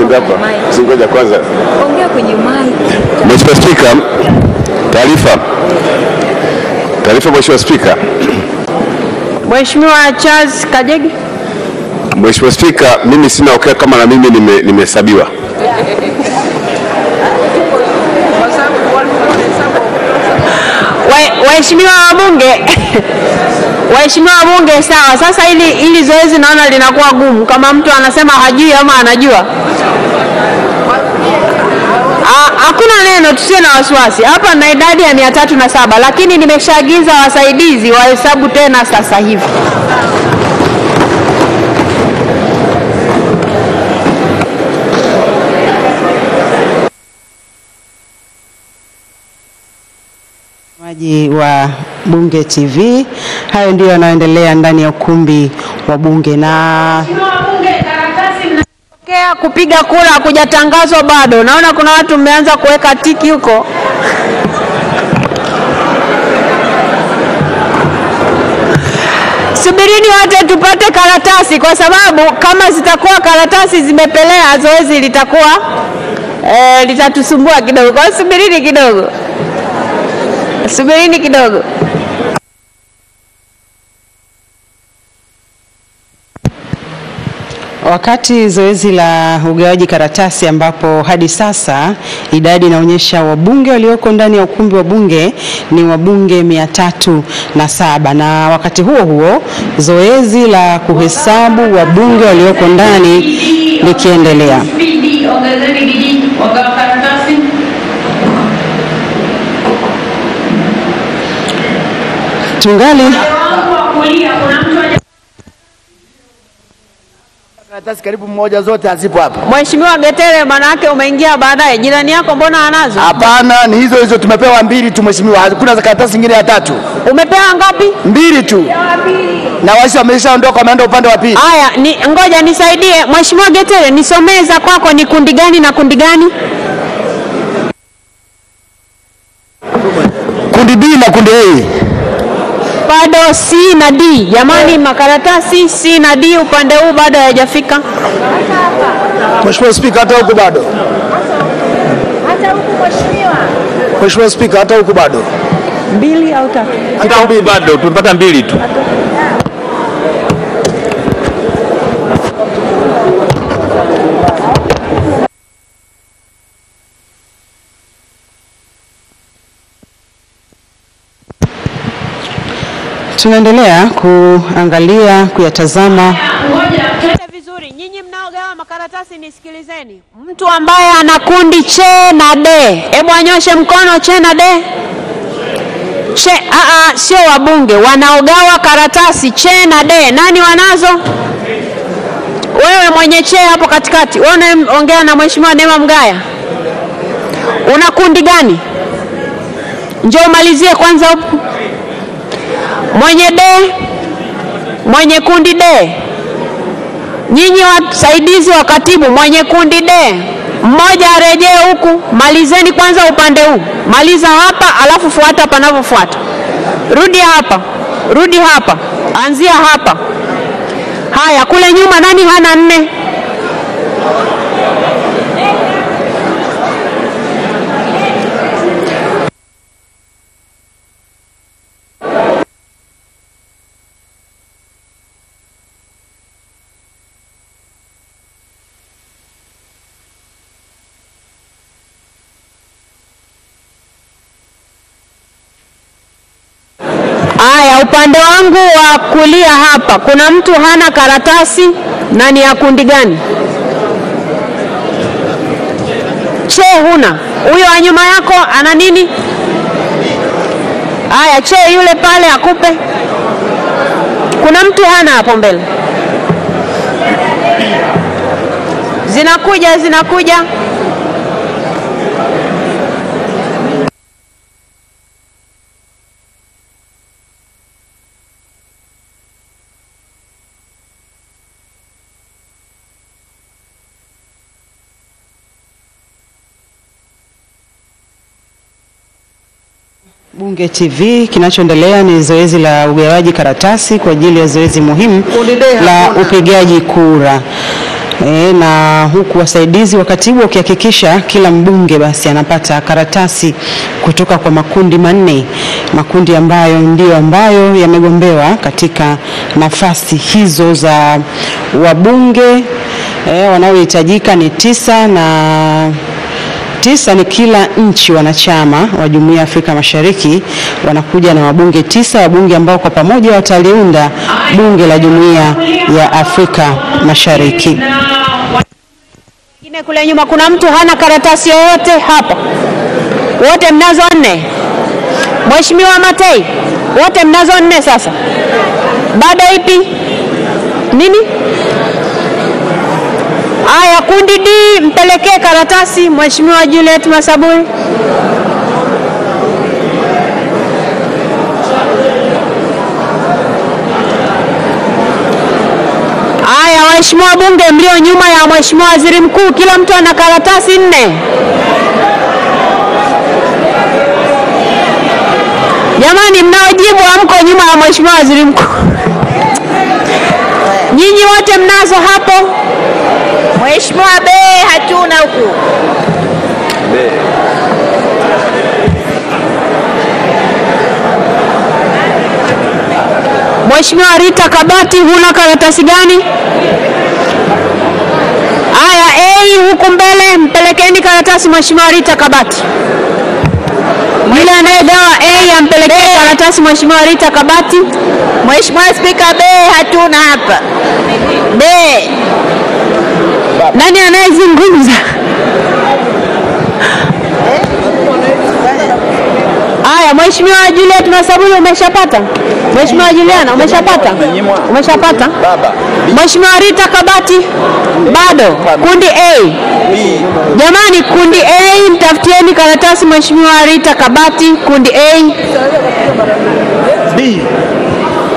hapa. Singoja kwanza. Ongea kwenye mic. Mheshimiwa Spika, taarifa Mheshimiwa Spika. Mheshimiwa Charles Kajegi. Mheshimiwa Spika, mimi sina okay kama na mimi nimehesabiwa. Waheshimiwa wabunge. Waheshimiwa wabunge, sawa. Sasa ili zoezi naona linakuwa gumu kama mtu anasema hajui ama anajua. Hakuna neno, tusiwe na wasiwasi. Hapa na idadi ya 307, lakini nimeshaagiza wasaidizi wahesabu tena sasa hivi. Wa Bunge TV, hayo ndio yanaendelea ndani ya ukumbi wa Bunge. Na kupiga kura hakujatangazwa bado. Naona kuna watu mmeanza kuweka tiki huko. Subirini wote tupate karatasi, kwa sababu kama zitakuwa karatasi zimepelea, zoezi litakuwa litatusumbua kidogo. Kwa subirini kidogo. Subirini kidogo. Wakati zoezi la ugawaji karatasi, ambapo hadi sasa idadi inaonyesha wabunge walioko ndani ya ukumbi wa Bunge ni wabunge 307, na wakati huo huo zoezi la kuhesabu wabunge walioko ndani likiendelea. Tungali karatasi karibu mmoja zote hazipo hapa. Mheshimiwa Getere, manake umeingia baadaye. Jirani yako mbona anazo? Hapana, ni hizo tumepewa 2 tu mheshimiwa. Hakuna karatasi nyingine ya 3. Umepewa ngapi? 2 tu. Na wao wameshaondoka, wameenda upande wa pili. Haya, ngoja nisaidie. Mheshimiwa Getere, nisomee za kwako, ni kundi gani na kundi gani? Kundi B na kundi A. Bado C na D. Jamani, makaratasi C na D upande huu bado hayajafika. Mheshimiwa Spika, hata huko bado. Hata huko mheshimiwa. Mheshimiwa Spika, hata huko bado. 2 au 3? Hata huko bado, tumepata 2 tu. Tunaendelea kuangalia, kuyatazama. Ngoja, twende vizuri. Nyinyi mnaogawa makaratasi nisikilizeni. Mtu ambaye ana kundi C na D, hebu anyoshe mkono. C na D. Sio wabunge wanaogawa karatasi C na D. Nani wanazo? Wewe mwenye C hapo katikati. Wewe unaongea na Mheshimiwa Neema Mgaya. Una kundi gani? Njoo malizie kwanza hapo. Mwenye D, mwenye kundi D. Nyinyi wasaidizi wa katibu, mwenye kundi D, mmoja arejee huku. Malizeni kwanza upande huu. Maliza hapa, alafu fuata panavyofuata. Rudi hapa. Rudi hapa. Anzia hapa. Haya, kule nyuma nani hana 4? Upande wangu wa kulia hapa, kuna mtu hana karatasi na ni ya kundi gani? C huna. Huyo wa nyuma yako ana nini? Haya, C yule pale akupe. Kuna mtu hana hapo mbele. Zinakuja. Bunge TV, kinachoendelea ni zoezi la ugawaji karatasi kwa ajili ya zoezi muhimu la upigaji kura. na huku wasaidizi wa katibu wakihakikisha kila mbunge basi anapata karatasi kutoka kwa makundi manne, makundi ambayo ndio ambayo yamegombewa katika nafasi hizo za wabunge. Wanaohitajika ni 9 na 9 ni kila nchi wanachama wa Jumuiya ya Afrika Mashariki wanakuja na wabunge 9, wabunge ambao kwa pamoja wataliunda bunge la Jumuiya ya Afrika Mashariki. Wengine kule nyuma kuna mtu hana karatasi yoyote hapa? Wote mnazo 4. Mheshimiwa Matei, wote mnazo 4 sasa. Bado ipi? Nini? Aya, kundi D mpelekee karatasi Mheshimiwa Juliet Masaburi. Aya, waheshimiwa bunge mlio nyuma ya Mheshimiwa Waziri Mkuu, kila mtu ana karatasi 4. Jamani, mnaojibu hamko nyuma ya Mheshimiwa Waziri Mkuu. Nyinyi wote mnazo hapo? Mheshimiwa B hatuna huku. Mheshimiwa Rita Kabati, huna karatasi gani? Aya, A huku mbele, mpelekeni karatasi Mheshimiwa Rita Kabati. Yule anayegawa A ampelekee karatasi Mheshimiwa Rita Kabati. Mheshimiwa Spika, B hatuna hapa. B. Nani anayezungumza? Aya, Mheshimiwa Juliet Masaburi umeshapata? Mheshimiwa Juliana umeshapata? Umeshapata? Mheshimiwa Rita Kabati bado. Kundi A. Jamani, kundi A mtafutieni karatasi Mheshimiwa Rita Kabati. Kundi A. B.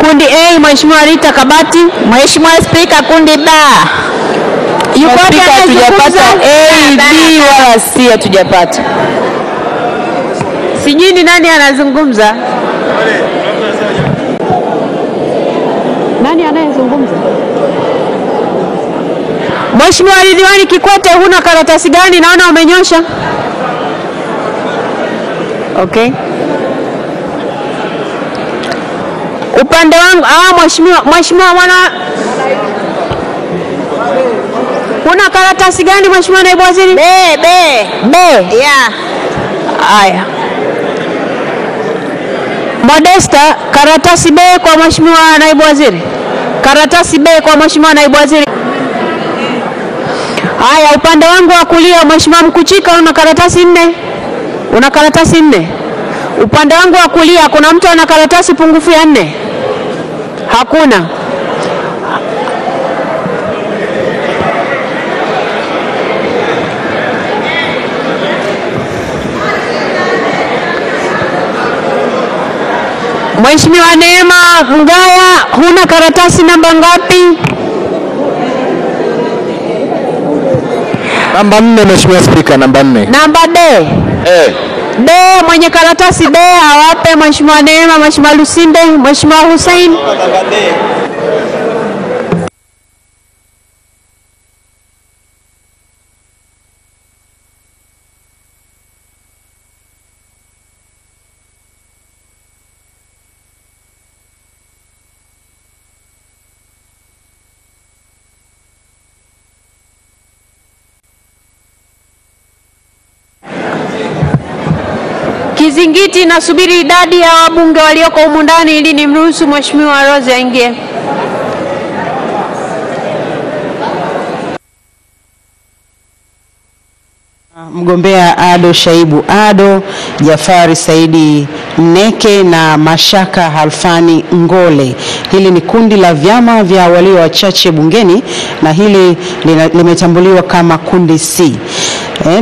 Kundi A Mheshimiwa Rita Kabati. Mheshimiwa Spika, kundi B. Yuko hatujapata A, B wala C hatujapata. Sijui ni nani anazungumza? Nani anayezungumza? Mheshimiwa Ridhiwani Kikwete, huna karatasi gani? Naona umenyosha. Okay. Upande wangu, Mheshimiwa mwana, huna karatasi gani Mheshimiwa Naibu Waziri? B. Yeah. Aya. Modesta, karatasi B kwa Mheshimiwa Naibu Waziri. Karatasi B kwa Mheshimiwa Naibu Waziri. Haya, upande wangu wa kulia Mheshimiwa Mkuchika, una karatasi 4. Una karatasi 4. Upande wangu wa kulia kuna mtu ana karatasi pungufu ya 4? Hakuna. Mheshimiwa Neema Mgaya, huna karatasi namba ngapi? Namba 4 Mheshimiwa Spika, namba 4. Namba D. D, mwenye karatasi D awape Mheshimiwa Neema, Mheshimiwa Lusinde, Mheshimiwa Hussein. Kizingiti, nasubiri idadi ya wabunge walioko humu ndani ili nimruhusu Mheshimiwa Rose aingie. Mgombea Ado Shaibu Ado, Jafari Saidi Mneke na Mashaka Halfani Ngole. Hili ni kundi la vyama vya walio wachache bungeni na hili limetambuliwa kama kundi C.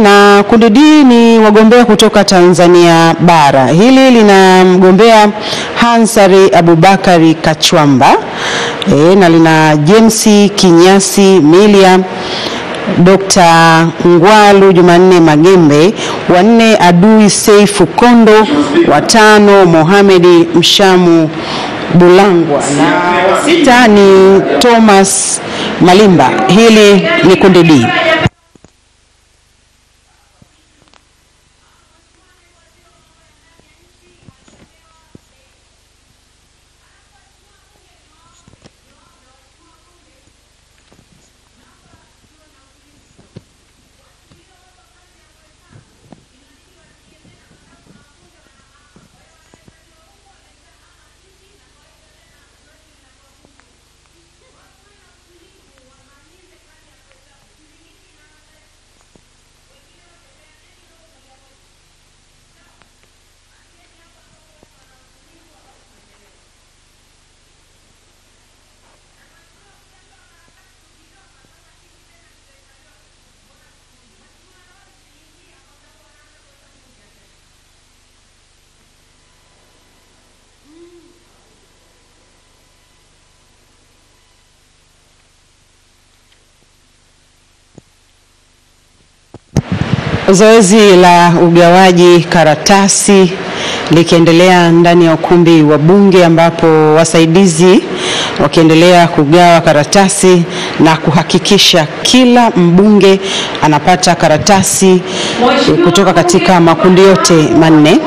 Na kundi D ni wagombea kutoka Tanzania bara. Hili lina mgombea Hansari Abubakari Kachwamba na lina James Kinyasi Milia, Dr. Ngwalu Jumanne Magembe, 4 Adui Seifu Kondo, 5 Mohamedi Mshamu Bulangwa, na sita ni Thomas Malimba. Hili ni kundi D. Zoezi la ugawaji karatasi likiendelea ndani ya ukumbi wa Bunge, ambapo wasaidizi wakiendelea kugawa karatasi na kuhakikisha kila mbunge anapata karatasi kutoka katika makundi yote manne.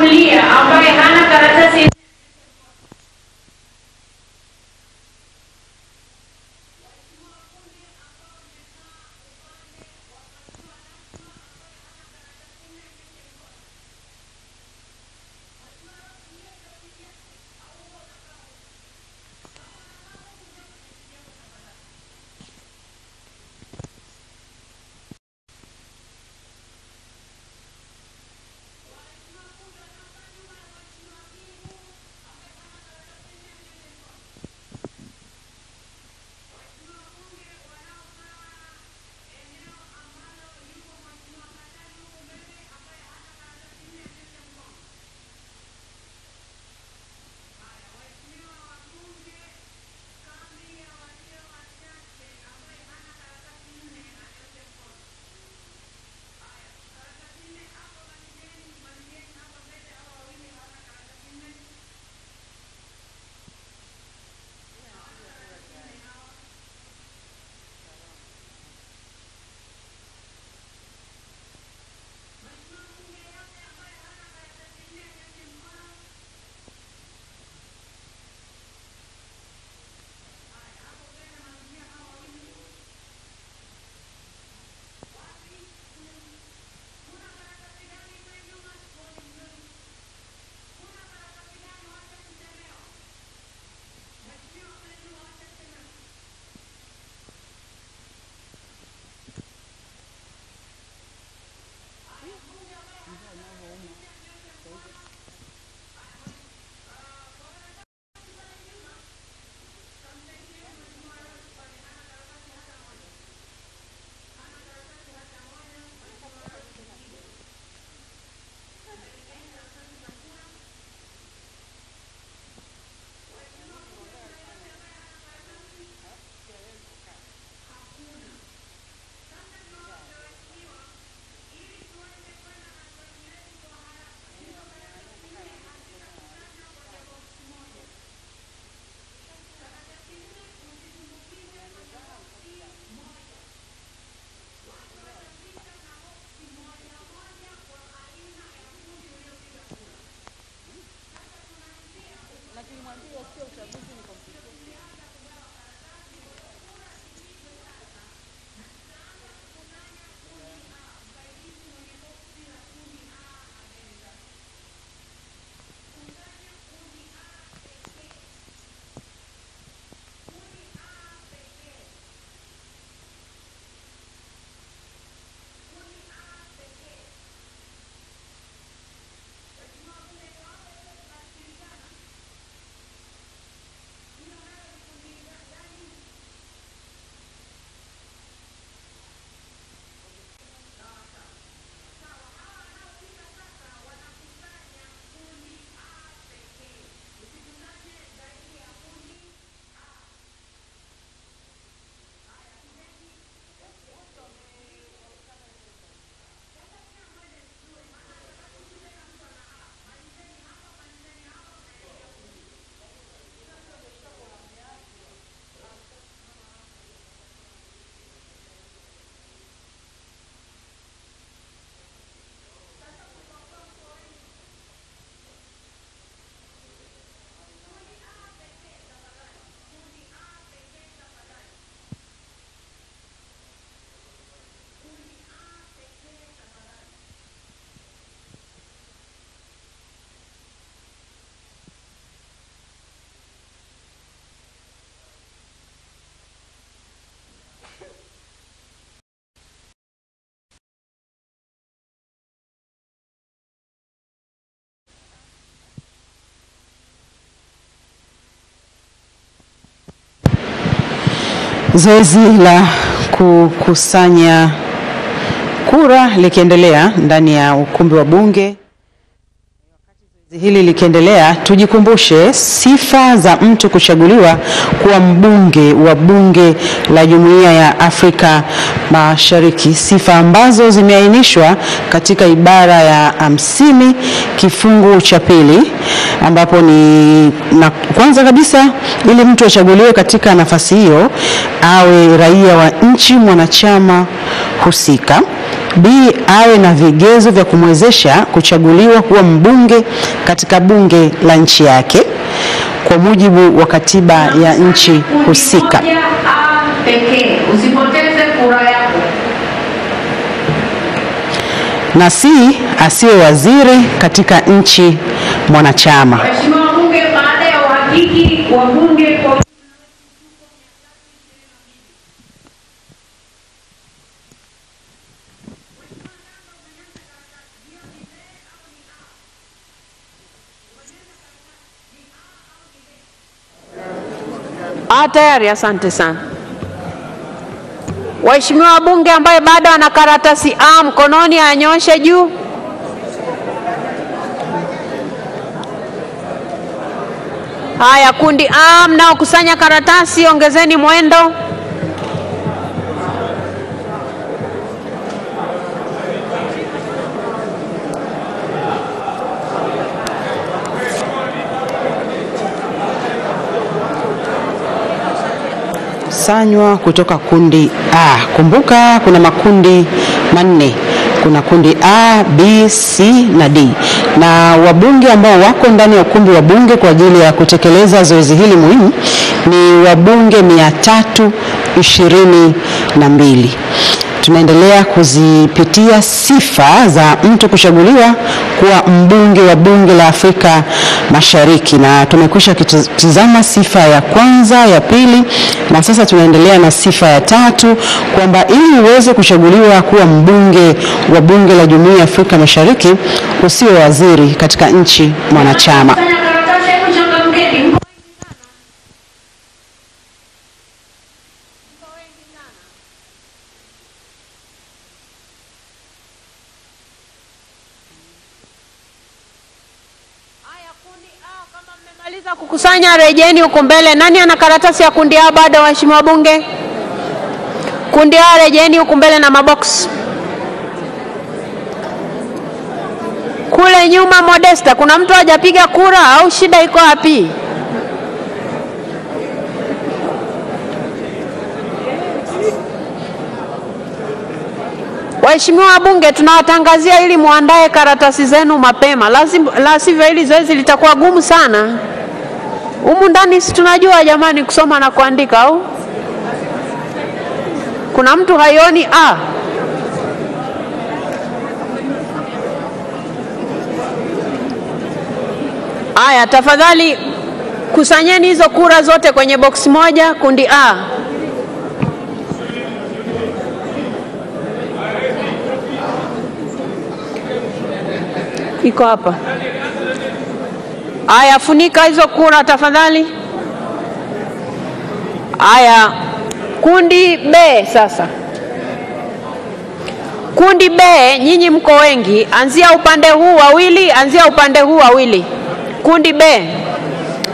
Zoezi la kukusanya kura likiendelea ndani ya ukumbi wa Bunge. Hili likiendelea, tujikumbushe sifa za mtu kuchaguliwa kuwa mbunge wa Bunge la Jumuiya ya Afrika Mashariki, sifa ambazo zimeainishwa katika ibara ya 50 kifungu cha pili, ambapo ni kwanza kabisa, ili mtu achaguliwe katika nafasi hiyo awe raia wa nchi mwanachama husika. B, awe na vigezo vya kumwezesha kuchaguliwa kuwa mbunge katika bunge la nchi yake kwa mujibu wa katiba ya nchi husika. Usipoteze kura yako. Na C, asiwe waziri katika nchi mwanachama. Mheshimiwa Bunge, baada ya uhakiki wa Bunge kwa tayari, asante sana. Waheshimiwa wabunge ambaye bado ana karatasi A mkononi anyoshe juu. Haya, kundi A mnaokusanya karatasi ongezeni mwendo. Sanywa kutoka kundi A. Kumbuka kuna makundi manne. Kuna kundi A, B, C na D. Na wabunge ambao wako ndani ya ukumbi wa Bunge kwa ajili ya kutekeleza zoezi hili muhimu ni wabunge 322. Tunaendelea kuzipitia sifa za mtu kuchaguliwa kuwa mbunge wa Bunge la Afrika Mashariki, na tumekwisha kitizama sifa ya kwanza, ya pili, na sasa tunaendelea na sifa ya tatu, kwamba ili uweze kuchaguliwa kuwa mbunge wa Bunge la Jumuiya ya Afrika Mashariki usiwe waziri katika nchi mwanachama. Kukusanya, rejeni huko mbele. Nani ana karatasi ya kundi A bado, waheshimiwa bunge? Kundi A, rejeni huko mbele na mabox. Kule nyuma Modesta, kuna mtu hajapiga kura au shida iko wapi? Waheshimiwa wabunge, tunawatangazia ili muandae karatasi zenu mapema. La sivyo hili zoezi litakuwa gumu sana. Humu ndani si tunajua jamani kusoma na kuandika au? Kuna mtu haioni A? Aya, tafadhali kusanyeni hizo kura zote kwenye box moja, kundi A. Iko hapa. Aya, funika hizo kura tafadhali. Aya, kundi B sasa. Kundi B, nyinyi mko wengi, anzia upande huu wawili, anzia upande huu wawili. Kundi B,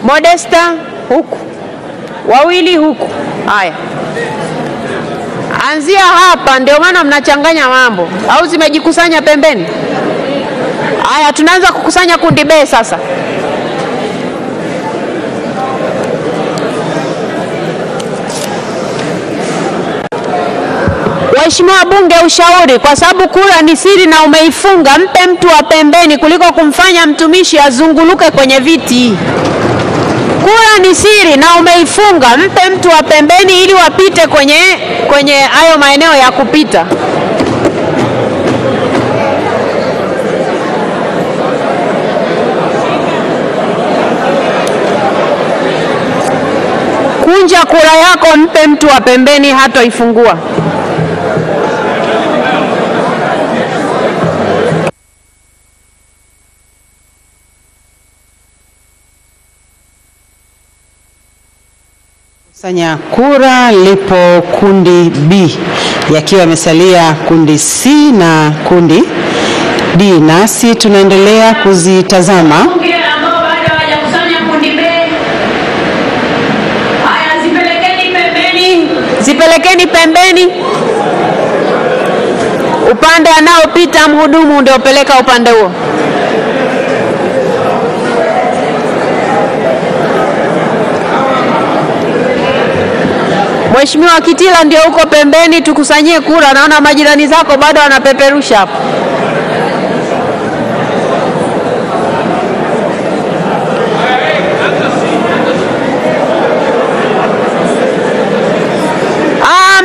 Modesta huku, wawili huku. Haya, anzia hapa, ndio maana mnachanganya mambo, au zimejikusanya pembeni? Haya, tunaanza kukusanya kundi B sasa. Waheshimiwa bunge, ushauri, kwa sababu kura ni siri na umeifunga, mpe mtu wa pembeni kuliko kumfanya mtumishi azunguluke kwenye viti. Kura ni siri na umeifunga, mpe mtu wa pembeni ili wapite kwenye hayo maeneo ya kupita. Kunja kura yako, mpe mtu wa pembeni, hatoifungua. Kusanya kura lipo kundi B, yakiwa yamesalia kundi C na kundi D, nasi tunaendelea kuzitazama. Zipelekeni pembeni. Upande anaopita mhudumu ndio peleka upande huo. Mheshimiwa Kitila ndio uko pembeni, tukusanyie kura. Naona majirani zako bado wanapeperusha hapo.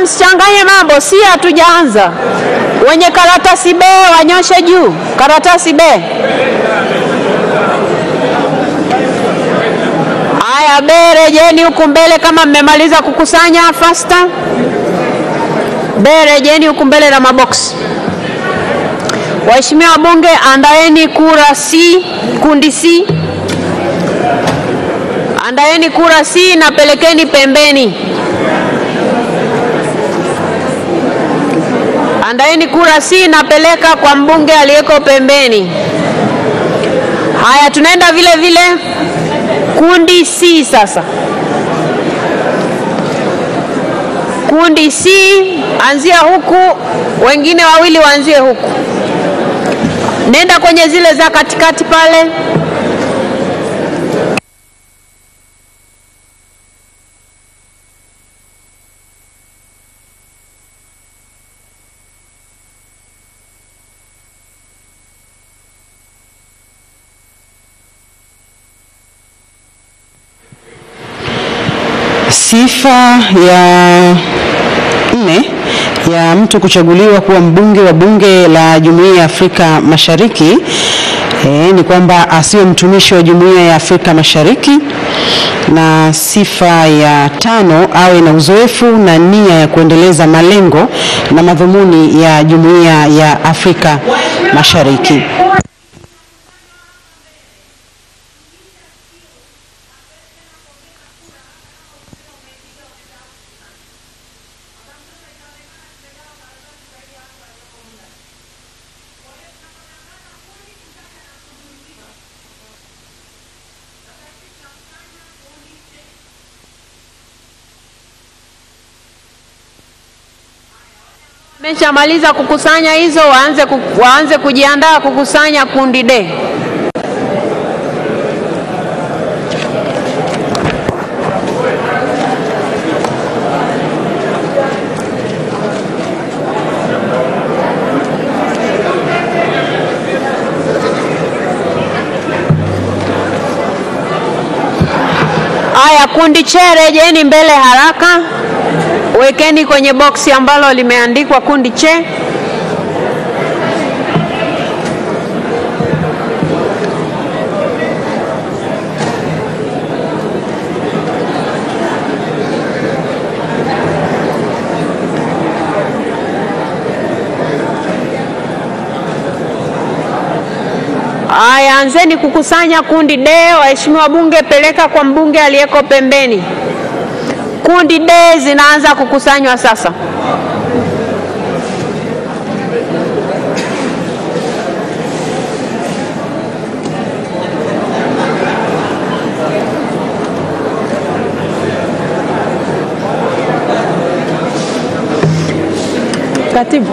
Msichanganye mambo, si hatujaanza. Wenye karatasi B wanyoshe juu. Karatasi B. Haya, B rejeni huku mbele kama mmemaliza kukusanya faster. B rejeni huku mbele na mabox. Waheshimiwa wabunge, andaeni kura C, kundi C. Andaeni kura C na pelekeni pembeni. Andaeni kura C na peleka kwa mbunge aliyeko pembeni. Haya, tunaenda vile vile kundi C sasa. Kundi C, anzia huku, wengine wawili waanzie huku. Nenda kwenye zile za katikati pale. Sifa ya 4 ya mtu kuchaguliwa kuwa mbunge wa bunge la Jumuiya ya Afrika Mashariki ni kwamba asiwe mtumishi wa Jumuiya ya Afrika Mashariki, na sifa ya 5 awe na uzoefu na nia ya kuendeleza malengo na madhumuni ya Jumuiya ya Afrika Mashariki. Meshamaliza kukusanya hizo, waanze kujiandaa kukusanya kundi D. Haya, kundi C rejeni mbele haraka. Wekeni kwenye boksi ambalo limeandikwa kundi C. Haya, anzeni kukusanya kundi D. Waheshimiwa bunge, peleka kwa mbunge aliyeko pembeni. Kundi D zinaanza kukusanywa sasa. Katibu.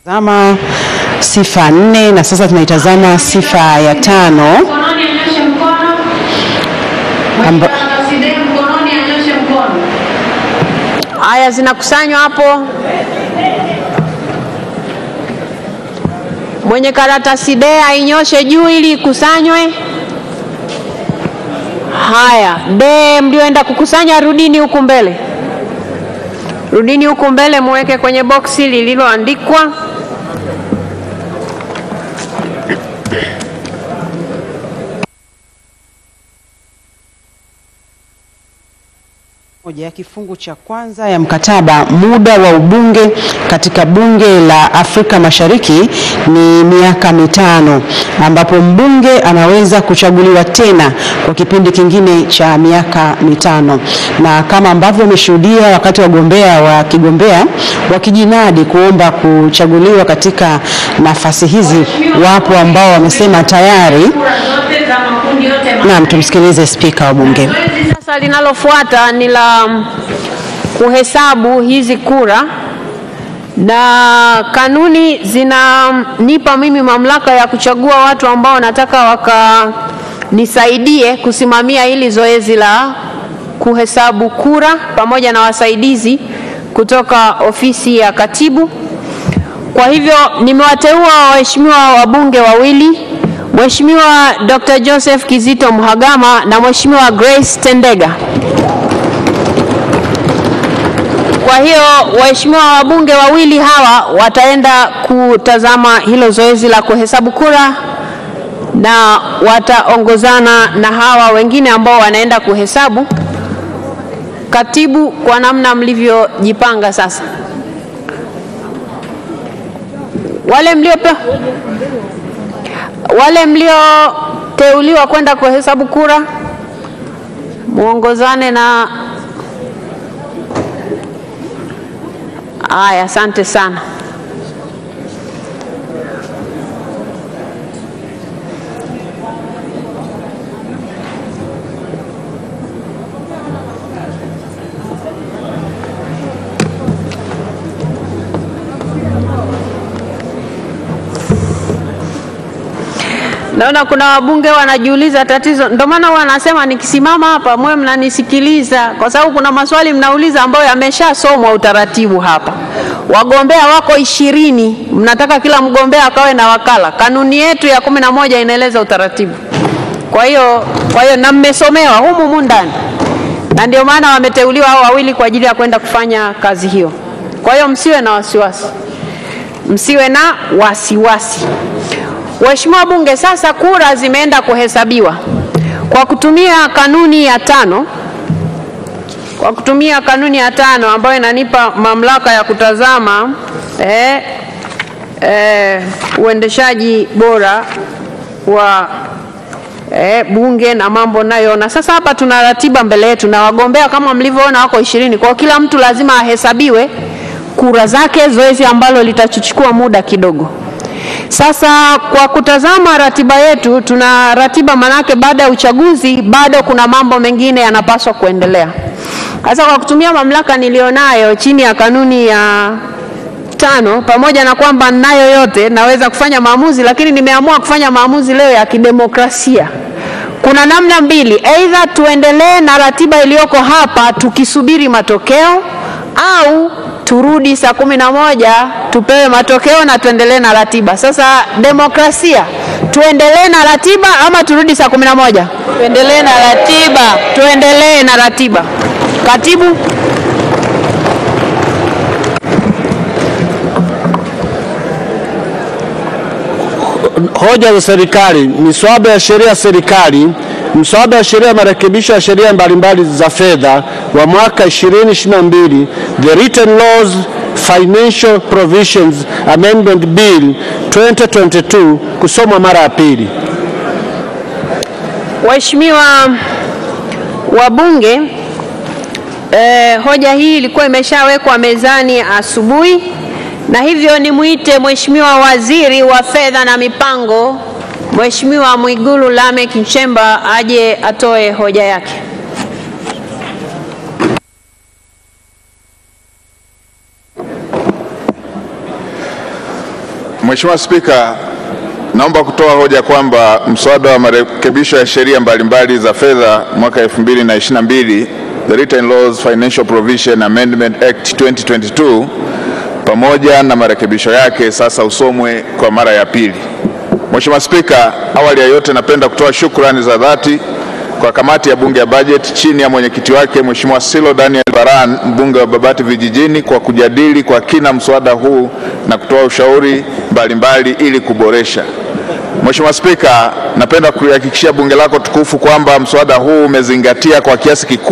Tazama sifa 4 na sasa tunaitazama sifa ya 5. Haya, zinakusanywa hapo. Mwenye karatasi D ainyoshe juu ili ikusanywe. Haya, D mlioenda kukusanya rudini huku mbele. Rudini huku mbele muweke kwenye boksi lililoandikwa. Moja ya kifungu cha kwanza ya mkataba, muda wa ubunge katika bunge la Afrika Mashariki ni miaka 5, ambapo mbunge anaweza kuchaguliwa tena kwa kipindi kingine cha miaka 5. Na kama ambavyo umeshuhudia wakati wagombea wakijinadi kuomba kuchaguliwa katika nafasi hizi, wapo ambao wamesema tayari. Naam, tumsikilize Spika wa Bunge. Sasa linalofuata ni la kuhesabu hizi kura, na kanuni zinanipa mimi mamlaka ya kuchagua watu ambao nataka wakanisaidie kusimamia hili zoezi la kuhesabu kura pamoja na wasaidizi kutoka ofisi ya katibu. Kwa hivyo nimewateua waheshimiwa wabunge wawili, Mheshimiwa Dr. Joseph Kizito Mhagama na Mheshimiwa Grace Tendega. Kwa hiyo waheshimiwa wabunge wawili hawa wataenda kutazama hilo zoezi la kuhesabu kura na wataongozana na hawa wengine ambao wanaenda kuhesabu. Katibu, kwa namna mlivyojipanga sasa, wale mlioteuliwa kwenda kuhesabu kura muongozane na. Aya, asante sana. Naona kuna wabunge wanajiuliza tatizo, ndio maana wanasema nikisimama hapa mwe mnanisikiliza, kwa sababu kuna maswali mnauliza ambayo yameshasomwa utaratibu hapa. Wagombea wako 20, mnataka kila mgombea akawe na wakala. Kanuni yetu ya 11 inaeleza utaratibu. Kwa hiyo na mmesomewa humu ndani, na ndio maana wameteuliwa hao wawili kwa ajili ya kwenda kufanya kazi hiyo. Kwa hiyo msiwe na wasiwasi. Waheshimiwa bunge, sasa kura zimeenda kuhesabiwa kwa kutumia kanuni ya 5. Kwa kutumia kanuni ya 5 ambayo inanipa mamlaka ya kutazama uendeshaji bora wa bunge na mambo nayo. Na sasa hapa tuna ratiba mbele yetu na wagombea kama mlivyoona wako 20. Kwa kila mtu lazima ahesabiwe kura zake, zoezi ambalo litachukua muda kidogo. Sasa kwa kutazama ratiba yetu, tuna ratiba manake baada ya uchaguzi bado kuna mambo mengine yanapaswa kuendelea. Sasa kwa kutumia mamlaka nilionayo chini ya kanuni ya 5, pamoja na kwamba ninayo yote naweza kufanya maamuzi, lakini nimeamua kufanya maamuzi leo ya kidemokrasia. Kuna namna mbili, aidha tuendelee na ratiba iliyoko hapa tukisubiri matokeo, au turudi saa 11 tupewe matokeo na tuendelee na ratiba. Sasa demokrasia, tuendelee na ratiba ama turudi saa 11? Tuendelee na ratiba. Tuendelee na ratiba. Katibu. Hoja za serikali, miswada ya sheria ya serikali, mswada wa sheria ya marekebisho ya sheria mbalimbali za fedha wa mwaka 2022, the Written Laws Financial Provisions Amendment Bill 2022, kusomwa mara ya pili. Waheshimiwa wabunge, hoja hii ilikuwa imeshawekwa mezani asubuhi, na hivyo nimuite Mheshimiwa Waziri wa Fedha na Mipango, Mheshimiwa Mwigulu Lameck Nchemba aje atoe hoja yake. Mheshimiwa Spika, naomba kutoa hoja kwamba mswada wa marekebisho ya sheria mbalimbali za fedha mwaka 2022, the Written Laws Financial Provision Amendment Act 2022, pamoja na marekebisho yake sasa usomwe kwa mara ya pili. Mheshimiwa Spika, awali ya yote napenda kutoa shukrani za dhati kwa kamati ya Bunge ya Bajeti chini ya mwenyekiti wake Mheshimiwa Silo Daniel Baran, mbunge wa Babati Vijijini, kwa kujadili kwa kina mswada huu na kutoa ushauri mbalimbali ili kuboresha. Mheshimiwa Spika, napenda kuhakikishia bunge lako tukufu kwamba mswada huu umezingatia kwa kiasi kikubwa